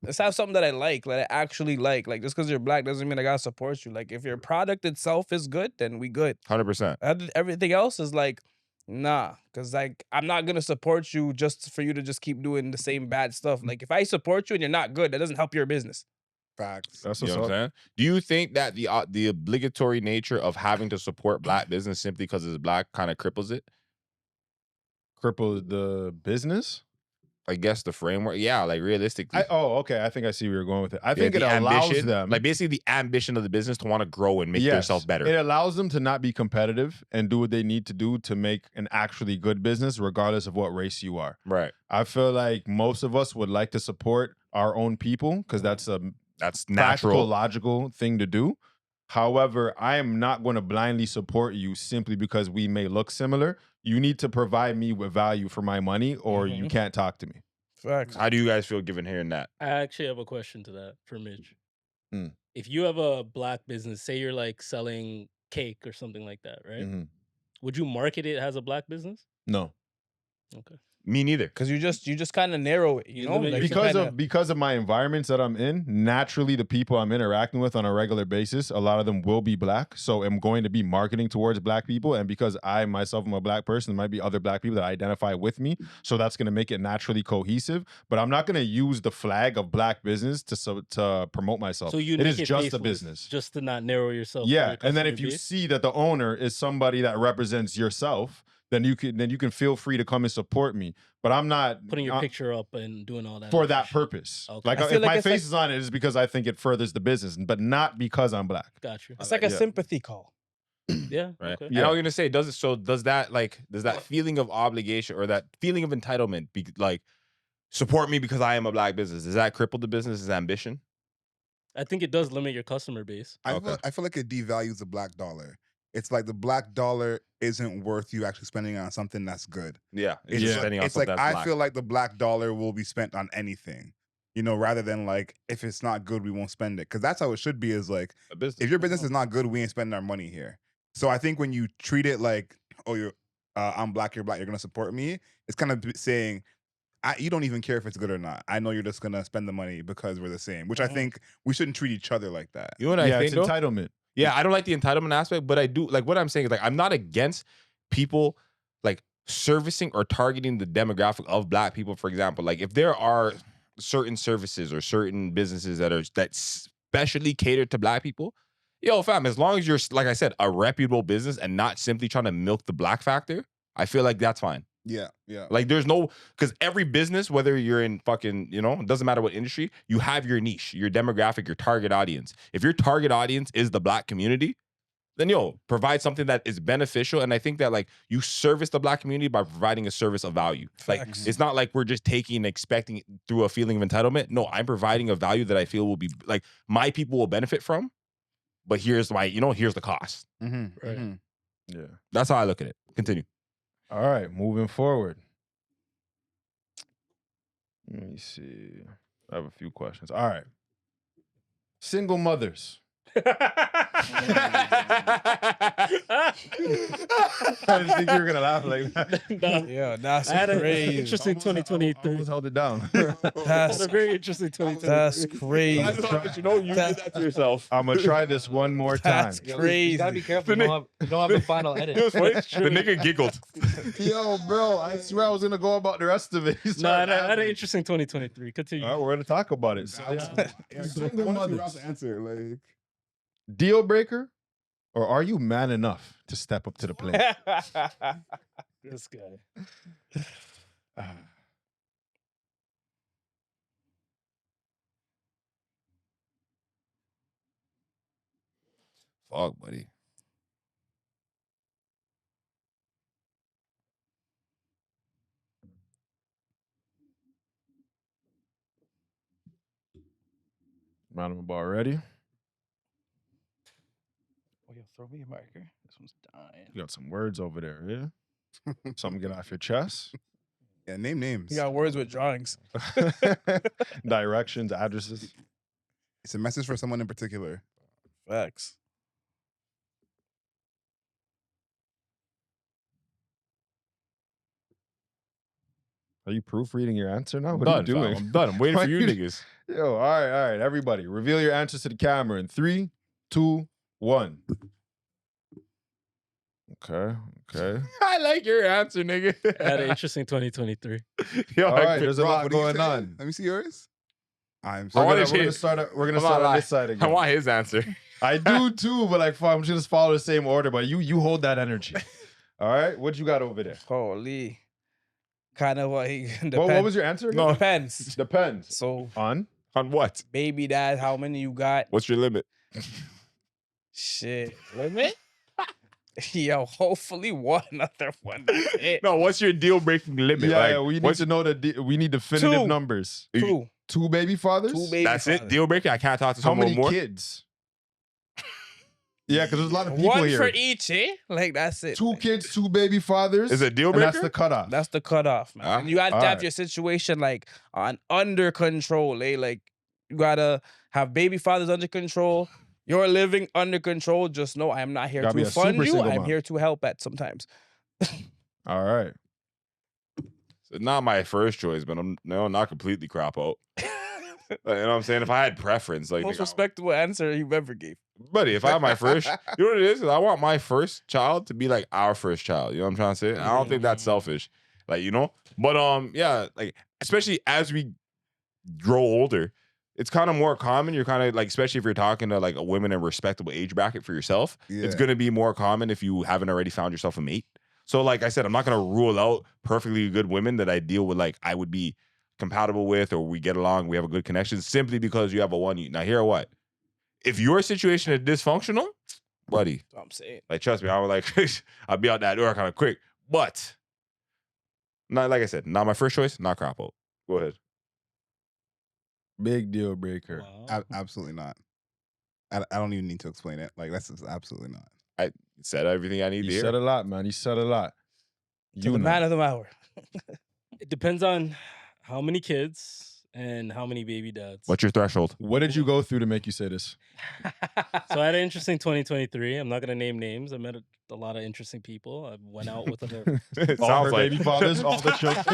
Let's have something that I like, that I actually like. Like, just because you're black doesn't mean I gotta support you. Like, if your product itself is good, then we good. 100%. Everything else is like, nah. Because, like, I'm not gonna support you just for you to just keep doing the same bad stuff. Like, if I support you and you're not good, that doesn't help your business. Facts. That's You what's know what I'm up. saying? Do you think that the obligatory nature of having to support black business simply because it's black kind of cripples it? Cripple the business? I guess the framework. Yeah, like realistically. Okay. I think I see where you're going with it. I think it the allows ambition, them. like basically the ambition of the business to want to grow and make themselves better. It allows them to not be competitive and do what they need to do to make an actually good business, regardless of what race you are. Right. I feel like most of us would like to support our own people because that's a That's practical, natural. logical thing to do. However, I am not going to blindly support you simply because we may look similar. You need to provide me with value for my money or you can't talk to me. Facts. How do you guys feel given hearing that? I actually have a question to that for Mitch. Hmm. If you have a black business, say you're like selling cake or something like that, right? Mhm. Would you market it as a black business? No. Okay. Me neither. Because you just kind of narrow it, you know? limit Like, yourself. Because of my environments that I'm in, naturally the people I'm interacting with on a regular basis, a lot of them will be black. So I'm going to be marketing towards black people. And because I myself am a black person, there might be other black people that identify with me. So that's going to make it naturally cohesive. But I'm not going to use the flag of black business to promote myself. So you it make is it just a faceless, business. just to not narrow yourself. to Yeah. your And then customer if you base? see that the owner is somebody that represents yourself, then you can feel free to come and support me. But I'm not putting your picture up and doing all that for other that shit. purpose. Okay. Like I if feel like my it's face like- is on it, it's because I think it furthers the business, but not because I'm black. Got you. It's like a Yeah. sympathy call. Yeah. Right. Okay. And I was gonna say, does that feeling of obligation or that feeling of entitlement be like support me because I am a black business? Does that cripple the business's ambition? I think it does limit your customer base. I Okay. feel like it devalues the black dollar. It's like the black dollar isn't worth you actually spending on something that's good. Yeah. It's, Yeah. Spending on it's like something that's I black. feel like the black dollar will be spent on anything, you know, rather than like if it's not good, we won't spend it. Because that's how it should be. Is like a business. if your business is not good, we ain't spending our money here. So I think when you treat it like, oh, I'm black, you're gonna support me. It's kind of saying, you don't even care if it's good or not. I know you're just gonna spend the money because we're the same. Which I think we shouldn't treat each other like that. You know what I Yeah, think? it's though? entitlement. Yeah, I don't like the entitlement aspect, but I do like what I'm saying is like I'm not against people like servicing or targeting the demographic of black people. For example, like if there are certain services or certain businesses that specially cater to black people, yo, fam, as long as you're like I said, a reputable business and not simply trying to milk the black factor, I feel like that's fine. Yeah, yeah. Like there's no, because every business, whether you're in fucking, you know, it doesn't matter what industry, you have your niche, your demographic, your target audience. If your target audience is the black community, then provide something that is beneficial. And I think that like you service the Black community by providing a service of value. Like it's not like we're just taking and expecting through a feeling of entitlement. No, I'm providing a value that I feel will be like my people will benefit from. But here's why, here's the cost. Yeah. That's how I look at it. Continue. All right, moving forward. Let me see. I have a few questions. All right. Single mothers. I didn't think you were gonna laugh like that. Yeah, that's I had an crazy. interesting 2023. Almost held it down. That's a very interesting 2023. That's crazy. You did that to yourself. I'm gonna try this one more time. That's You crazy. gotta be careful. You don't have the final edit. It was funny. The nigga giggled. Yo, bro, I swear I was gonna go about the rest of it. No, I had an interesting 2023. Continue. All right, we're gonna talk about it. Single mothers. Answer like. Deal breaker, or are you man enough to step up to the plate? This guy. Fuck, buddy. Man, I'm about ready. Oh, yo, throw me a marker. This one's dying. You got some words over there, yeah? Something get off your chest. Yeah, name names. You got words with drawings. Directions, addresses. It's a message for someone in particular. Facts. Are you proofreading your answer now? I'm What done, are you doing? fam. I'm done. I'm waiting Why for you you- niggas. Yo, all right, everybody. Reveal your answers to the camera in 3, 2, 1. Okay. I like your answer, nigga. I had an interesting 2023. Yo, All right, there's a lot What do you going say? on. Let me see yours. I'm I sorry. wanna We're gonna change- start. We're gonna I'm not start on lying. this side I again. want his answer. I do too, but like, I'm just follow the same order. But you hold that energy. All right, what you got over there? Holy. Kind of what he depends. What was your answer? Again? No. Depends. Depends. So, On On what? baby dad, how many you got? What's your limit? Shit. Limit? Yo, hopefully one other one. That's it. No, what's your deal breaking limit? yeah, Like, yeah, we need what's- to know we need definitive 2. numbers. 2. 2 baby fathers. 2 baby That's it? fathers. Deal breaker? I can't talk to How someone many more? kids? Yeah, because there's a lot of people One here. for each, eh? Like, that's it. 2 Like, kids, 2 baby fathers. Is it a deal and breaker? that's the cutoff. That's the cutoff, man. Ah, And you have to have alright. your situation like under control, eh? Like you gotta have baby fathers under control. You're living under control. Just know I am not here Gotta be to a fund super you. single I'm mom. here to help at sometimes. All right. It's not my first choice, but I'm not completely crap out. You know what I'm saying? If I had preference, like Most nigga, respectable answer you've ever gave. buddy, if I have my first, you know what it is? I want my first child to be like our first child. You know what I'm trying to say? I don't think that's selfish. Like, But yeah, like especially as we grow older, it's kind of more common. You're kind of like, especially if you're talking to like a woman in a respectable age bracket for yourself, it's Yeah. gonna be more common if you haven't already found yourself a mate. So, like I said, I'm not gonna rule out perfectly good women that I deal with, like I would be compatible with, or we get along, we have a good connection, simply because you have a one. Now, hear what? If your situation is dysfunctional, buddy, That's what I'm saying. like trust me, I would like I'll be out that door kind of quick. But not like I said, not my first choice, not crap out. Go ahead. Big deal breaker. Wow. Absolutely not. I don't even need to explain it. Like that's just absolutely not. I said everything I need to You hear. said a lot, man. You said a lot. To the man of the hour. It depends on how many kids and how many baby dads. What's your threshold? What did you go through to make you say this? So I had an interesting 2023. I'm not gonna name names. I met a lot of interesting people. I went out with other. It All sounds her like baby fathers, all the children.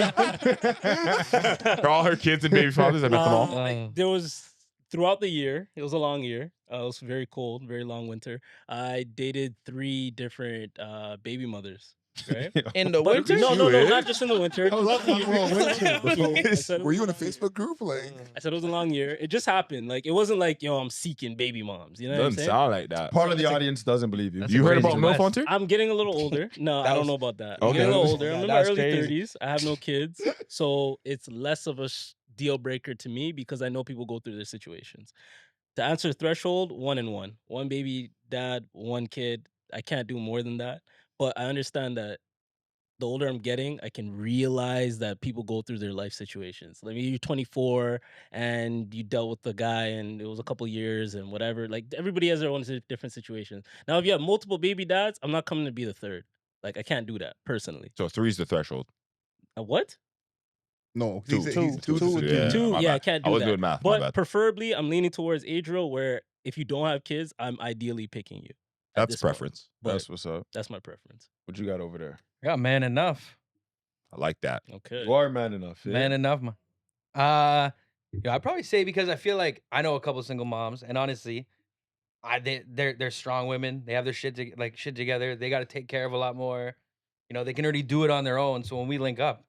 all her kids and baby fathers. I met them all. Like, there was throughout the year. It was a long year. It was very cold, very long winter. I dated 3 different baby mothers. Right? In the But winter? no, You, eh? not just in the winter. I said it Were you in a was- Facebook group? Like I said it was a long year. It just happened. Like it wasn't like I'm seeking baby moms. You know what I'm Doesn't saying? sound like that. Part of the That's a- audience doesn't believe you. That's You a heard crazy about MILF mess. Hunter? I'm getting a little older. No, That I don't was- know about that. I'm Okay. getting a little older. I'm in my That's early crazy. 30s. I have no kids, so it's less of a deal breaker to me because I know people go through their situations. To answer threshold, 1 and 1. 1 baby dad, 1 kid. I can't do more than that. But I understand that the older I'm getting, I can realize that people go through their life situations. Like you're 24 and you dealt with the guy and it was a couple years and whatever. Like everybody has their own different situations. Now, if you have multiple baby dads, I'm not coming to be the third. Like I can't do that personally. So 3's the threshold. What? No, Two. he's Two. Yeah, Two, my yeah, I bad. can't do I was that. doing math. My But bad. preferably, I'm leaning towards age role where if you don't have kids, I'm ideally picking you. at That's this point. preference. But That's what's up. that's my preference. What you got over there? I got man enough. I like that. Okay. You are man enough. Yeah? Man enough, man. Yeah, I'd probably say because I feel like I know a couple single moms, and honestly, they're strong women. They have their shit together. They got to take care of a lot more. You know, they can already do it on their own. So when we link up,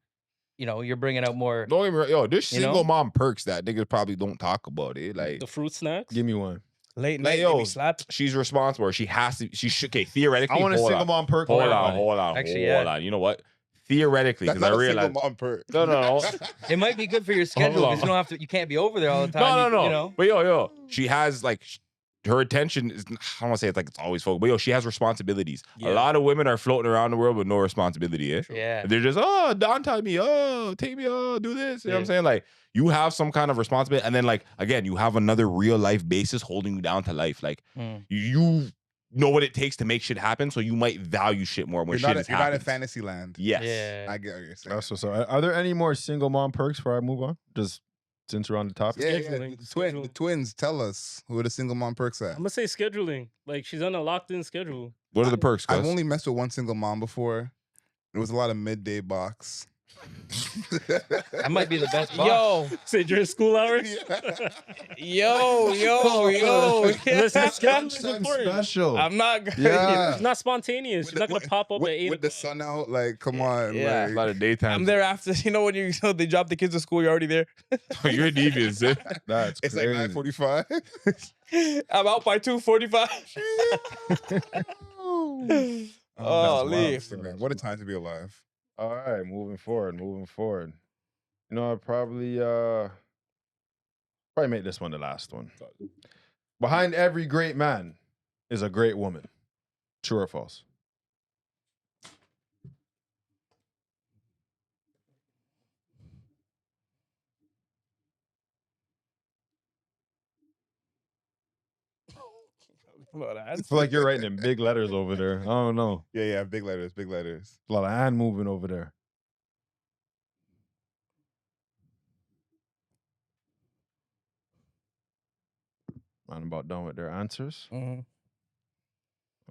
you know, you're bringing out more. Don't even, yo, there's You know? single mom perks that niggas probably don't talk about it. Like The fruit snacks? Give me one. Late Like, night, yo, maybe slap. she's responsible. Or she has to. She should. Okay, theoretically. I want a hold single on. mom perk. Hold for on, everybody. hold on, Actually, hold yeah. on. You know what? Theoretically, That's because I not a single realized. mom perk. No. It might be good for your schedule on. because you don't have to. You can't be over there all the time. No. You know. But yo, she has like her attention is. I don't want to say it's like it's always focused, but yo, she has responsibilities. Yeah. A lot of women are floating around the world with no responsibility. Eh? Yeah. They're just don't tie me, take me, do this. You know what I'm Yeah. saying? Like you have some kind of responsibility, and then like again, you have another real life basis holding you down to life. Like Mm. you know what it takes to make shit happen, so you might value shit more when You're shit not, is you're not in happening. fantasy land. Yes. Yeah. I get what you're saying. That's what's up. Are there any more single mom perks before I move on? Just since we're on the topic. Yeah, Scheduling, the schedule. twins, tell us who are the single mom perks at. I'm gonna say scheduling. Like she's on a locked-in schedule. What are the perks, I've Gus? only messed with one single mom before. It was a lot of midday box. That might be the best. Box. Yo, Say during school hours. yo. Listen, scheduling is Lunchtime important. special. I'm not gonna. Yeah. It's not spontaneous. She's not gonna pop up at 8 with the sun out. Like, come on. Yeah. A Like, lot of daytime. I'm there after. You know when they drop the kids to school, you're already there. You're devious. Eh? That's it's like crazy. 9:45. I'm out by 2:45. Oh, leave. What a time to be alive. All right, moving forward. You know, I'll probably make this one the last one. Behind every great man is a great woman. True or false? I feel like you're writing in big letters over there. I don't know. Yeah, big letters. A lot of hand moving over there. Man, about done with their answers. Mhm.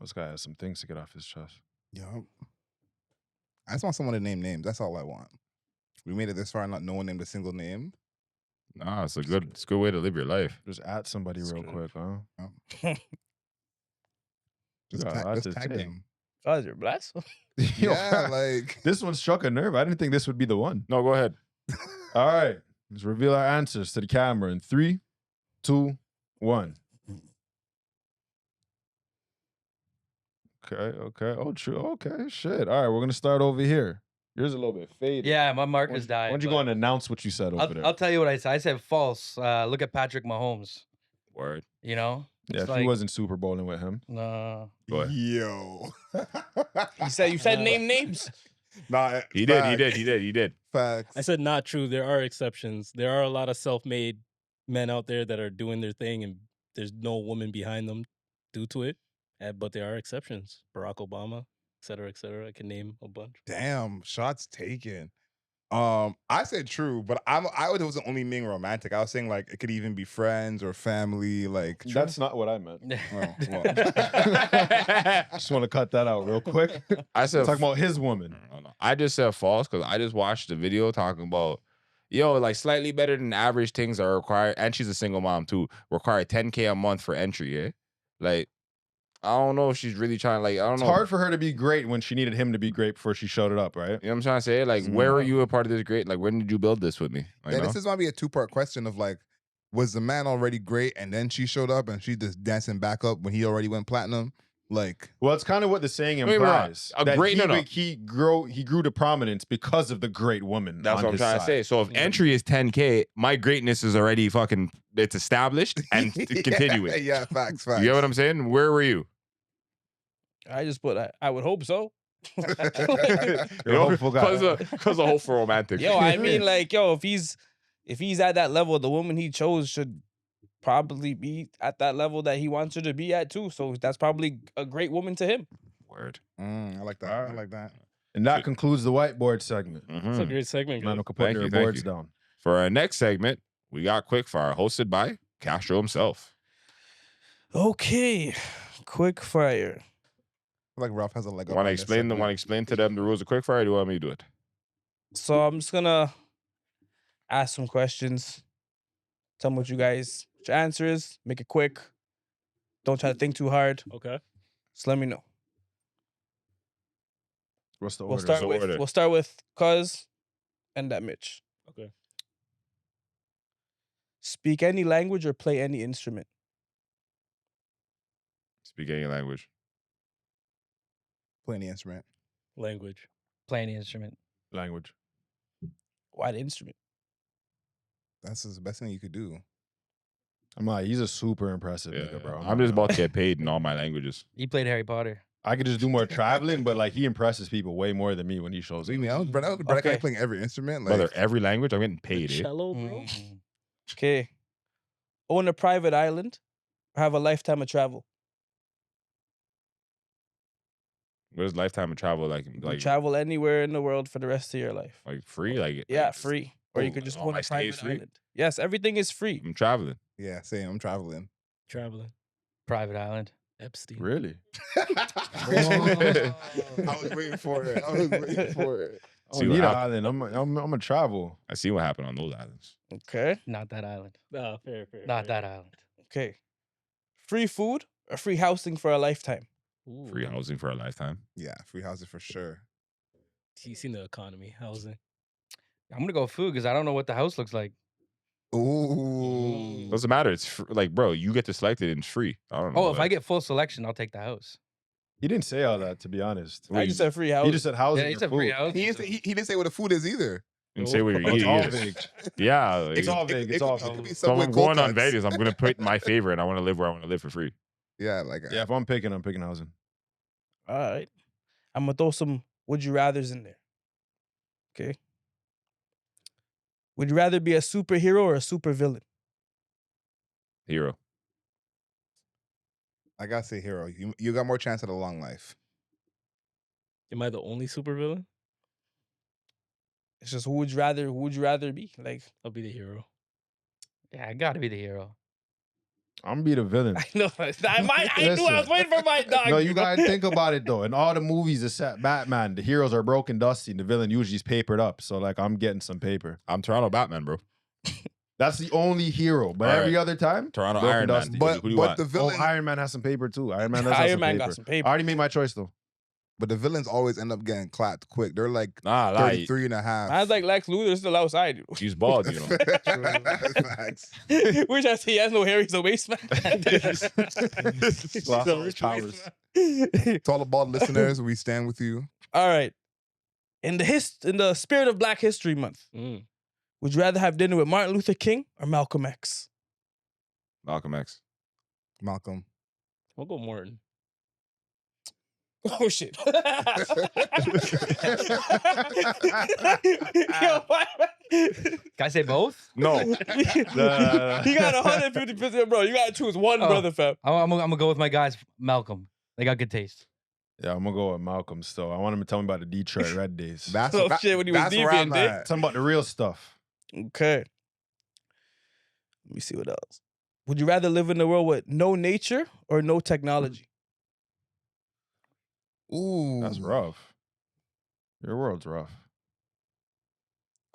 This guy has some things to get off his chest. Yeah. I just want someone to name names. That's all I want. We made it this far, not no one named a single name. Nah, it's a good way to live your life. Just add somebody real quick, huh? Just, Yeah, tag, that's just a tag thing. them. God, you're blessed. Yeah, like this one struck a nerve. I didn't think this would be the one. No, go ahead. All right, let's reveal our answers to the camera in 3, 2, 1. Okay. Oh, true. Okay, shit. All right, we're gonna start over here. Yours a little bit faded. Yeah, my marker's Why died. don't you go and announce what you said over there? I'll tell you what I said. I said false. Look at Patrick Mahomes. Word. You know. Yeah, It's if he wasn't Super Bowling with him. No. Go ahead. yo. You said name names. Nah, He facts. did. Facts. I said not true. There are exceptions. There are a lot of self-made men out there that are doing their thing, and there's no woman behind them due to it. But there are exceptions. Barack Obama, et cetera, et cetera. I can name a bunch. Damn, shots taken. I said true, but I wasn't only being romantic. I was saying like it could even be friends or family. Like That's not what I meant. well, Just want to cut that out real quick. I said Talking about his woman. No. I just said false because I just watched the video talking about like slightly better than average things are required, and she's a single mom too. Require $10K a month for entry. Yeah, like I don't know if she's really trying. Like I don't It's know. hard for her to be great when she needed him to be great before she showed it up, right? You know what I'm trying to say? Like, where were you a part of this great? Like, when did you build this with me? Like, yeah, no? this is might be a 2-part question of like, was the man already great and then she showed up and she just dancing back up when he already went platinum, Like, Well, it's kind of what the saying Don't get me wrong. implies. A that great- no, no. he grew to prominence because of the great woman. That's on what I'm his trying to side. say. So if entry is 10K, my greatness is already fucking, it's established and continuing. Yeah, facts. You get what I'm saying? Where were you? I just put. I would hope so. You're a hopeful guy. Because of hope for romantic. Yo, I mean, like, yo, if he's at that level, the woman he chose should probably be at that level that he wants her to be at too. So that's probably a great woman to him. Word. I like that. I like that. And that concludes the whiteboard segment. It's a great segment. Man, guys. can put Thank their you, thank boards you. down. For our next segment, we got Quickfyre, hosted by Castro himself. Okay, Quickfyre. I feel like Ralph has a leg up. Want to on this explain segment. to them the rules of Quickfyre? Or do you want me to do it? So I'm just gonna ask some questions. Tell me what your answer is. Make it quick. Don't try to think too hard. Okay. Just let me know. What's the We'll order? start So with order. we'll start with Cuz and that Mitch. Okay. Speak any language or play any instrument. Speak any language. Play any instrument. Language. Play any instrument. Language. Why the instrument? That's the best thing you could do. I'm like, he's a super impressive Yeah, nigga, bro. I'm just about to get paid in all my languages. He played Harry Potter. I could just do more traveling, but like he impresses people way more than me when he shows What do up. you mean? I was Brad Okay. playing every instrument. Like, Brother, every language, I'm getting paid. Eh? Cello, bro. Mm. Okay. Own a private island or have a lifetime of travel. Where's lifetime of travel like You can like travel anywhere in the world for the rest of your life. free? Like Yeah, like, free. Or you oh, could just all own my a stay private is free? island. Yes, everything is free. I'm traveling. yeah, same. I'm traveling. Traveling. Private island. Epstein. Really? I was waiting for it. I was waiting for it. I See don't what need an happened. island. I'm gonna travel. I see what happened on those islands. Okay. Not that island. Fair, fair. Not fair. that island. Okay. Free food or free housing for a lifetime. Ooh. Free housing for a lifetime. Yeah, free housing for sure. You seen the economy, housing. I'm gonna go food because I don't know what the house looks like. Ooh. Doesn't matter. It's like, bro, you get to select it and it's free. I don't know. Oh, if I get full selection, I'll take the house. He didn't say all that, to be honest. I just said free housing. He just said housing. Yeah, he or said free food. house. He didn't say what the food is either. and say what you're It's eating all is. vague. Yeah. like, It's all vague. It's all it could vague. be so if Subway I'm cold going on cuts. Vegas, I'm gonna put my favorite. I want to live where I want to live for free. Yeah, like Yeah, if I'm picking housing. All right. I'm going to throw some would you rathers in there. Okay. Would you rather be a superhero or a supervillain? Hero. I gotta say, hero. You got more chance at a long life. Am I the only supervillain? It's just who would you rather be? Like, I'll be the hero. Yeah, I gotta be the hero. I'm gonna be the villain. I know. I knew I was waiting for my dog. No, you gotta think about it though. In all the movies except Batman, the heroes are broke and dusty, and the villain usually is papered up. So like, I'm getting some paper. I'm Toronto Batman, bro. That's the only hero. But All every right. other time, Toronto broke Iron and Man. dusty. But Who do you want? the Oh, villain, Iron Man has some paper too. Iron Man does have Iron some Man paper. got some I paper. already made my choice though. but the villains always end up getting clapped quick. They're like Nah, lie. 33 and a half. I was like Lex Luthor still outside. She's bald, you know. Facts. Which I say he has no hair. He's a waste man. Lost all his powers. To all the bald listeners, we stand with you. All right. In the spirit of Black History Month, Mm. would you rather have dinner with Martin Luther King or Malcolm X? Malcolm X. Malcolm. I'll go Martin. Oh shit! Yo, why- Can I say both? No. he got 150%, bro. You gotta choose one, Oh. brother, fam. I'm gonna go with my guys, Malcolm. They got good taste. Yeah, I'm gonna go with Malcolm still. I want him to tell me about the Detroit Red Days. That's Oh, shit, when he was that's where I'm deviant, dick. at. Tell me about the real stuff. Okay. Let me see what else. Would you rather live in a world with no nature or no technology? Ooh, That's rough. Your world's rough.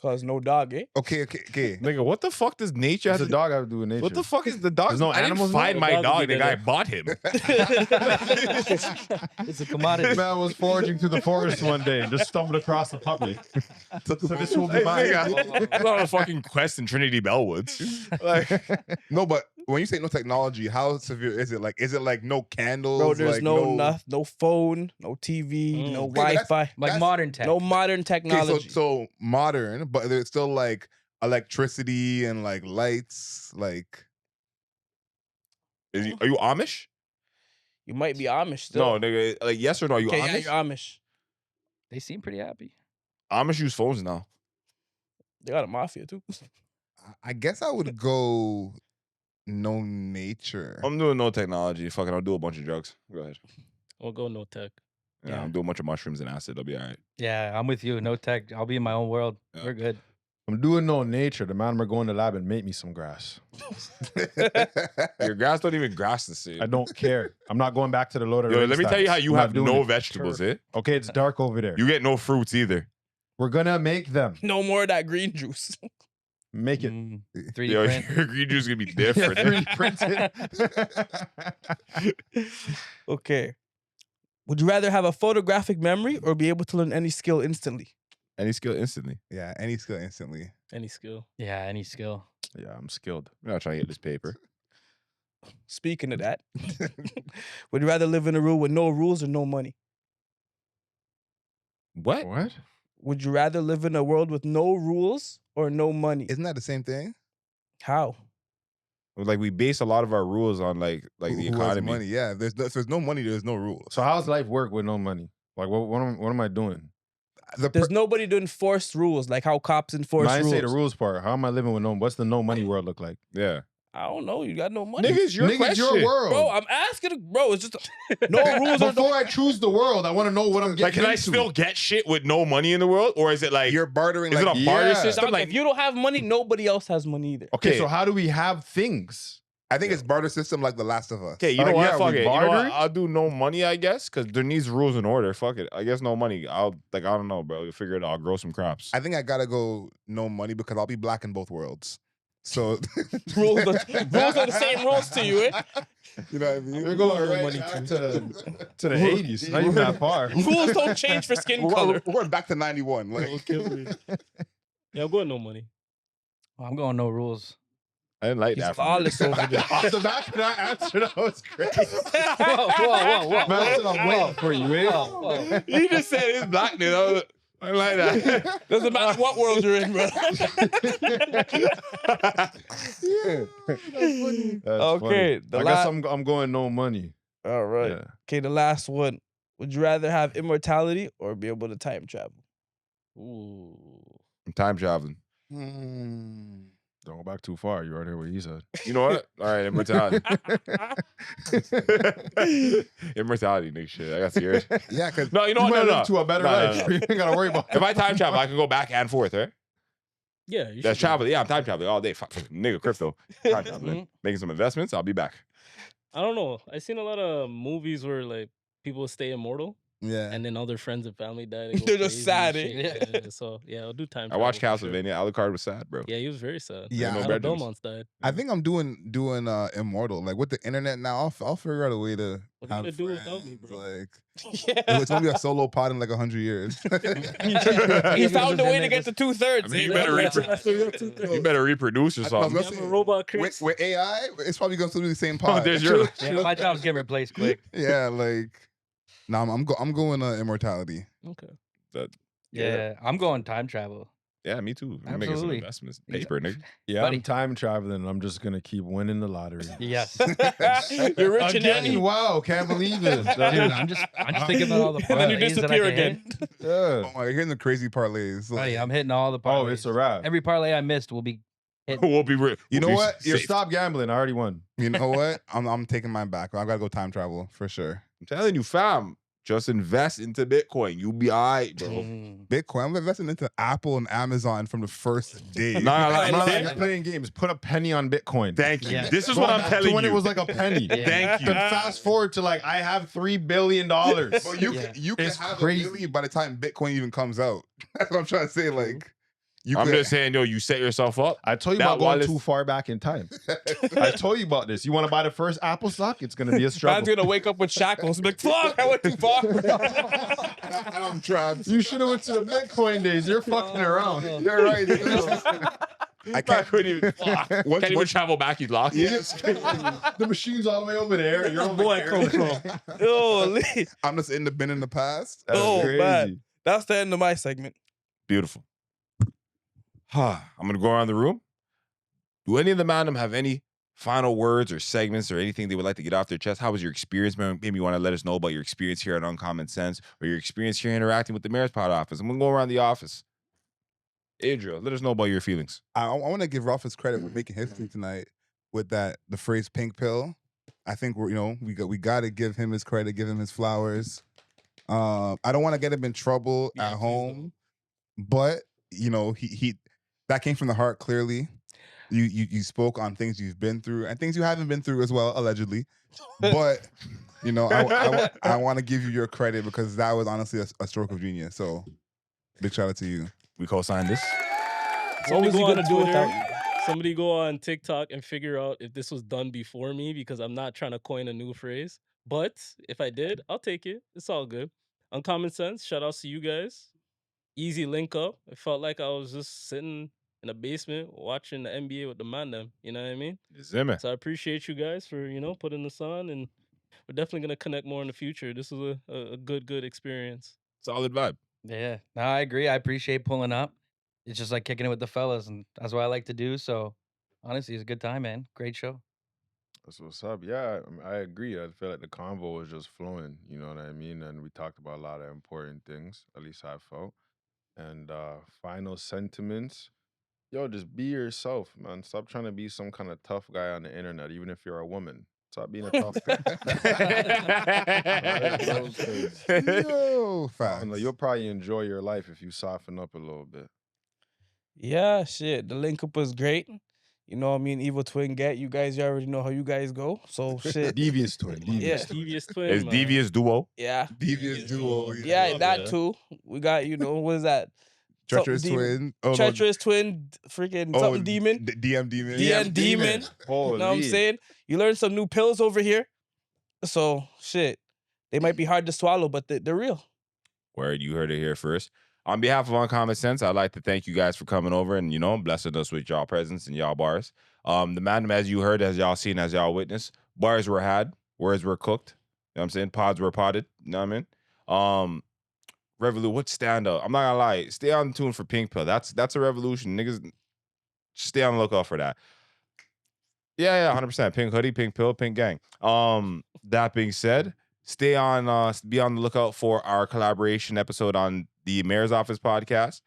Cause no dog, eh? Okay. Nigga, what the fuck does nature What's have a to dog have to do with nature? What the fuck is the dog? There's no I didn't animals in find there? my The dog dog. would The be guy there. bought him. It's a commodity. Man was foraging through the forest one day and just stumbled across a puppy. So this will be Hey, mine. nigga, I'm on a fucking quest in Trinity Bellwoods. Like, No, but when you say no technology, how severe is it? Like, is it like no candles? Bro, there's like, no phone, no TV, no Okay, but that's- Wi-Fi, Like modern tech. no modern Okay, technology. so modern, but there's still like electricity and like lights. Like, Are you Amish? You might be Amish still. No, nigga. Like, yes or no? Are you Okay, yeah, Amish? you're Amish. They seem pretty happy. Amish use phones now. They got a mafia too. I guess I would go no nature. I'm doing no technology. Fucking, I'll do a bunch of drugs. Go ahead. We'll go no tech. Yeah, I'm doing a bunch of mushrooms and acid. I'll be all right. Yeah, I'm with you. No tech. I'll be in my own world. Yeah. We're good. I'm doing no nature. The man, we're going to the lab and make me some grass. Your grass don't even grass the same. I don't care. I'm not going back to the Lord of the Yo, Rings let me tell you how times. you I'm not have doing no it. vegetables, eh? Okay, it's dark over there. You get no fruits either. We're gonna make them. No more of that green juice. Make it. 3D Yo, print. your green juice is gonna be different. Yeah, 3D printed. Okay. Would you rather have a photographic memory or be able to learn any skill instantly? Any skill instantly. Yeah, any skill instantly. Any skill. Yeah, any skill. Yeah, I'm skilled. I'm not trying to get this paper. Speaking of that, would you rather live in a world with no rules or no money? What? What? Would you rather live in a world with no rules or no money? Isn't that the same thing? How? Like, we base a lot of our rules on like the Who has economy. money? Yeah, if there's no money, there's no rules. So how's life work with no money? Like, what am I doing? There's nobody doing forced rules, like how cops enforce I didn't rules. say the rules part. How am I living with no? What's the no money world look like? Yeah. I don't know. You got no money. Nigga, it's your question. your world. Bro, I'm asking. Bro, it's just no rules. Before I choose the world, I want to know what I'm getting Like, can I into. still get shit with no money in the world? Or is it like, You're bartering. is it Like, a barter Yeah. system? Dog, Like, if you don't have money, nobody else has money either. Okay, Okay. so how do we have things? I think it's barter system like The Last of Us. okay, you know what? yeah, Fuck we it. You know what? bartering? I'll do no money, I guess, because there needs rules and order. Fuck it. I guess no money. I don't know, bro. You'll figure it out. I'll grow some crops. I think I gotta go no money because I'll be black in both worlds. So rules are the same rules to you, eh? You know what I mean? We're going right back to the 80s. Not even that far. Rules don't change for skin color. We're going back to 91. Like, Yeah, I'm going no money. I'm going no rules. I didn't like He's that. from flawless you. over there. Off the back of that answer, that was great. Whoa. Man, said I'm waiting for you, eh? Whoa. He just said his blackness. I like that. Doesn't matter what world you're in, bro. Okay, the I guess I'm going no money. All right. Yeah. Okay, the last one. Would you rather have immortality or be able to time travel? Ooh. I'm time traveling. Don't go back too far. You already heard what he said. You know what? All right, immortality. Immortality, nigga. Shit, I got scared. yeah, because No, you know You what? might No. live to a better No, no, life. no. You ain't gotta worry about it. If I time travel, I can go back and forth, right? Yeah, you That's should go. travel. Yeah, I'm time traveling all day. Fuck, nigga, crypto. Time traveling. Making some investments. I'll be back. I don't know. I've seen a lot of movies where like people stay immortal yeah. and then all their friends and family die. They go They're just crazy sad, and eh? shit. Yeah, so yeah, I'll do time. I watched travel for sure. Castlevania. Alucard was sad, bro. Yeah, he was very sad. Yeah. No How bedrooms. Belmont's died. I think I'm doing immortal. Like with the internet now, I'll figure out a way to What are you have gonna do without me, friends. bro? Like Yeah. it's gonna be a solo pod in like 100 years. He found a way to get to 2/3. I mean, you better reproduce or I was something. gonna I'm say, a robot, Chris. with AI, it's probably gonna still do the same Oh, pod. there's your. Yeah, my job's getting replaced quick. Yeah, like I'm going immortality. Okay. Yeah, I'm going time travel. Yeah, me too. I'm making some Absolutely. investments. Paper, nigga. Yeah, Buddy. I'm time traveling. And I'm just gonna keep winning the lottery. Yes. You're rich and Again, any. wow, can't believe it. Dude, I'm just thinking about all the And then you parlays that I disappear can again. hit. Yeah. Oh my, you're hitting the crazy parlays. Like, Buddy, I'm hitting all the parlays. Oh, it's a wrap. Every parlay I missed will be hit. We'll be real. You know what? You stop gambling. I already won. you know what? I'm taking mine back. I gotta go time travel for sure. I'm telling you, fam. Just invest into Bitcoin. You'll be all right, bro. Bitcoin. I'm investing into Apple and Amazon from the first day. Nah, I'm not like, like playing games. Put a penny on Bitcoin. thank you. Yeah. This is Go what I'm back to telling when you. it was like a penny. Yeah. Thank you. Then fast forward to like I have $3 billion. But you Yeah. can you can It's have crazy. a million by the time Bitcoin even comes out. That's what I'm trying to say. Like you I'm could, just saying, yo, you set yourself up. I told you That about going wallet's- too far back in time. I told you about this. You want to buy the first Apple stock? It's gonna be a Man's struggle. gonna wake up with shackles. Be like, fuck, I went too far. I'm trying. You should have went to the Bitcoin days. You're fucking around. You're right. I can't. couldn't even fuck. Once- Can't even once- travel back. He's lost. The machine's all the way over there. You're over Boy, here. come from. Holy. I'm just in the bin in the past. That's Oh, crazy. man. That's the end of my segment. Beautiful. I'm gonna go around the room. Do any of the madam have any final words or segments or anything they would like to get off their chest? How was your experience? Maybe you want to let us know about your experience here at Uncommon Sense or your experience here interacting with the Mayor's Pod office. I'm gonna go around the office. Adria, let us know about your feelings. I want to give Ralph his credit for making history tonight with the phrase "pink pill." I think we got to give him his credit, give him his flowers. I don't want to get him in trouble at home, but he that came from the heart. Clearly, you spoke on things you've been through and things you haven't been through as well, allegedly. But I want to give you your credit because that was honestly a stroke of genius. So big shout out to you. We co-signed this. What was he gonna do without you? Somebody go on TikTok and figure out if this was done before me because I'm not trying to coin a new phrase. But if I did, I'll take it. It's all good. Uncommon Sense, shout outs to you guys. Easy link up. It felt like I was just sitting in a basement watching the NBA with the man them. You know what I mean? Zimmer. So I appreciate you guys for, putting this on, and we're definitely gonna connect more in the future. This was a good experience. Solid vibe. Yeah, no, I agree. I appreciate pulling up. It's just like kicking it with the fellas, and that's what I like to do. So, honestly, it's a good time, man. Great show. That's what's up. Yeah, I agree. I feel like the convo was just flowing. You know what I mean? And we talked about a lot of important things. At least I felt. And final sentiments. Yo, just be yourself, man. Stop trying to be some kind of tough guy on the internet, even if you're a woman. Stop being a tough guy. Yo, facts. You'll probably enjoy your life if you soften up a little bit. Yeah, shit. The link up was great. You know what I mean? Evil Twin Get. You guys, you already know how you guys go. So shit. Devious twin. Yeah. Devious twin. It's man. Devious Duo. Yeah. Devious duo. Yeah, love that that. too. We got, what is that? Treacherous Something twin. Oh, no. Treacherous twin, freaking something demon. DM demon. DM demon. You know what I'm saying? You learn some new pills over here. So, shit. They might be hard to swallow, but they're real. Word, you heard it here first. On behalf of Uncommon Sense, I'd like to thank you guys for coming over and, blessing us with y'all presence and y'all bars. The madam, as you heard, as y'all seen, as y'all witnessed, bars were had, words were cooked. You know what I'm saying? Pods were potted. You know what I mean? What stand up? I'm not gonna lie. Stay on tune for Pink Pill. That's a revolution. Niggas, stay on the lookout for that. Yeah, 100%. Pink hoodie, pink pill, pink gang. That being said, be on the lookout for our collaboration episode on the Mayor's Office podcast.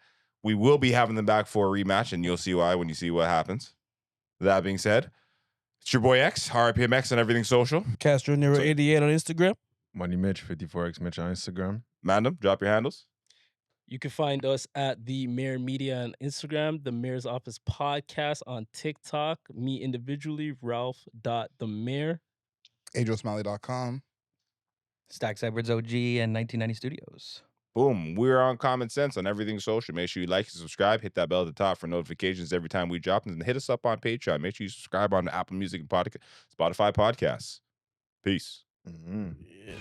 We will be having them back for a rematch, and you'll see why when you see what happens. That being said, it's your boy X, RPMX on everything social. Castro Nero 88 on Instagram. Money Mitch, 54X Mitch on Instagram. Madam, drop your handles. You can find us at the Mayor Media on Instagram, the Mayor's Office Podcast on TikTok, me individually, Ralph.themayor. AdrielSmiley.com. Stacks Edwards OG and 1990 Studios. Boom. We're on Common Sense on everything social. Make sure you like and subscribe. Hit that bell at the top for notifications every time we drop. And hit us up on Patreon. Make sure you subscribe on the Apple Music and Spotify podcasts. Peace. Mm-hmm. Yeah.